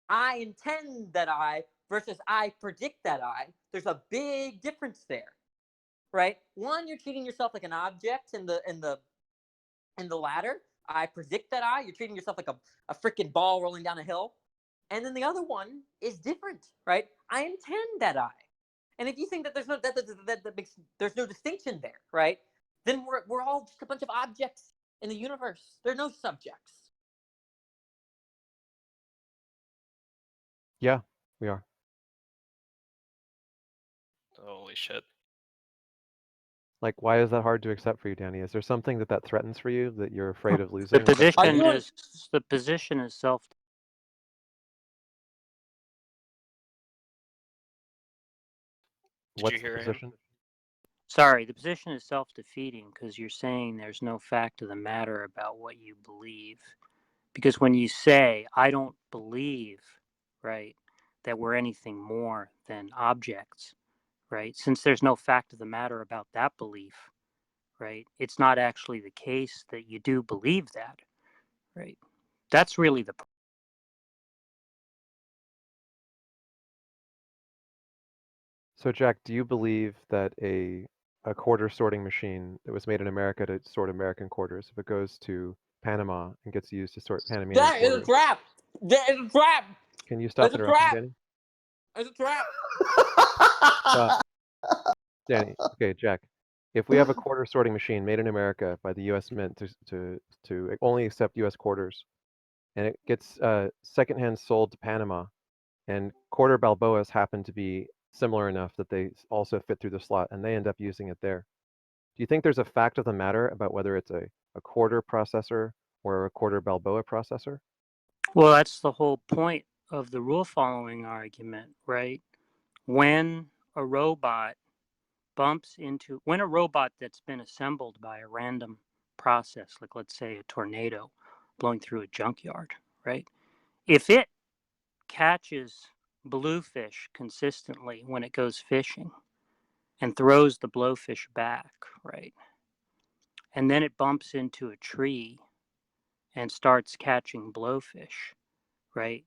I intend that I versus I predict that I, there's a big difference there, right? One, you're treating yourself like an object in the latter. I predict that I, you're treating yourself like a freaking ball rolling down a hill. And then the other one is different, right? I intend that I. And if you think that there's no distinction there, right? Then we're all just a bunch of objects in the universe. There are no subjects. Yeah, we are. Holy shit. Like, why is that hard to accept for you, Danny? Is there something that threatens for you that you're afraid of The losing? position is self. What's the position? Sorry, the position is self-defeating because you're saying there's no fact of the matter about what you believe. Because when you say, I don't believe, right, that we're anything more than objects, right, since there's no fact of the matter about that belief, right, it's not actually the case that you do believe that, right? That's really the problem. So, Jack, do you believe that a quarter sorting machine that was made in America to sort American quarters, if it goes to Panama and gets used to sort Panamanian quarters? That is a trap! That is a trap! Can you stop interrupting, Danny? It's a trap! Danny, okay, Jack. If we have a quarter sorting machine made in America by the U.S. Mint to only accept U.S. quarters, and it gets secondhand sold to Panama, and quarter Balboas happen to be similar enough that they also fit through the slot, and they end up using it there. Do you think there's a fact of the matter about whether it's a quarter processor or a quarter Balboa processor? Well, that's the whole point of the rule following argument, right? When a robot when a robot that's been assembled by a random process, like let's say a tornado blowing through a junkyard, right? If it catches bluefish consistently when it goes fishing and throws the blowfish back, right? And then it bumps into a tree and starts catching blowfish, right?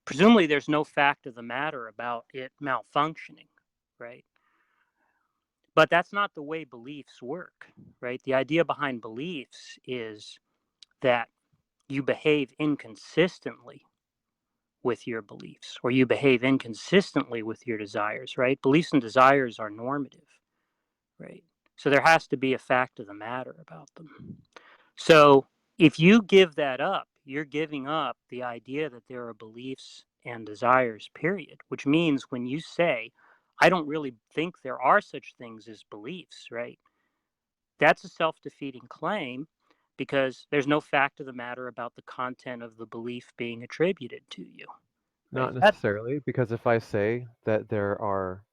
Presumably there's no fact of the matter about it malfunctioning, right? But that's not the way beliefs work, right? The idea behind beliefs is that you behave inconsistently with your beliefs, or you behave inconsistently with your desires, right? Beliefs and desires are normative, right? So there has to be a fact of the matter about them. So if you give that up, you're giving up the idea that there are beliefs and desires, period, which means when you say, I don't really think there are such things as beliefs, right? That's a self-defeating claim because there's no fact of the matter about the content of the belief being attributed to you. Not necessarily, because if I say that there are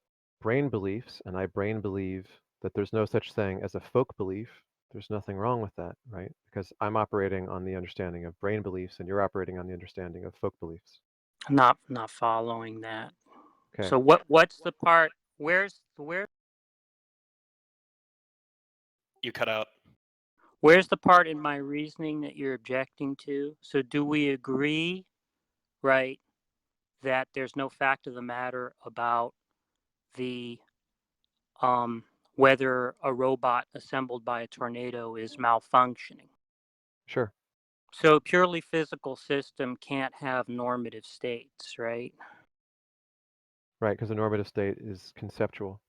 brain beliefs and I brain believe that there's no such thing as a folk belief, there's nothing wrong with that, right? Because I'm operating on the understanding of brain beliefs and you're operating on the understanding of folk beliefs. I'm not following that. Okay. So what's the part where you cut out? Where's the part in my reasoning that you're objecting to? So do we agree, right, that there's no fact of the matter about the whether a robot assembled by a tornado is malfunctioning? Sure. So a purely physical system can't have normative states, right? Right, because the normative state is conceptual.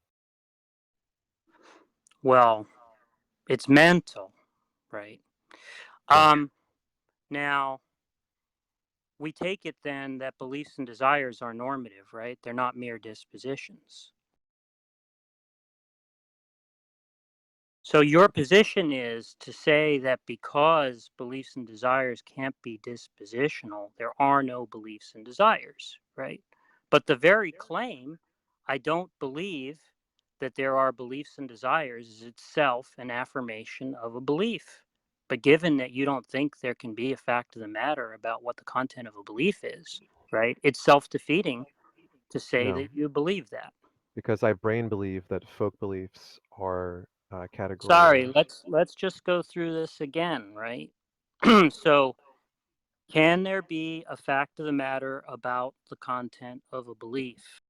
Well, it's mental, right? Sure. Now, we take it then that beliefs and desires are normative, right? They're not mere dispositions. So your position is to say that because beliefs and desires can't be dispositional, there are no beliefs and desires, right? But the very claim, I don't believe that there are beliefs and desires, is itself an affirmation of a belief. But given that you don't think there can be a fact of the matter about what the content of a belief is, right? It's self-defeating to say that you believe that. Because I brain believe that folk beliefs are categories. Sorry, let's just go through this again, right? So, can there be a fact of the matter about the content of a belief?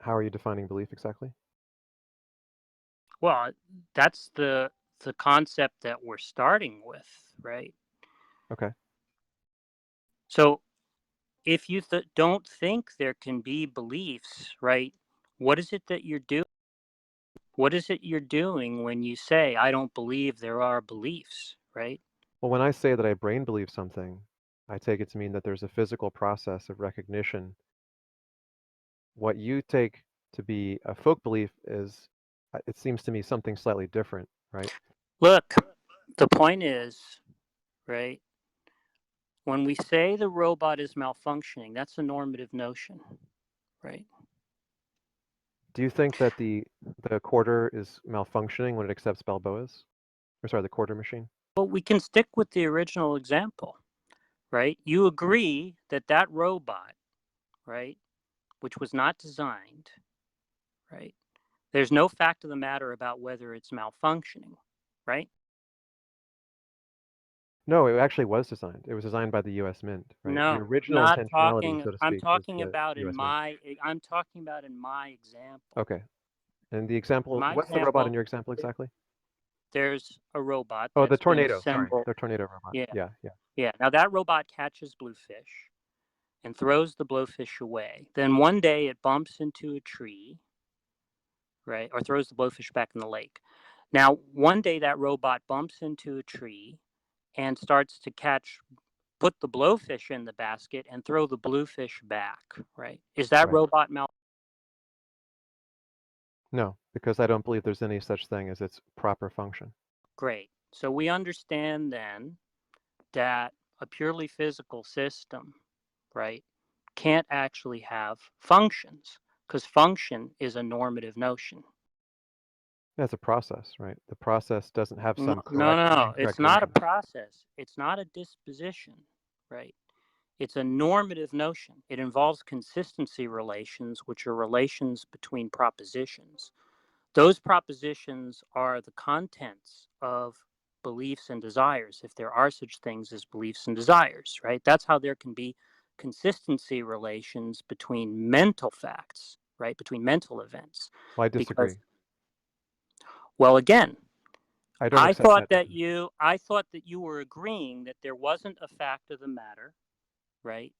How are you defining belief exactly? Well, that's the concept that we're starting with, right? Okay. So, if you don't think there can be beliefs, right? What is it that you're doing? What is it you're doing when you say, I don't believe there are beliefs, right? Well, when I say that I brain believe something, I take it to mean that there's a physical process of recognition what you take to be a folk belief is, it seems to me, something slightly different, right? Look, the point is, right, when we say the robot is malfunctioning, that's a normative notion, right? Do you think that the quarter is malfunctioning when it accepts Balboas? Or sorry, the quarter machine? Well, we can stick with the original example, right? You agree that that robot, right, which was not designed, right? There's no fact of the matter about whether it's malfunctioning, right? No, it actually was designed. It was designed by the U.S. Mint, right? The No, original not intentionality, talking. so to I'm speak, was talking the about in U.S. Mint. I'm talking about in my example. Okay. And the example, My what's the robot in your example exactly? There's a robot. Oh, the that's been tornado. Sorry, assembled. the tornado robot. Yeah. Yeah. Yeah. Now that robot catches bluefish and throws the blowfish away. Then one day it bumps into a tree, right, or throws the blowfish back in the lake. Now, one day that robot bumps into a tree and starts to put the blowfish in the basket and throw the bluefish back, right? Is that Right. robot No, because I don't believe there's any such thing as its proper function. Great. So we understand then that a purely physical system, right, can't actually have functions, because function is a normative notion. That's a process, right? The process doesn't have some correct No, or incorrect it's not a version. process. It's not a disposition, right? It's a normative notion. It involves consistency relations, which are relations between propositions. Those propositions are the contents of beliefs and desires, if there are such things as beliefs and desires, right? That's how there can be consistency relations between mental facts, right? Between mental events. Well, I disagree. Well, again, I thought that you were agreeing that there wasn't a fact of the matter, right,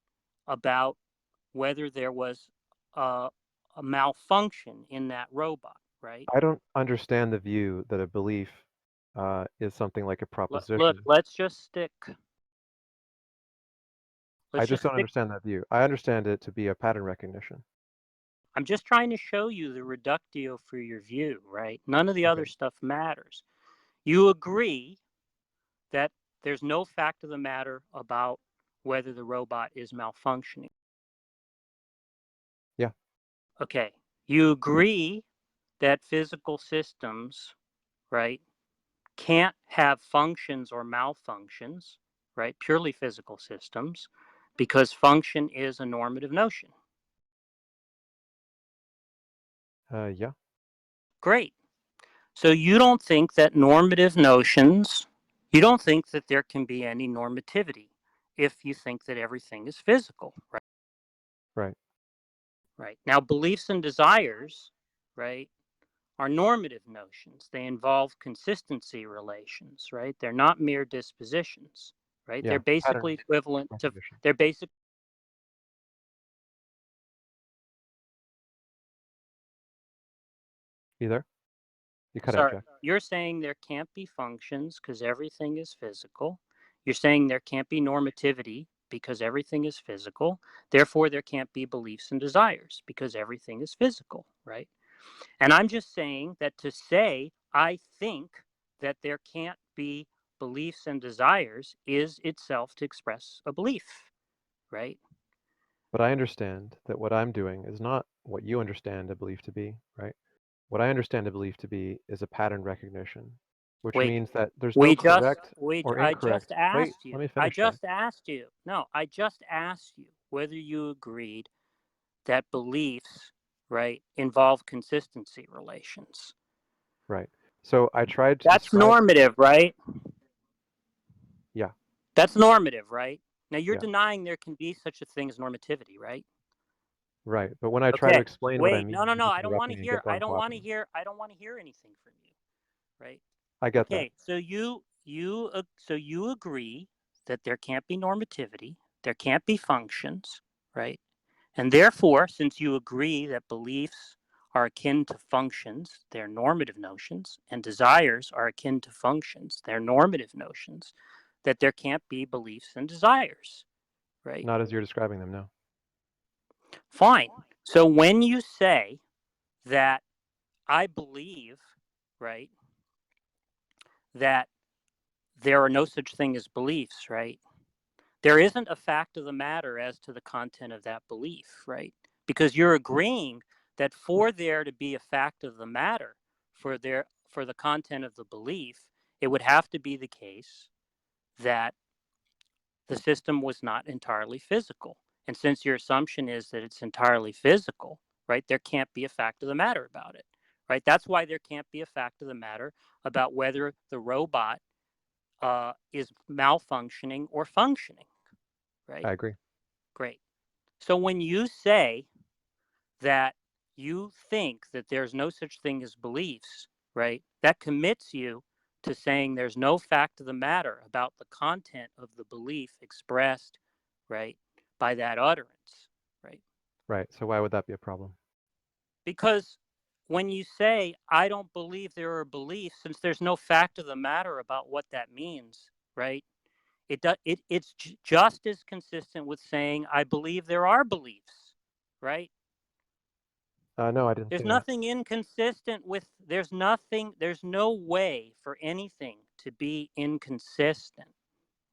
about whether there was a malfunction in that robot, right? I don't understand the view that a belief is something like a proposition. Look, let's just stick. I just don't understand that view. I understand it to be a pattern recognition. I'm just trying to show you the reductio for your view, right? None of the other stuff matters. You agree that there's no fact of the matter about whether the robot is malfunctioning. Yeah. Okay. You agree that physical systems, right, can't have functions or malfunctions, right? Purely physical systems, because function is a normative notion. Yeah. Great. So you don't think that normative notions, you don't think that there can be any normativity if you think that everything is physical, right? Right. Right. Now, beliefs and desires, right, are normative notions. They involve consistency relations, right? They're not mere dispositions, right? Yeah. They're basically equivalent to, they're basic. You there? You cut out, Jack. You're saying there can't be functions because everything is physical. You're saying there can't be normativity because everything is physical. Therefore, there can't be beliefs and desires because everything is physical, right? And I'm just saying that to say, I think that there can't be beliefs and desires is itself to express a belief, right? But I understand that what I'm doing is not what you understand a belief to be, right? What I understand a belief to be is a pattern recognition, which means that there's no correct or incorrect. Wait, let me finish. I just asked you. No, I just asked you whether you agreed that beliefs, right, involve consistency relations. Right. So I tried to That's normative, right? Yeah. That's normative, right? Now you're denying there can be such a thing as normativity, right? Right. But when I try to explain what I mean, no. I don't want to hear. I don't want to hear anything from you, right? I get that. Okay. So you agree that there can't be normativity, there can't be functions, right? And therefore, since you agree that beliefs are akin to functions, they're normative notions, and desires are akin to functions, they're normative notions, that there can't be beliefs and desires, right? Not as you're describing them, no. Fine. So when you say that I believe, right, that there are no such thing as beliefs, right? There isn't a fact of the matter as to the content of that belief, right? Because you're agreeing that for there to be a fact of the matter for the content of the belief, it would have to be the case that the system was not entirely physical. And since your assumption is that it's entirely physical, right, there can't be a fact of the matter about it, right? That's why there can't be a fact of the matter about whether the robot is malfunctioning or functioning, right? I agree. Great. So when you say that you think that there's no such thing as beliefs, right, that commits you to saying there's no fact of the matter about the content of the belief expressed, right, by that utterance, right? Right. So why would that be a problem? Because when you say, I don't believe there are beliefs, since there's no fact of the matter about what that means, right? It's just as consistent with saying, I believe there are beliefs, right? No, I didn't There's say nothing inconsistent with, there's no way for anything to be inconsistent,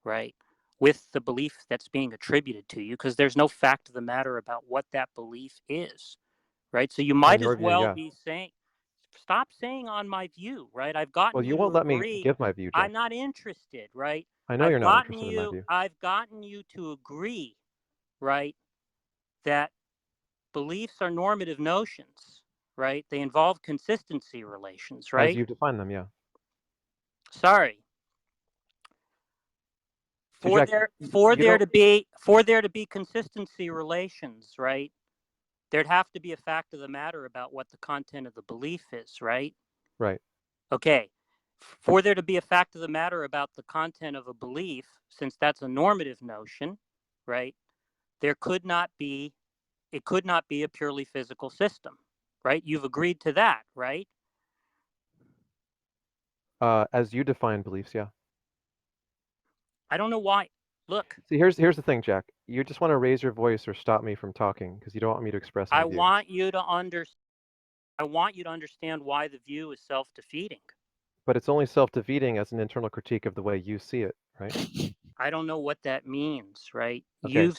right, with the belief that's being attributed to you, because there's no fact of the matter about what that belief is, right? So you might as well be saying, stop saying on my view, right? I've gotten you to agree. Well, you won't let me give my view, Jack. I'm not interested, right? I know you're not interested in my view. I've gotten you to agree, right, that beliefs are normative notions, right? They involve consistency relations, right? As you define them, yeah. Sorry. For there to be consistency relations, right, there'd have to be a fact of the matter about what the content of the belief is, right? Right. Okay. For there to be a fact of the matter about the content of a belief, since that's a normative notion, right, it could not be a purely physical system, right? You've agreed to that, right? As you define beliefs, yeah. I don't know why. Look. See, here's the thing, Jack. You just want to raise your voice or stop me from talking because you don't want me to express my view. I want you to understand why the view is self-defeating. But it's only self-defeating as an internal critique of the way you see it, right? I don't know what that means, right? Okay.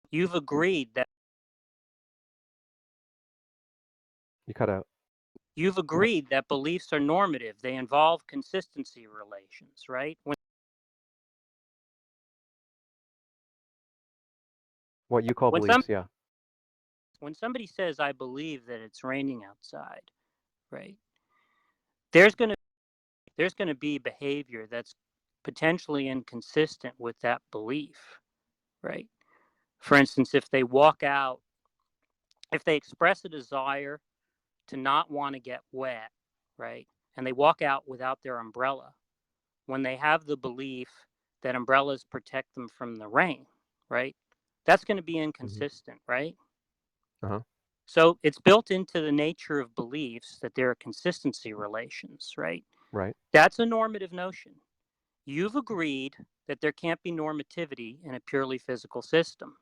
You've agreed that. You cut out. You've agreed that beliefs are normative. They involve consistency relations, right? What you call beliefs, yeah. When somebody says, I believe that it's raining outside, right? There's going to be behavior that's potentially inconsistent with that belief, right? For instance, if they express a desire to not want to get wet, right? And they walk out without their umbrella, when they have the belief that umbrellas protect them from the rain, right? That's going to be inconsistent, right? Uh-huh. So it's built into the nature of beliefs that there are consistency relations, right? Right. That's a normative notion. You've agreed that there can't be normativity in a purely physical system,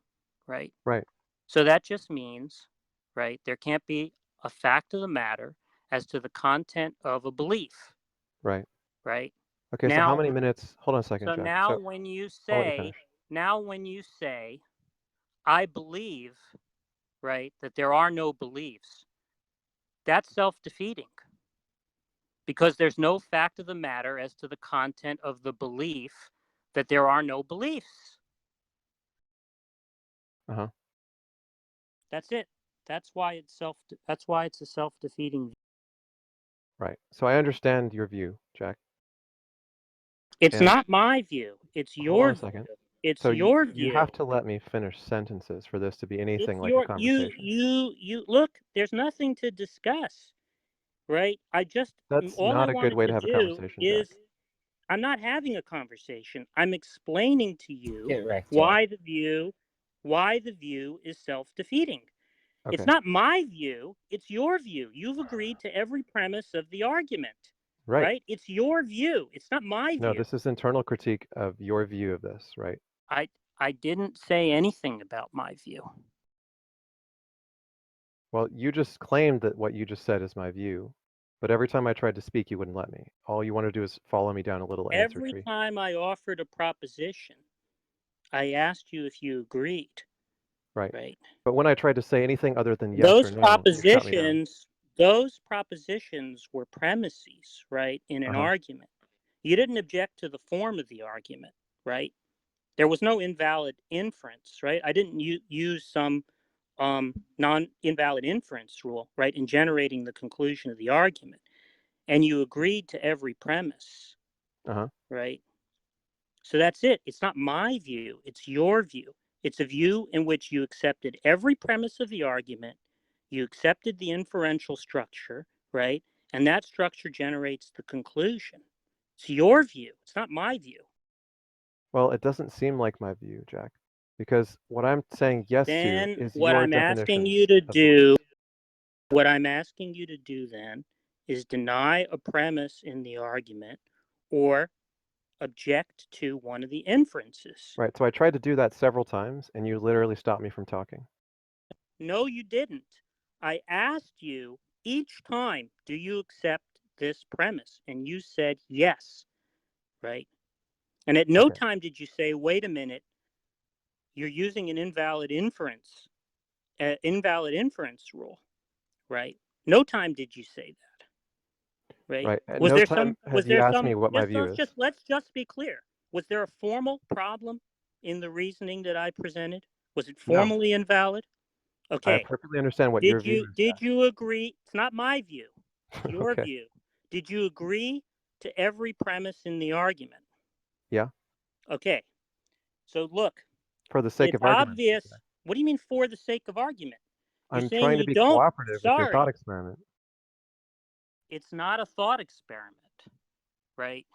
right? Right. So that just means, right, there can't be a fact of the matter as to the content of a belief. Right. Right. Okay, so how many minutes? Hold on a second, So Jack. now when you say, I believe, right, that there are no beliefs, that's self-defeating because there's no fact of the matter as to the content of the belief that there are no beliefs. Uh-huh. That's it. That's why it's a self-defeating view. Right. So I understand your view, Jack. It's not my view. It's your view. Second. It's your view. You have to let me finish sentences for this to be anything like a conversation. You look, there's nothing to discuss, right? That's not a good way to have a conversation, Jack. I'm not having a conversation. I'm explaining to you why the view is self-defeating. Okay. It's not my view, it's your view. You've agreed to every premise of the argument. Right? It's your view. It's not my view. No, this is internal critique of your view of this, right? I didn't say anything about my view. Well, you just claimed that what you just said is my view, but every time I tried to speak, you wouldn't let me. All you want to do is follow me down a little answer Every tree. time I offered a proposition, I asked you if you agreed. Right. Right. But when I tried to say anything other than yes or no, you shut me down. Those propositions were premises, right, in an argument. You didn't object to the form of the argument, right? There was no invalid inference, right? I didn't use some non-invalid inference rule, right, in generating the conclusion of the argument. And you agreed to every premise, right? So that's it. It's not my view. It's your view. It's a view in which you accepted every premise of the argument. You accepted the inferential structure, right? And that structure generates the conclusion. It's your view. It's not my view. Well, it doesn't seem like my view, Jack, because what I'm saying yes then to is what your I'm definition. asking you to do, what I'm asking you to do then is deny a premise in the argument or object to one of the inferences. Right. So I tried to do that several times, and you literally stopped me from talking. No, you didn't. I asked you each time, do you accept this premise? And you said yes, right? And at no time did you say, wait a minute, you're using an invalid inference rule, right? No time did you say that, right? Right. At no time have you asked me what my view is. Let's just be clear. Was there a formal problem in the reasoning that I presented? Was it formally invalid? Okay. I perfectly understand what your view is. Did you agree? It's not my view. Your view. Did you agree to every premise in the argument? Yeah. Okay. So look. For the sake of argument. Obvious. What do you mean for the sake of argument? I'm trying to be cooperative with your thought experiment. It's not a thought experiment, right?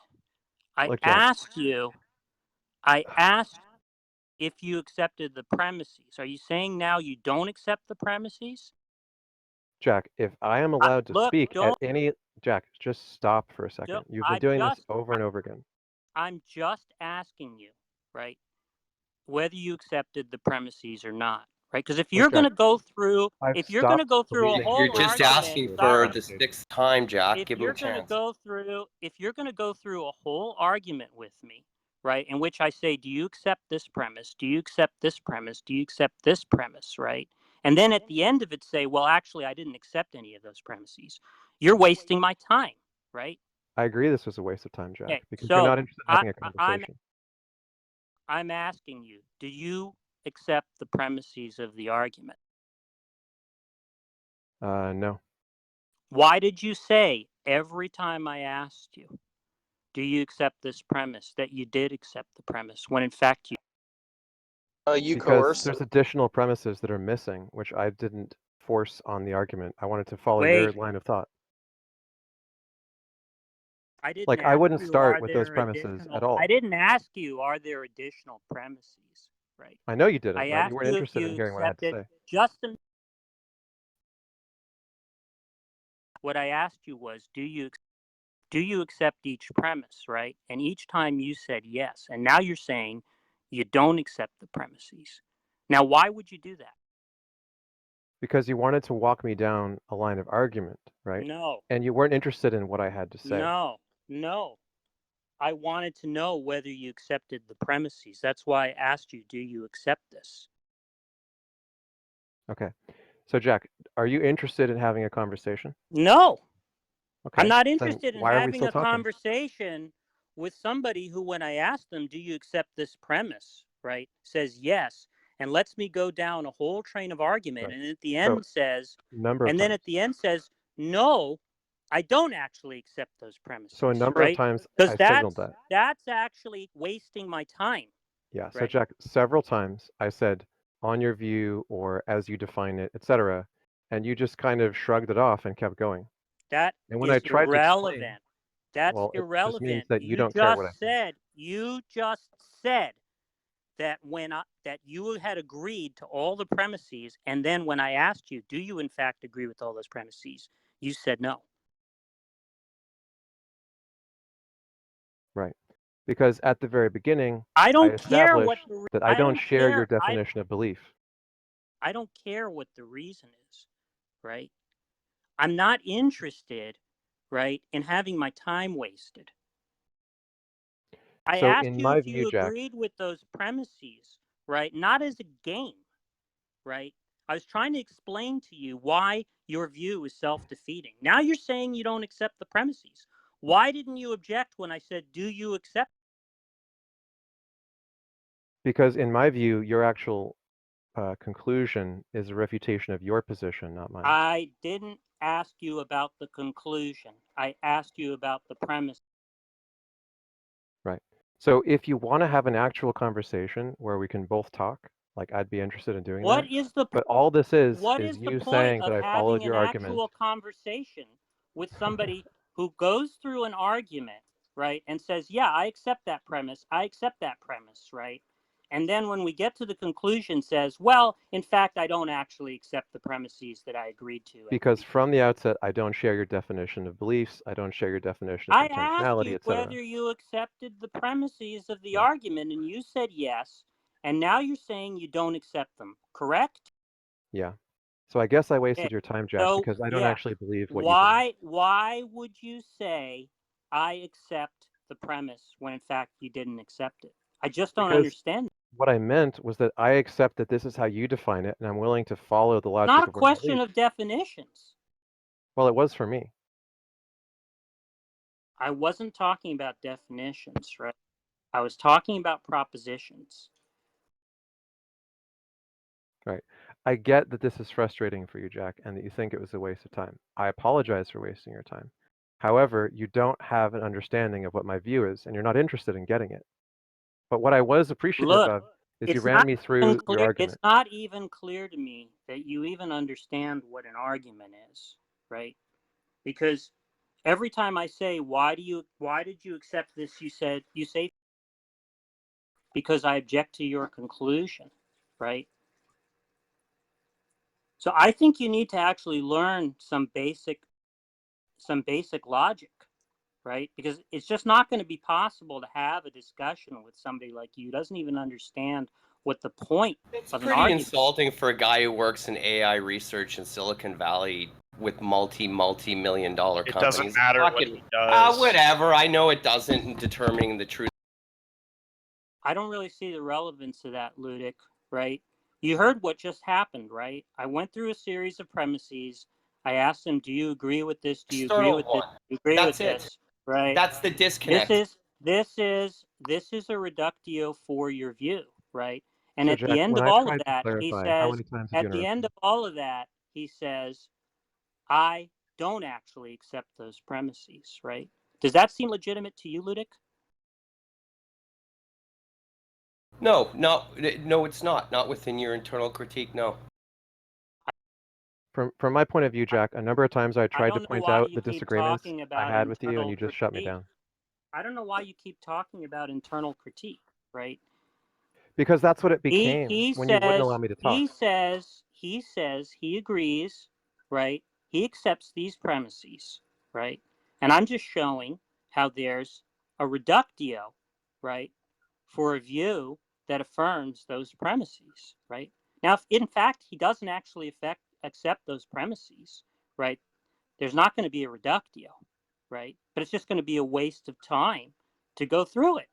I asked you if you accepted the premises. Are you saying now you don't accept the premises? Jack, if I am allowed to speak at any... Jack, just stop for a second. You've been doing this over and over again. I'm just asking you, right, whether you accepted the premises or not, right? Because if you're going to go through, a whole you're just asking for the sixth time, Jack. Give him a chance. If you're going to go through a whole argument with me, right, in which I say, do you accept this premise? Do you accept this premise? Do you accept this premise, right? And then at the end of it say, well, actually, I didn't accept any of those premises. You're wasting my time, right? I agree this was a waste of time, Jack, because you're not interested in having a conversation. I'm asking you, do you accept the premises of the argument? No. Why did you say every time I asked you, do you accept this premise, that you did accept the premise, when in fact you... Because there's additional premises that are missing, which I didn't force on the argument. I wanted to follow your line of thought. I wouldn't start with those premises at all. I didn't ask you, are there additional premises, right? I know you didn't. I asked you weren't interested in hearing what I had to say. What I asked you was, do you accept each premise, right? And each time you said yes. And now you're saying you don't accept the premises. Now, why would you do that? Because you wanted to walk me down a line of argument, right? No. And you weren't interested in what I had to say. No. I wanted to know whether you accepted the premises. That's why I asked you, do you accept this? Okay. So, Jack, are you interested in having a conversation? No. Okay. I'm not interested in having a conversation with somebody who, when I ask them, do you accept this premise, right, says yes, and lets me go down a whole train of argument, right. And at the end says, no, I don't actually accept those premises. So a number of times I signaled that. That's actually wasting my time. Yeah. So, Jack, several times I said, on your view, or as you define it, etc., and you just kind of shrugged it off and kept going. That and when is I tried irrelevant. To explain, that's irrelevant. It just means that you don't care what I said. You just said that that you had agreed to all the premises, and then when I asked you, do you in fact agree with all those premises, you said no. Right. Because at the very beginning, I don't care that I don't share your definition of belief. I don't care what the reason is. right? I'm not interested, right, in having my time wasted. I So asked in you my if view, you Jack, agreed with those premises, right? Not as a game, right? I was trying to explain to you why your view is self-defeating. Now you're saying you don't accept the premises. Why didn't you object when I said, do you accept? because in my view, your actual conclusion is a refutation of your position, not mine. I didn't ask you about the conclusion. I asked you about the premise. Right. So if you want to have an actual conversation where we can both talk, like I'd be interested in doing What that. is the But all this is what is the you point saying of that I followed having an your argument. actual conversation with somebody who goes through an argument, right, and says, yeah, I accept that premise, I accept that premise, right? And then when we get to the conclusion says, well, in fact, I don't actually accept the premises that I agreed to. Because from the outset, I don't share your definition of beliefs. I don't share your definition of I asked intentionality, you etc. whether you accepted the premises of the Right. argument, and you said yes. And now you're saying you don't accept them, correct? Yeah. So I guess I Okay. wasted your time, Jack, So, because I don't yeah. actually believe what you believe. Why would you say I accept the premise when in fact you didn't accept it? I just don't Because understand. what I meant was that I accept that this is how you define it, and I'm willing to follow the It's logic not a of what I question believe. of definitions. Well, it was for me. I wasn't talking about definitions, right? I was talking about propositions. Right. I get that this is frustrating for you, Jack, and that you think it was a waste of time. I apologize for wasting your time. However, you don't have an understanding of what my view is, and you're not interested in getting it. But what I was appreciative Look, of is you it's ran not me even through your clear. It's argument. not even clear to me that you even understand what an argument is, right? Because every time I say, why did you accept this? You say because I object to your conclusion, right? So I think you need to actually learn some basic logic, right? Because it's just not going to be possible to have a discussion with somebody like you who doesn't even understand what the point It's of an pretty argument. insulting for a guy who works in AI research in Silicon Valley with multi-million-dollar It companies. doesn't matter what he does. Whatever. I know it doesn't in determining the truth. I don't really see the relevance of that, Ludic, right? You heard what just happened, right? I went through a series of premises. I asked him, do you agree with this? Do you agree with this? Do you agree That's with it. this? Right? That's the disconnect. This is a reductio for your view, right? And So, at Jack, the end when of I all tried of to that, he clarify, how says, many times did at you the interrupt end me? of all of that, he says, I don't actually accept those premises, right? Does that seem legitimate to you, Ludic? No, it's not. Not within your internal critique, no. From my point of view, Jack, a number of times I tried to don't know point why out you the keep disagreements talking I about had with you, and internal you just shut me critique. down. I don't know why you keep talking about internal critique, right? Because that's what it became He when you wouldn't allow says me to talk. he says he agrees, right? He accepts these premises, right? And I'm just showing how there's a reductio, right, for a view that affirms those premises, right? Now, if in fact he doesn't actually accept those premises, right, there's not going to be a reductio, right? But it's just going to be a waste of time to go through it.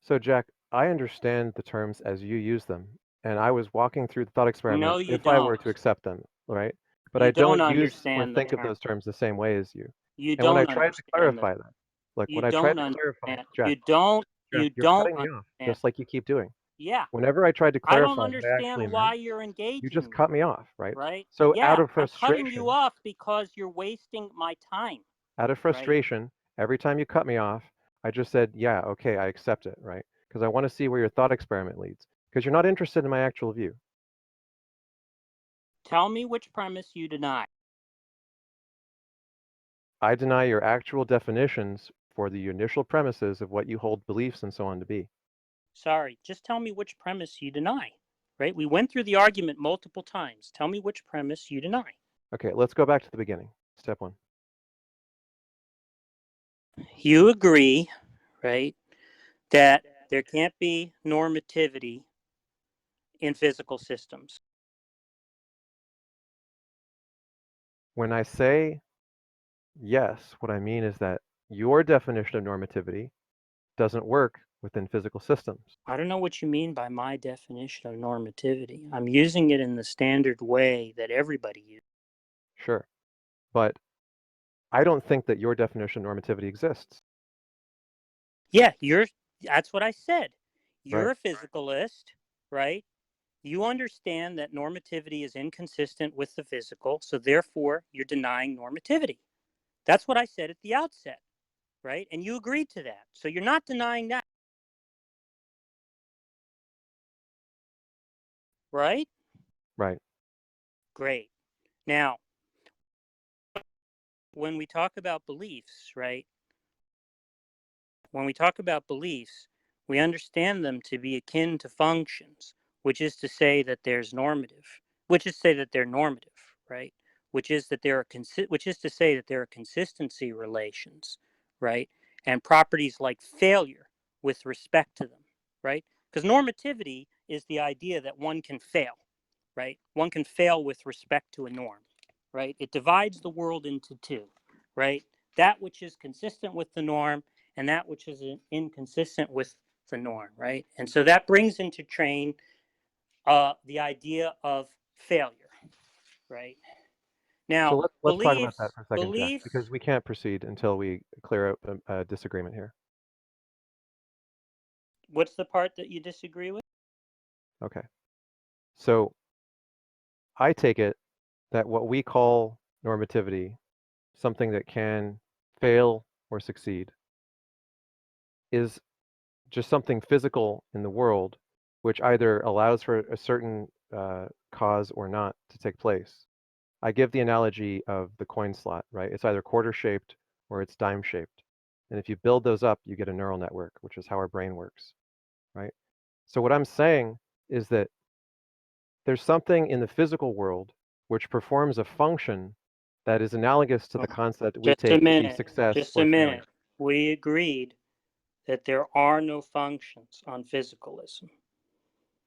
So, Jack, I understand the terms as you use them, and I was walking through the thought experiment No, you if I were don't. to accept them, right? But You I don't don't use or understand the think of term. those terms the same way as you. You And when I don't tried to understand clarify that, look, You when I tried don't to clarify, understand. Jack, You don't. Jack, You you're don't cutting me off, understand. just like you keep doing. Yeah. Whenever I tried to I don't clarify what I actually understand why meant, you're engaging you just me, cut me off, right? right? So Yeah, out of I'm cutting you frustration, off because you're wasting my time. every time you cut me off, I just said, yeah, okay, I accept it, right? Because I want to see where your thought experiment leads. Because you're not interested in my actual view. Tell me which premise you deny. I deny your actual definitions for the initial premises of what you hold beliefs and so on to be. Sorry, just tell me which premise you deny, right? We went through the argument multiple times. Tell me which premise you deny. Okay, let's go back to the beginning. Step one. You agree, right, that there can't be normativity in physical systems. When I say yes, what I mean is that your definition of normativity doesn't work within physical systems. I don't know what you mean by my definition of normativity. I'm using it in the standard way that everybody uses. Sure. But I don't think that your definition of normativity exists. Yeah, that's what I said. You're Right. a physicalist, right? You understand that normativity is inconsistent with the physical, so therefore you're denying normativity. That's what I said at the outset, right? And you agreed to that. So you're not denying that. Right? Right. Great. Now, when we talk about beliefs, right? When we talk about beliefs, we understand them to be akin to functions, which is to say that there's normative, which is to say that they're normative, right? Which is that there are which is to say that there are consistency relations, right? And properties like failure with respect to them, right? Because normativity is the idea that one can fail, right? One can fail with respect to a norm, right? It divides the world into two, right? That which is consistent with the norm and that which is inconsistent with the norm, right? And so that brings into train the idea of failure, right? Now, So let's talk about beliefs, that for a second, Jack, because we can't proceed until we clear up a disagreement here. What's the part that you disagree with? Okay. So I take it that what we call normativity, something that can fail or succeed, is just something physical in the world which either allows for a certain cause or not to take place. I give the analogy of the coin slot, right? It's either quarter shaped or it's dime shaped. And if you build those up, you get a neural network, which is how our brain works, right? So what I'm saying is that there's something in the physical world which performs a function that is analogous to the concept we take to be success Just or a failure. minute. We agreed that there are no functions on physicalism.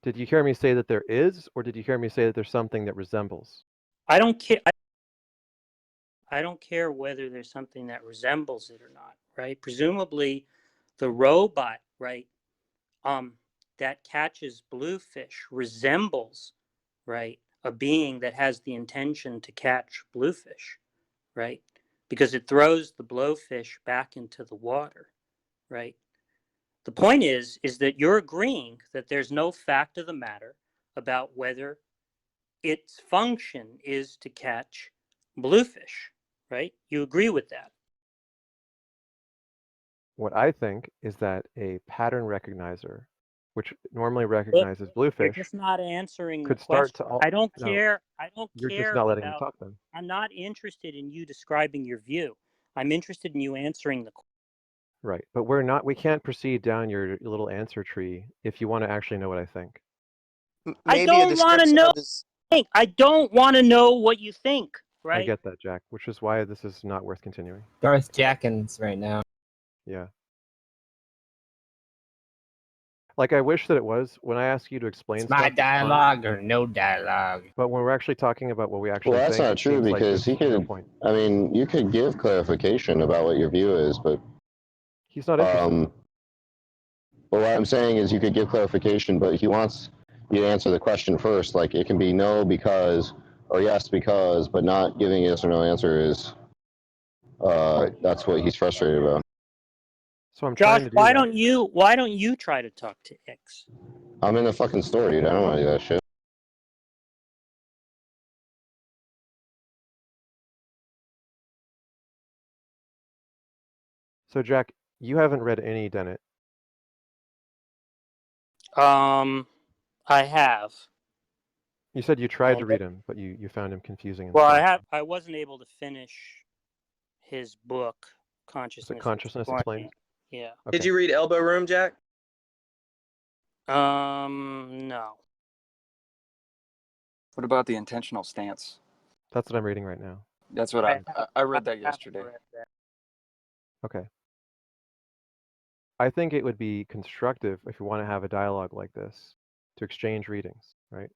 Did you hear me say that there is, or did you hear me say that there's something that resembles? I don't care. I don't care whether there's something that resembles it or not, right? Presumably, the robot, right, that catches bluefish resembles, right, a being that has the intention to catch bluefish, right? Because it throws the blowfish back into the water, right? The point is that you're agreeing that there's no fact of the matter about whether its function is to catch bluefish, right? You agree with that. What I think is that a pattern recognizer, which normally recognizes bluefish, you're just not answering could the start question. to. I don't No, care. I don't you're care just not letting me about. talk then. I'm not interested in you describing your view. I'm interested in you answering the question. Right, but we're not. We can't proceed down your little answer tree if you want to actually know what I think. I don't want to know. I don't want to know what you think. Right. I get that, Jack, which is why this is not worth continuing. Darth Jackins right now. Yeah. Like, I wish that it was when I ask you to explain It's stuff. my dialogue or no dialogue. But when we're actually talking about what we actually Well, that's think, not true because he could. I mean, you could give clarification about what your view is, but he's not interested. Well, what I'm saying is you could give clarification, but he wants you to answer the question first. Like it can be no because or yes because, but not giving a yes or no answer is that's what he's frustrated about. So I'm Josh, trying to do why that. don't you try to talk to X? I'm in the fucking store, dude. I don't want to do that shit. So Jack, you haven't read any Dennett. I have. You said you tried to read him, but you found him confusing. Well, I wasn't able to finish his book, Consciousness. Consciousness Explained? Yeah. Okay. Did you read Elbow Room, Jack? No. What about the intentional stance? That's what I'm reading right now. That's what I read that yesterday. Okay. I think it would be constructive if you want to have a dialogue like this to exchange readings, right?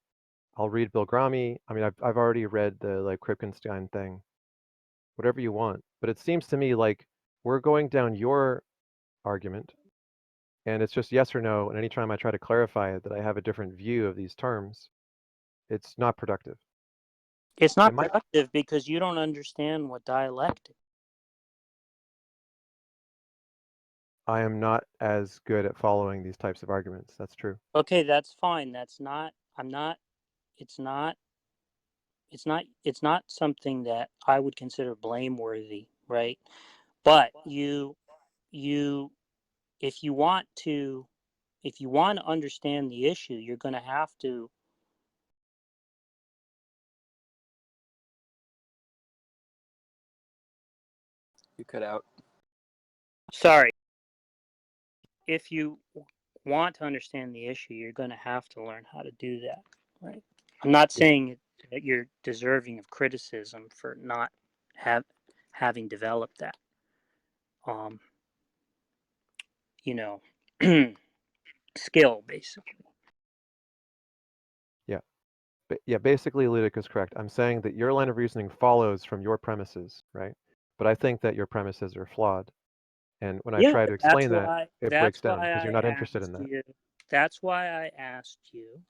I'll read Bill Grommy. I mean, I've already read the like Kripkenstein thing, whatever you want. But it seems to me like we're going down your argument, and it's just yes or no. And anytime I try to clarify it that I have a different view of these terms, it's not productive. It's not productive because you don't understand what dialectic. I am not as good at following these types of arguments. That's true. Okay, that's fine. It's not something that I would consider blameworthy, right? But if you want to understand the issue, you're going to have to. You cut out. Sorry. If you want to understand the issue, you're going to have to learn how to do that, right? I'm not saying that you're deserving of criticism for not having developed that, skill, basically. Yeah, basically Ludic is correct. I'm saying that your line of reasoning follows from your premises, right? But I think that your premises are flawed. And when I try to explain that, it breaks down because you're not interested in that. That's why I asked you,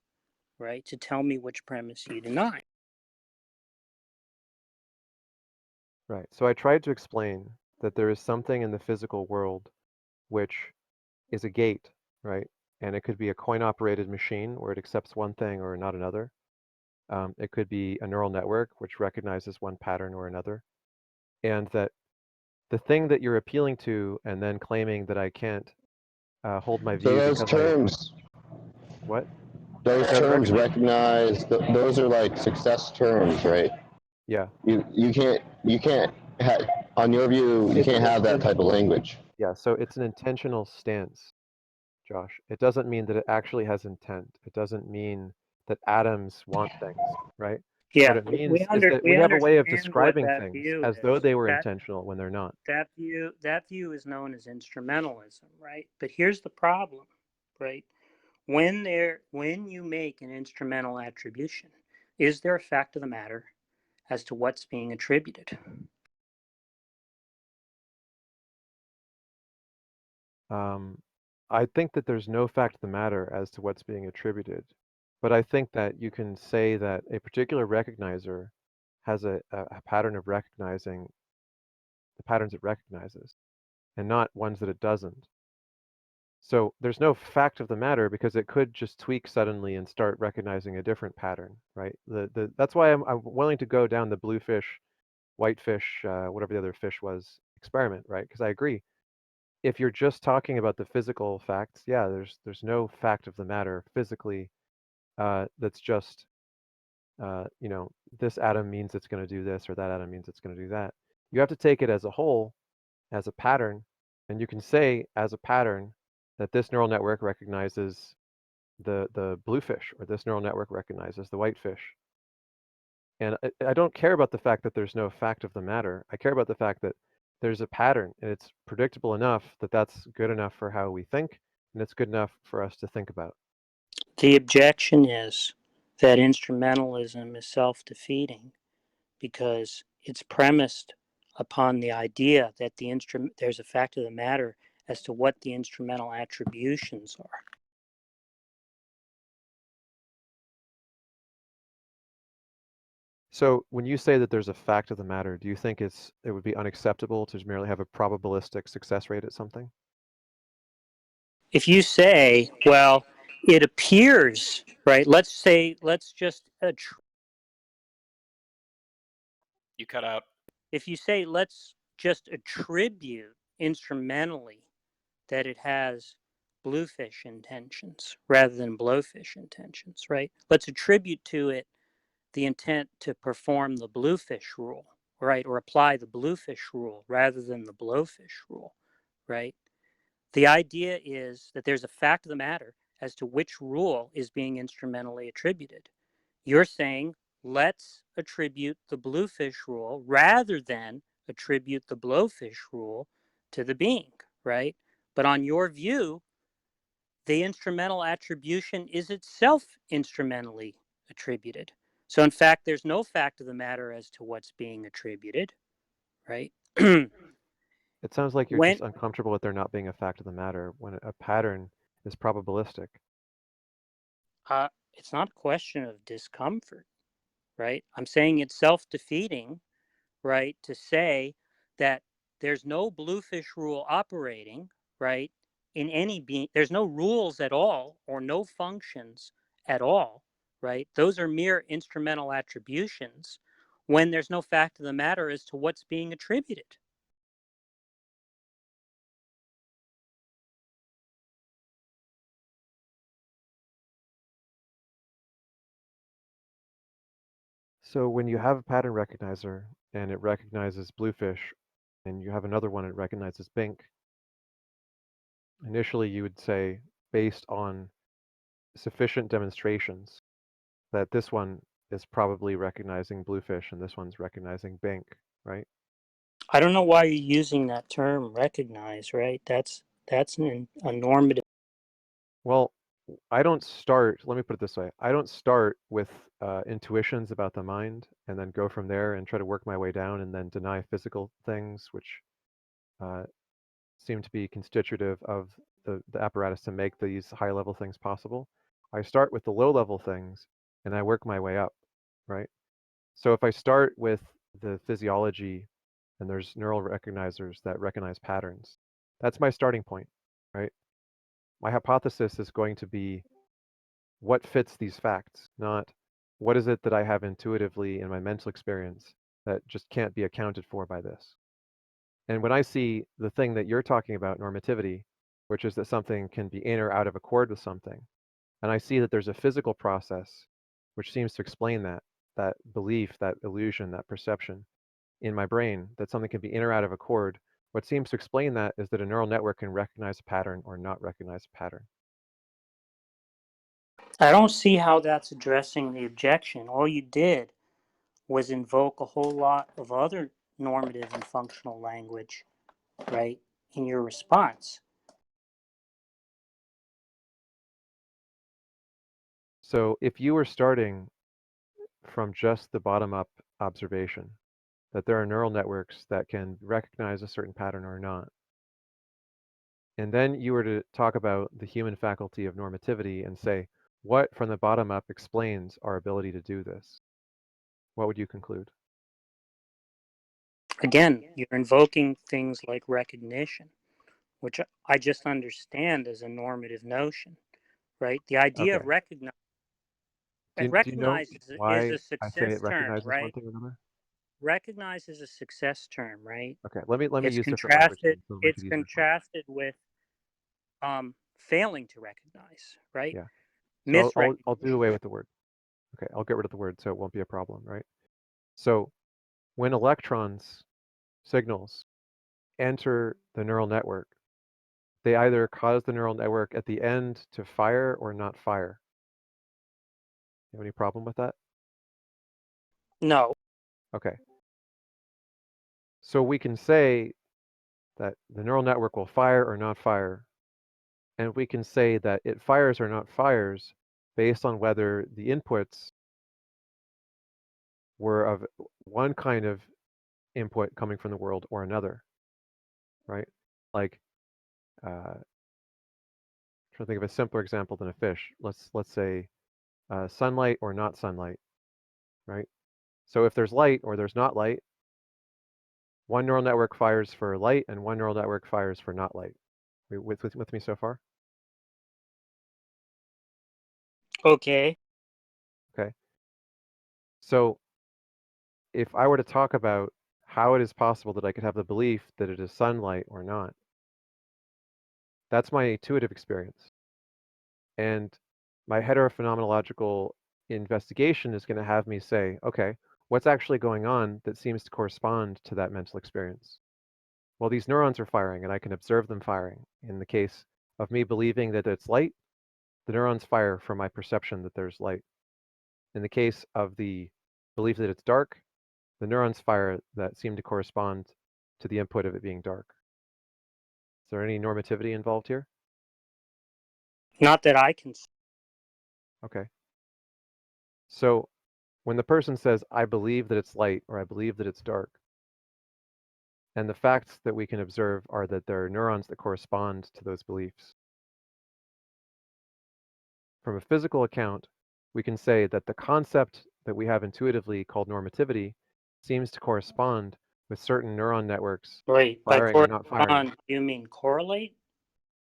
right, to tell me which premise you deny. Right. So I tried to explain that there is something in the physical world which is a gate, right? And it could be a coin-operated machine where it accepts one thing or not another. It could be a neural network which recognizes one pattern or another. And that the thing that you're appealing to and then claiming that I can't hold my view So those terms. What? Those terms recognize. Those are like success terms, right? Yeah. You can't on your view you can't have that type of language. Yeah. So it's an intentional stance, Josh. It doesn't mean that it actually has intent. It doesn't mean that atoms want things, right? Yeah, what it means is that we have a way of describing things as though they were intentional when they're not. That view is known as instrumentalism, right? But here's the problem, right? When you make an instrumental attribution, is there a fact of the matter as to what's being attributed? I think that there's no fact of the matter as to what's being attributed, but I think that you can say that a particular recognizer has a pattern of recognizing the patterns it recognizes and not ones that it doesn't. So there's no fact of the matter because it could just tweak suddenly and start recognizing a different pattern, right? That's why I'm willing to go down the bluefish, whitefish, whatever the other fish was experiment, right? Because I agree. If you're just talking about the physical facts, yeah, there's no fact of the matter physically that's just this atom means it's going to do this or that atom means it's going to do that. You have to take it as a whole, as a pattern, and you can say as a pattern that this neural network recognizes the bluefish or this neural network recognizes the whitefish. And I don't care about the fact that there's no fact of the matter. I care about the fact that there's a pattern and it's predictable enough that that's good enough for how we think and it's good enough for us to think about. The objection is that instrumentalism is self-defeating because it's premised upon the idea that there's a fact of the matter as to what the instrumental attributions are. So when you say that there's a fact of the matter, do you think it would be unacceptable to merely have a probabilistic success rate at something? If you say, well, it appears, right? Let's just you cut out. If you say, let's just attribute instrumentally that it has bluefish intentions rather than blowfish intentions, right? Let's attribute to it the intent to perform the bluefish rule, right? Or apply the bluefish rule rather than the blowfish rule, right? The idea is that there's a fact of the matter as to which rule is being instrumentally attributed. You're saying, let's attribute the bluefish rule rather than attribute the blowfish rule to the being, right? But on your view, the instrumental attribution is itself instrumentally attributed. So in fact, there's no fact of the matter as to what's being attributed, right? It sounds like you're When just uncomfortable with there not being a fact of the matter when a pattern is probabilistic. It's not a question of discomfort, right? I'm saying it's self-defeating, right, to say that there's no bluefish rule operating, right, in any being. There's no rules at all or no functions at all, right? Those are mere instrumental attributions when there's no fact of the matter as to what's being attributed. So when you have a pattern recognizer and it recognizes bluefish, and you have another one that recognizes bink, initially you would say, based on sufficient demonstrations, that this one is probably recognizing bluefish and this one's recognizing bink, right? I don't know why you're using that term recognize, right? That's a normative. Well, I don't start, let me put it this way. I don't start with intuitions about the mind and then go from there and try to work my way down and then deny physical things, which seem to be constitutive of the apparatus to make these high level things possible. I start with the low level things and I work my way up, right? So if I start with the physiology and there's neural recognizers that recognize patterns, that's my starting point, right? My hypothesis is going to be what fits these facts, not what is it that I have intuitively in my mental experience that just can't be accounted for by this. And when I see the thing that you're talking about, normativity, which is that something can be in or out of accord with something, and I see that there's a physical process which seems to explain that belief, that illusion, that perception in my brain, that something can be in or out of accord, what seems to explain that is that a neural network can recognize a pattern or not recognize a pattern. I don't see how that's addressing the objection. All you did was invoke a whole lot of other normative and functional language, right, in your response. So if you were starting from just the bottom-up observation, that there are neural networks that can recognize a certain pattern or not, and then you were to talk about the human faculty of normativity and say, what from the bottom up explains our ability to do this? What would you conclude? Again, you're invoking things like recognition, which I just understand as a normative notion, right? The idea of recognize. Do you know why is a I say success it term, recognizes right? one thing or another? Recognize is a success term, right? Okay, let me It's use different language. It's contrasted with failing to recognize, right? Yeah. So I'll do away with the word. Okay, I'll get rid of the word so it won't be a problem, right? So when electrons, signals, enter the neural network, they either cause the neural network at the end to fire or not fire. You have any problem with that? No. Okay. So we can say that the neural network will fire or not fire, and we can say that it fires or not fires based on whether the inputs were of one kind of input coming from the world or another, right? Like, trying to think of a simpler example than a fish. Let's say sunlight or not sunlight, right? So if there's light or there's not light, one neural network fires for light and one neural network fires for not light. Are you with me so far? Okay. Okay. So if I were to talk about how it is possible that I could have the belief that it is sunlight or not, that's my intuitive experience. And my heterophenomenological investigation is going to have me say, okay, what's actually going on that seems to correspond to that mental experience? Well, these neurons are firing, and I can observe them firing. In the case of me believing that it's light, the neurons fire from my perception that there's light. In the case of the belief that it's dark, the neurons fire that seem to correspond to the input of it being dark. Is there any normativity involved here? Not that I can see. Okay. So when the person says, I believe that it's light or I believe that it's dark, And the facts that we can observe are that there are neurons that correspond to those beliefs. From a physical account, we can say that the concept that we have intuitively called normativity seems to correspond with certain neuron networks Wait, by firing or not firing. correspond, you mean correlate?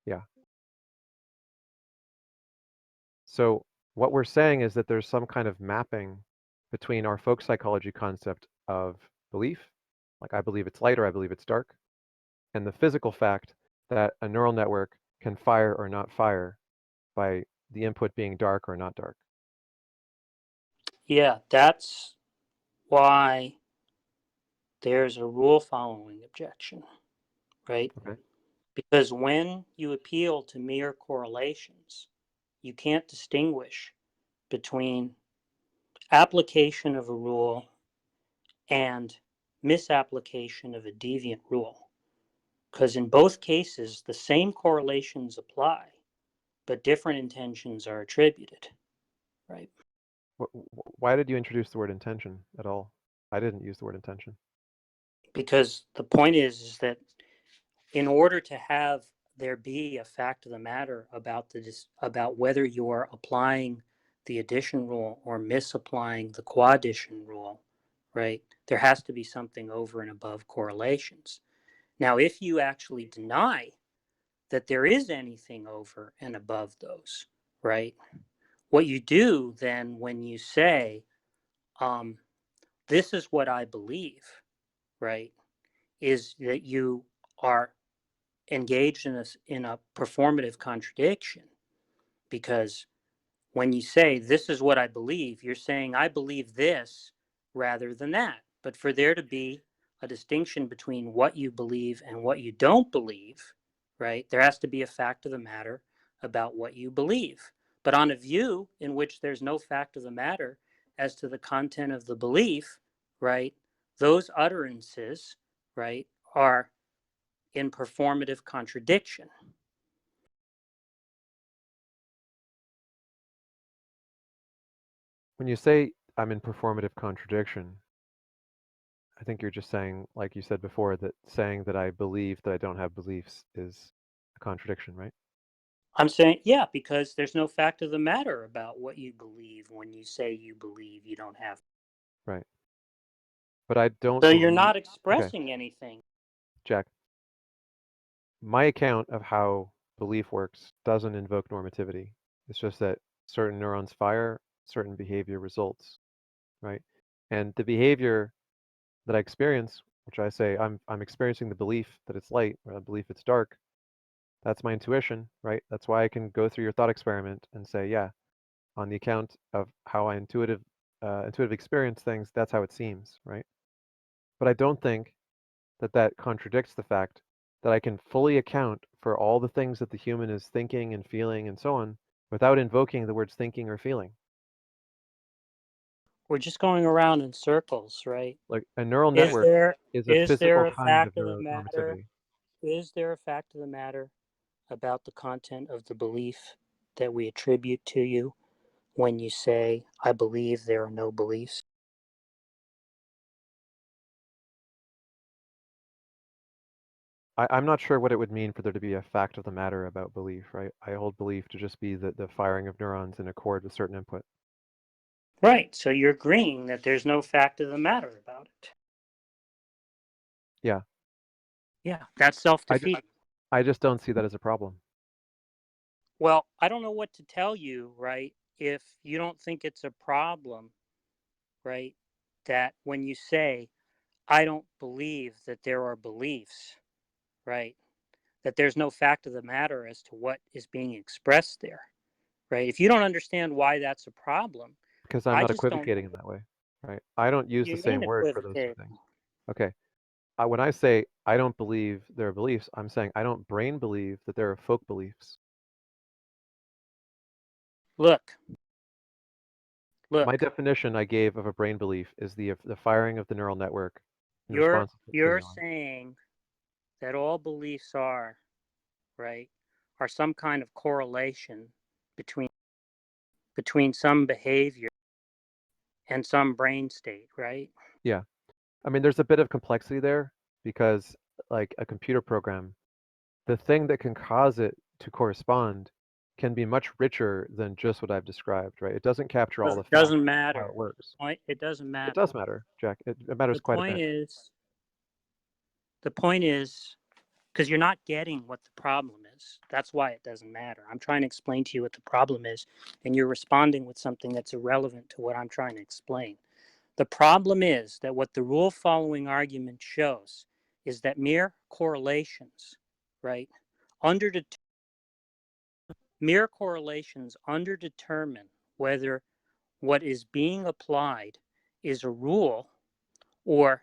Yeah. So what we're saying is that there's some kind of mapping between our folk psychology concept of belief, like I believe it's light or I believe it's dark, and the physical fact that a neural network can fire or not fire by the input being dark or not dark. Yeah, that's why there's a rule following objection, right? Okay. Because when you appeal to mere correlations, you can't distinguish between application of a rule and misapplication of a deviant rule. Because in both cases, the same correlations apply, but different intentions are attributed, right? Why did you introduce the word intention at all? I didn't use the word intention. Because the point is that in order to have there be a fact of the matter about whether you are applying the addition rule or misapplying the coaddition rule, right? There has to be something over and above correlations. Now, if you actually deny that there is anything over and above those, right? What you do then when you say, this is what I believe, right, is that you are engaged in a performative contradiction, because when you say this is what I believe, you're saying I believe this rather than that. But for there to be a distinction between what you believe and what you don't believe, right, there has to be a fact of the matter about what you believe. But on a view in which there's no fact of the matter as to the content of the belief, right, those utterances, right, are in performative contradiction. When you say I'm in performative contradiction, I think you're just saying, like you said before, that saying that I believe that I don't have beliefs is a contradiction, right? I'm saying, yeah, because there's no fact of the matter about what you believe when you say you believe you don't have. Right. But I don't So believe... you're not expressing anything. Jack, my account of how belief works doesn't invoke normativity. It's just that certain neurons fire, certain behavior results, right? And the behavior that I experience, which I say I'm experiencing the belief that it's light or the belief it's dark, that's my intuition, right? That's why I can go through your thought experiment and say, yeah, on the account of how I intuitive experience things, that's how it seems, right? But I don't think that that contradicts the fact that I can fully account for all the things that the human is thinking and feeling and so on without invoking the words thinking or feeling. We're just going around in circles, right? Like a neural network is a physical kind of normativity. Is there a fact of the matter about the content of the belief that we attribute to you when you say, I believe there are no beliefs? I'm not sure what it would mean for there to be a fact of the matter about belief, right? I hold belief to just be the firing of neurons in accord with certain input. Right, so you're agreeing that there's no fact of the matter about it. Yeah. Yeah, that's self-defeating. I just don't see that as a problem. Well, I don't know what to tell you, right? If you don't think it's a problem, right? That when you say, I don't believe that there are beliefs, right? That there's no fact of the matter as to what is being expressed there, right? If you don't understand why that's a problem, because I'm not equivocating in that way, right? I don't use the same word for those two things. Okay. When I say I don't believe there are beliefs, I'm saying I don't brain believe that there are folk beliefs. Look. My definition I gave of a brain belief is the firing of the neural network in response to You're saying that all beliefs are, right, are some kind of correlation between some behavior and some brain state, right? Yeah. I mean, there's a bit of complexity there, because like a computer program, the thing that can cause it to correspond can be much richer than just what I've described, right? It doesn't capture all the facts Doesn't of matter. how it works. It doesn't matter. It does matter, Jack. It matters quite a bit. The point is, because you're not getting what the problem is. That's why it doesn't matter. I'm trying to explain to you what the problem is, and you're responding with something that's irrelevant to what I'm trying to explain. The problem is that what the rule following argument shows is that mere correlations, right, mere correlations underdetermine whether what is being applied is a rule or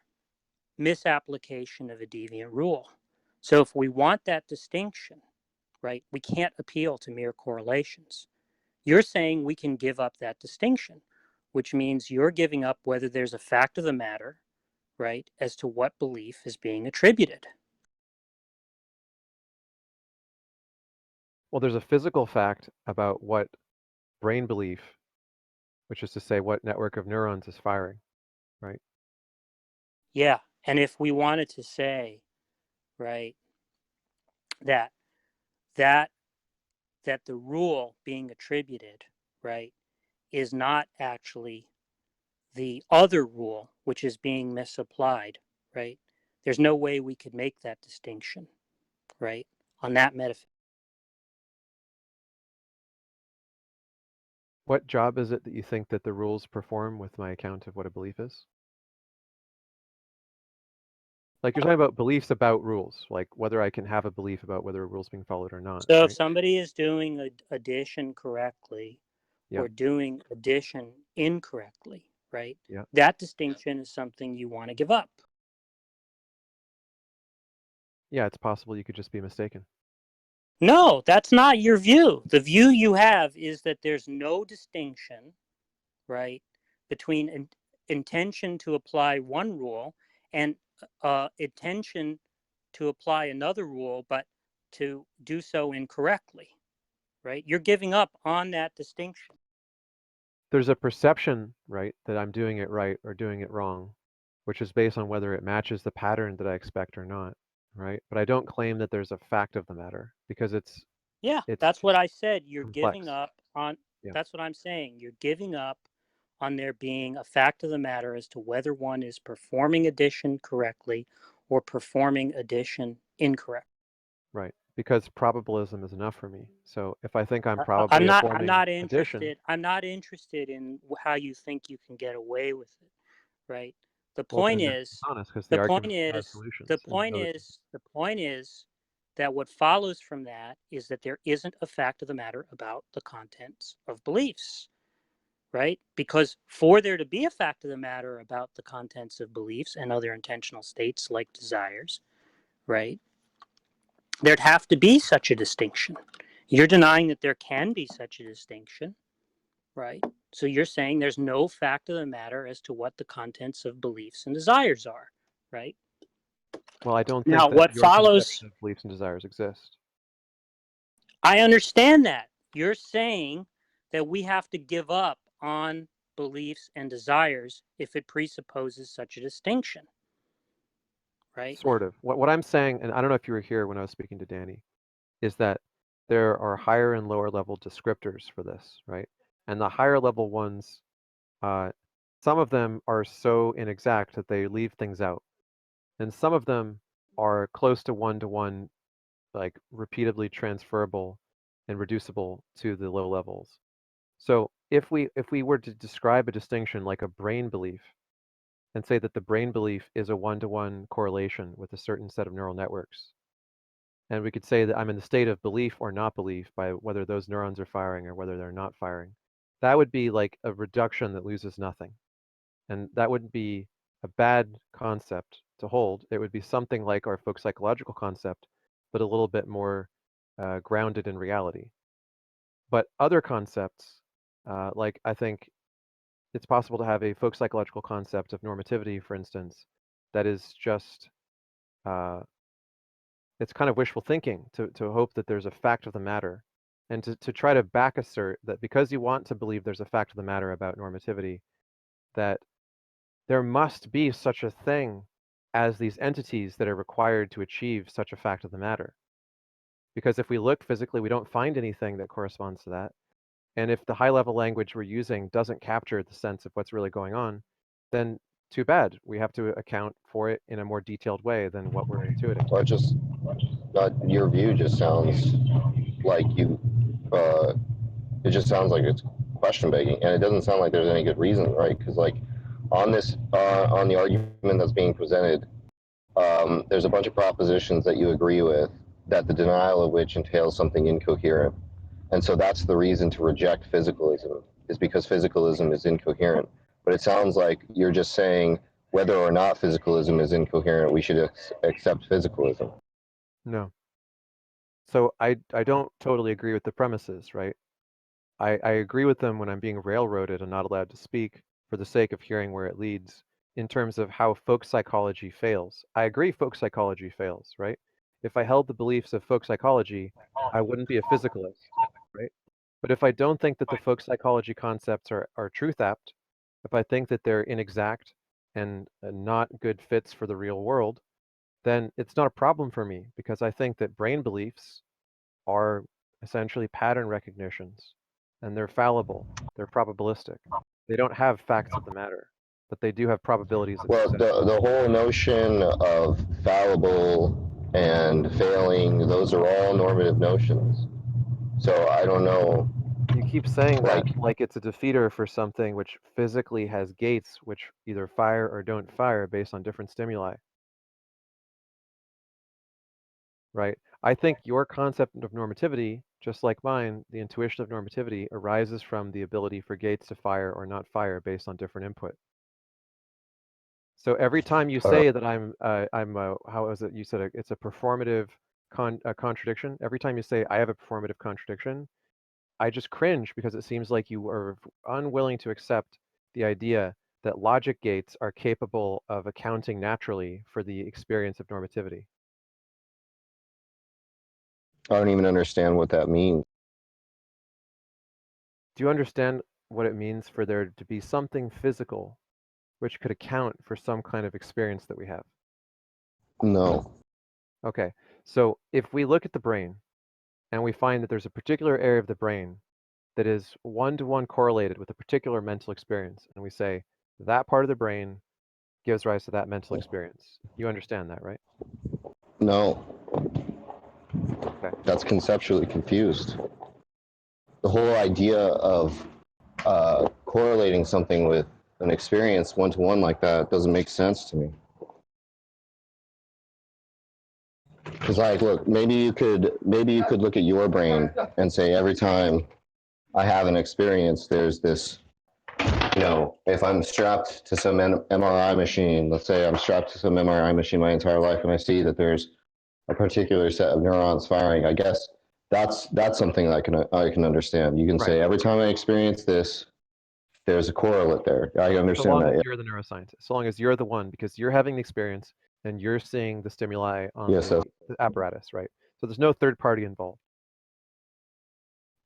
misapplication of a deviant rule. So if we want that distinction, right, we can't appeal to mere correlations. You're saying we can give up that distinction, which means you're giving up whether there's a fact of the matter, right, as to what belief is being attributed. Well, there's a physical fact about what brain belief, which is to say what network of neurons is firing, right? Yeah, and if we wanted to say, right, that the rule being attributed, right, is not actually the other rule which is being misapplied, right? There's no way we could make that distinction, right, on that metaphysics. What job is it that you think that the rules perform with my account of what a belief is? Like you're talking about beliefs about rules, like whether I can have a belief about whether a rule's being followed or not. So right? if somebody is doing addition correctly or doing addition incorrectly, right? Yeah. That distinction is something you want to give up. Yeah, it's possible you could just be mistaken. No, that's not your view. The view you have is that there's no distinction, right, between intention to apply one rule and intention to apply another rule, but to do so incorrectly, right? You're giving up on that distinction. There's a perception, right, that I'm doing it right or doing it wrong, which is based on whether it matches the pattern that I expect or not, right? But I don't claim that there's a fact of the matter because it's that's what I said. You're complex. giving up on that's what I'm saying. You're giving up on there being a fact of the matter as to whether one is performing addition correctly or performing addition incorrect. Right, because probabilism is enough for me. So if I think I'm probably I'm not addition, interested. I'm not interested in how you think you can get away with it, right? The point is the point is that what follows from that is that there isn't a fact of the matter about the contents of beliefs, right? Because for there to be a fact of the matter about the contents of beliefs and other intentional states like desires, right, there'd have to be such a distinction. You're denying that there can be such a distinction, right? So you're saying there's no fact of the matter as to what the contents of beliefs and desires are, right? Well, I don't think now, that what your follows, conception of beliefs and desires exist. I understand that. You're saying that we have to give up on beliefs and desires if it presupposes such a distinction, right? Sort of. What I'm saying, and I don't know if you were here when I was speaking to Danny, is that there are higher and lower level descriptors for this, right? And the higher level ones, some of them are so inexact that they leave things out. And some of them are close to one, like repeatedly transferable and reducible to the low levels. So if we were to describe a distinction like a brain belief and say that the brain belief is a one-to-one correlation with a certain set of neural networks, and we could say that I'm in the state of belief or not belief by whether those neurons are firing or whether they're not firing, that would be like a reduction that loses nothing. And that wouldn't be a bad concept to hold. It would be something like our folk psychological concept, but a little bit more grounded in reality. But other concepts, like I think it's possible to have a folk psychological concept of normativity, for instance, that is just, it's kind of wishful thinking to hope that there's a fact of the matter and to try to back assert that because you want to believe there's a fact of the matter about normativity, that there must be such a thing as these entities that are required to achieve such a fact of the matter. Because if we look physically, we don't find anything that corresponds to that. And if the high-level language we're using doesn't capture the sense of what's really going on, then too bad. We have to account for it in a more detailed way than what we're intuiting. Or just, your view just sounds like it just sounds like it's question begging, and it doesn't sound like there's any good reason, right? Because like on the argument that's being presented, there's a bunch of propositions that you agree with, that the denial of which entails something incoherent. And so that's the reason to reject physicalism, is because physicalism is incoherent. But it sounds like you're just saying whether or not physicalism is incoherent, we should accept physicalism. No. So I don't totally agree with the premises, right? I agree with them when I'm being railroaded and not allowed to speak for the sake of hearing where it leads in terms of how folk psychology fails. I agree folk psychology fails, right? If I held the beliefs of folk psychology, I wouldn't be a physicalist, right? But if I don't think that the folk psychology concepts are truth apt, if I think that they're inexact and not good fits for the real world, then it's not a problem for me because I think that brain beliefs are essentially pattern recognitions and they're fallible, they're probabilistic. They don't have facts of the matter, but they do have probabilities of Well, success. the whole notion of fallible and failing, those are all normative notions. So I don't know. You keep saying that like it's a defeater for something which physically has gates which either fire or don't fire based on different stimuli. Right? I think your concept of normativity, just like mine, the intuition of normativity arises from the ability for gates to fire or not fire based on different input. So every time you say that how is it? You said it's a performative contradiction. Every time you say I have a performative contradiction, I just cringe because it seems like you are unwilling to accept the idea that logic gates are capable of accounting naturally for the experience of normativity. I don't even understand what that means. Do you understand what it means for there to be something physical which could account for some kind of experience that we have? No. Okay, so if we look at the brain and we find that there's a particular area of the brain that is one-to-one correlated with a particular mental experience, and we say that part of the brain gives rise to that mental experience. You understand that, right? No. Okay. That's conceptually confused. The whole idea of correlating something with an experience one-to-one like that doesn't make sense to me. Because like, look, maybe you could look at your brain and say every time I have an experience, there's this, if I'm strapped to some MRI machine, let's say I'm strapped to some MRI machine my entire life, and I see that there's a particular set of neurons firing, I guess that's something that I can understand. You can say every time I experience this, there's a correlate there. I understand so long that. as you're the neuroscientist, so long as you're the one, because you're having the experience and you're seeing the stimuli on the apparatus, right? So there's no third party involved.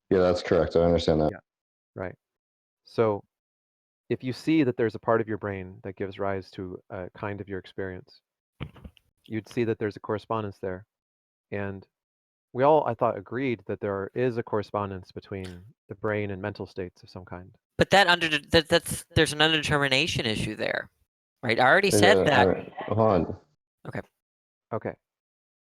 Yeah, that's correct. I understand that. Yeah, right. So if you see that there's a part of your brain that gives rise to a kind of your experience, you'd see that there's a correspondence there. And we all, I thought, agreed that there is a correspondence between the brain and mental states of some kind. But that's there's an undetermination issue there, right? I already said that. Hold on. Okay. Okay.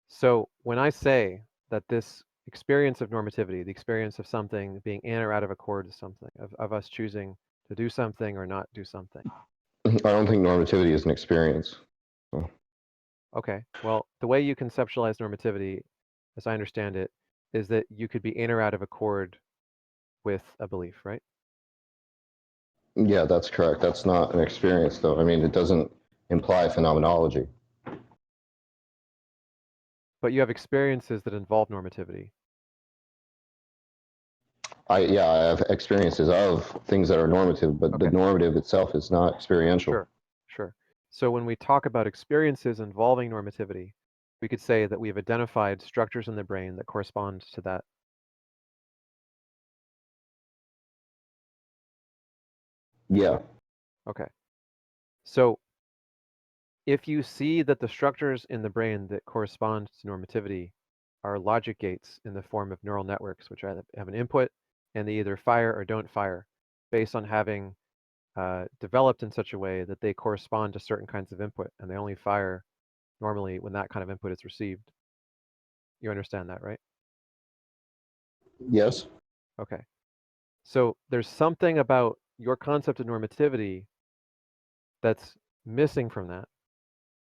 So when I say that this experience of normativity, the experience of something being in or out of accord with something, of us choosing to do something or not do something. I don't think normativity is an experience. So. Okay. Well, the way you conceptualize normativity, as I understand it, is that you could be in or out of accord with a belief, right? Yeah, that's correct. That's not an experience, though. I mean, it doesn't imply phenomenology. But you have experiences that involve normativity. I have experiences of things that are normative, but the normative itself is not experiential. Sure. So when we talk about experiences involving normativity, we could say that we've identified structures in the brain that correspond to that. Yeah. Okay. So if you see that the structures in the brain that correspond to normativity are logic gates in the form of neural networks, which have an input, and they either fire or don't fire, based on having developed in such a way that they correspond to certain kinds of input, and they only fire normally when that kind of input is received. You understand that, right? Yes. Okay. So there's something about your concept of normativity that's missing from that.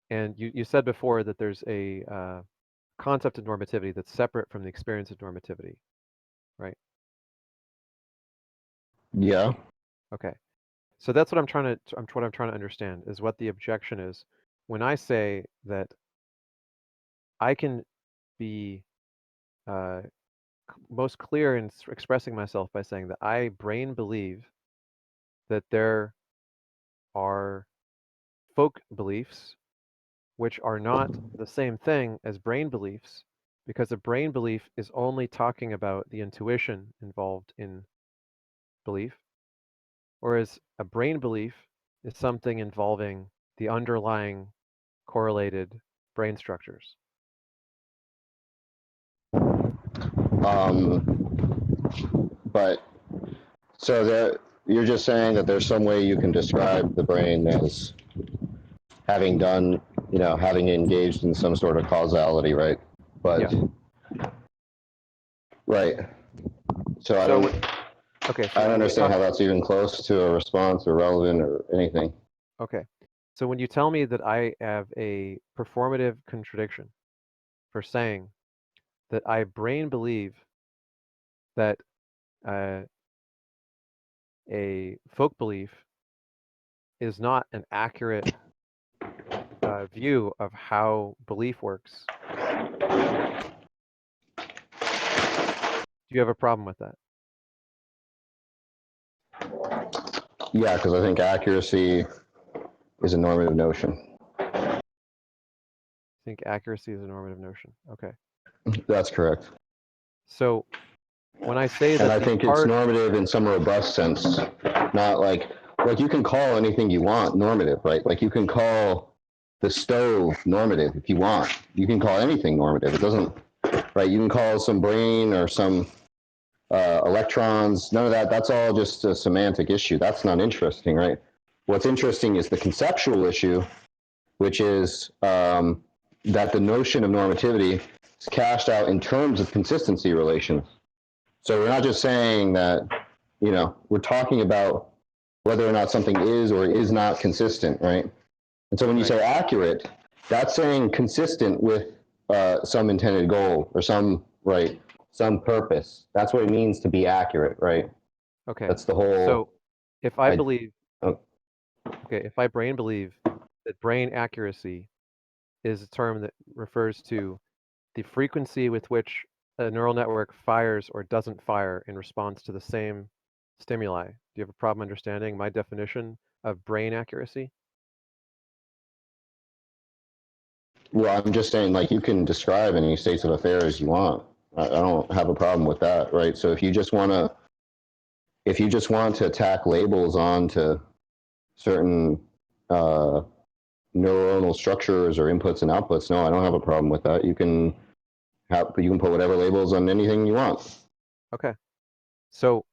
And you said before that there's a concept of normativity that's separate from the experience of normativity, right? Yeah. Okay. So that's what I'm trying to understand is what the objection is when I say that I can be most clear in expressing myself by saying that I brain believe that there are folk beliefs which are not the same thing as brain beliefs, because a brain belief is only talking about the intuition involved in belief, whereas a brain belief is something involving the underlying correlated brain structures. But so that you're just saying that there's some way you can describe the brain as having done, having engaged in some sort of causality, right? But yeah. Right. So I don't. Okay. So I don't understand how that's even close to a response or relevant or anything. Okay. So when you tell me that I have a performative contradiction for saying that I brain believe that a folk belief is not an accurate view of how belief works, do you have a problem with that? Yeah, because I think accuracy is a normative notion. I think accuracy is a normative notion. Okay. That's correct. So when I say that, and I think it's normative in some robust sense, not like you can call anything you want normative, right? Like you can call the stove normative if you want. You can call anything normative. It doesn't, right? You can call some brain or some electrons. None of that. That's all just a semantic issue. That's not interesting, right? What's interesting is the conceptual issue, which is that the notion of normativity is cashed out in terms of consistency relations. So we're not just saying that, we're talking about whether or not something is or is not consistent, right? And so when you say accurate, that's saying consistent with some intended goal or some purpose. That's what it means to be accurate, right? Okay. That's the whole. So if I believe, if I brain believe that brain accuracy is a term that refers to the frequency with which a neural network fires or doesn't fire in response to the same stimuli. Do you have a problem understanding my definition of brain accuracy? Well, I'm just saying, you can describe any states of affairs you want. I don't have a problem with that, right? So if you just want to tack labels onto certain neuronal structures or inputs and outputs, no, I don't have a problem with that. You can put whatever labels on anything you want. Okay. So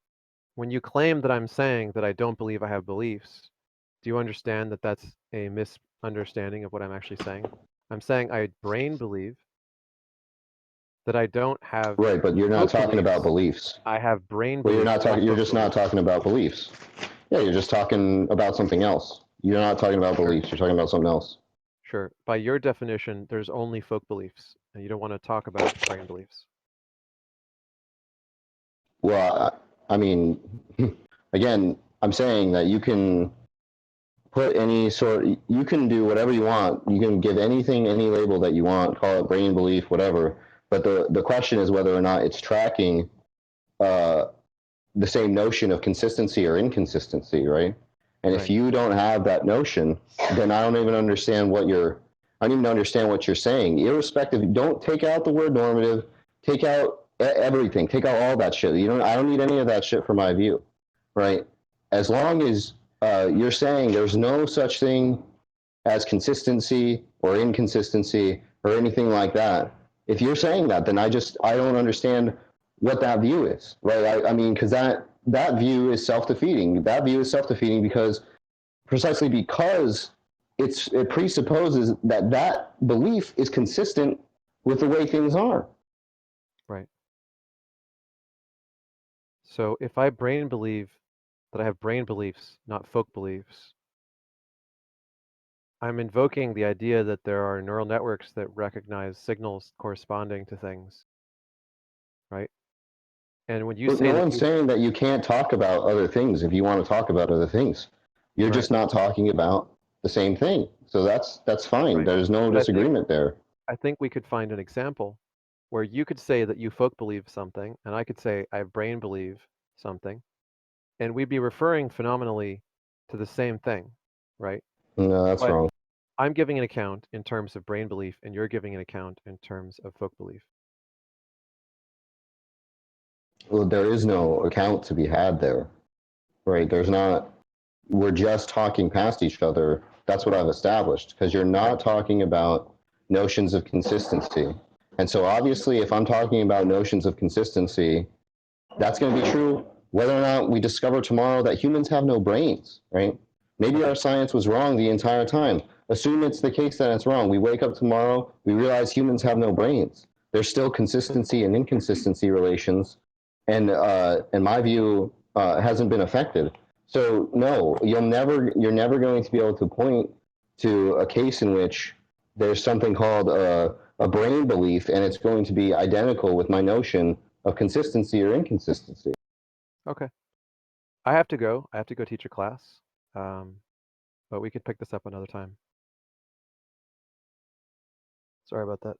when you claim that I'm saying that I don't believe I have beliefs, do you understand that that's a misunderstanding of what I'm actually saying? I'm saying I brain believe that I don't have. Right, but you're not talking about beliefs. I have brain beliefs. Well, you're just not talking about beliefs. Yeah, you're just talking about something else. You're not talking about beliefs. You're talking about something else. Sure. By your definition, there's only folk beliefs, and you don't want to talk about brain beliefs. Well, I mean, again, I'm saying that you can put you can do whatever you want. You can give anything any label that you want, call it brain belief, whatever. But the question is whether or not it's tracking the same notion of consistency or inconsistency, right? And if you don't have that notion, then I don't even understand what you're saying. Irrespective, don't take out the word normative, take out everything, take out all that shit. I don't need any of that shit for my view, right? As long as you're saying there's no such thing as consistency or inconsistency or anything like that. If you're saying that, then I don't understand what that view is, right? I mean, because that view is self-defeating. That view is self-defeating precisely because it presupposes that belief is consistent with the way things are. Right. So if I brain believe that I have brain beliefs, not folk beliefs, I'm invoking the idea that there are neural networks that recognize signals corresponding to things, right? And when you say no one's saying that you can't talk about other things if you want to talk about other things. You're just not talking about the same thing. So that's fine. Right. There's no disagreement there. I think we could find an example where you could say that you folk believe something, and I could say I brain believe something, and we'd be referring phenomenally to the same thing, right? No, that's wrong. I'm giving an account in terms of brain belief, and you're giving an account in terms of folk belief. Well, there is no account to be had there, right? There's not. We're just talking past each other. That's what I've established, because you're not talking about notions of consistency. And so obviously, if I'm talking about notions of consistency, that's going to be true whether or not we discover tomorrow that humans have no brains, right? Maybe our science was wrong the entire time. Assume it's the case that it's wrong. We wake up tomorrow, we realize humans have no brains. There's still consistency and inconsistency relations, and my view hasn't been affected. So no, you're never going to be able to point to a case in which there's something called a brain belief, and it's going to be identical with my notion of consistency or inconsistency. Okay. I have to go. I have to go teach a class, but we could pick this up another time. Sorry about that.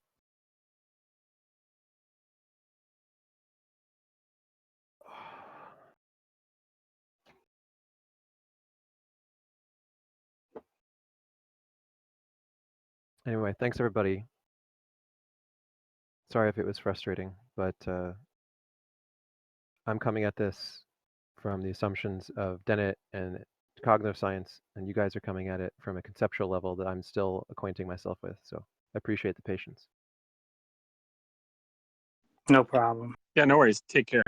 Anyway, thanks everybody. Sorry if it was frustrating, but I'm coming at this from the assumptions of Dennett and cognitive science, and you guys are coming at it from a conceptual level that I'm still acquainting myself with. So I appreciate the patience. No problem. Yeah, no worries. Take care.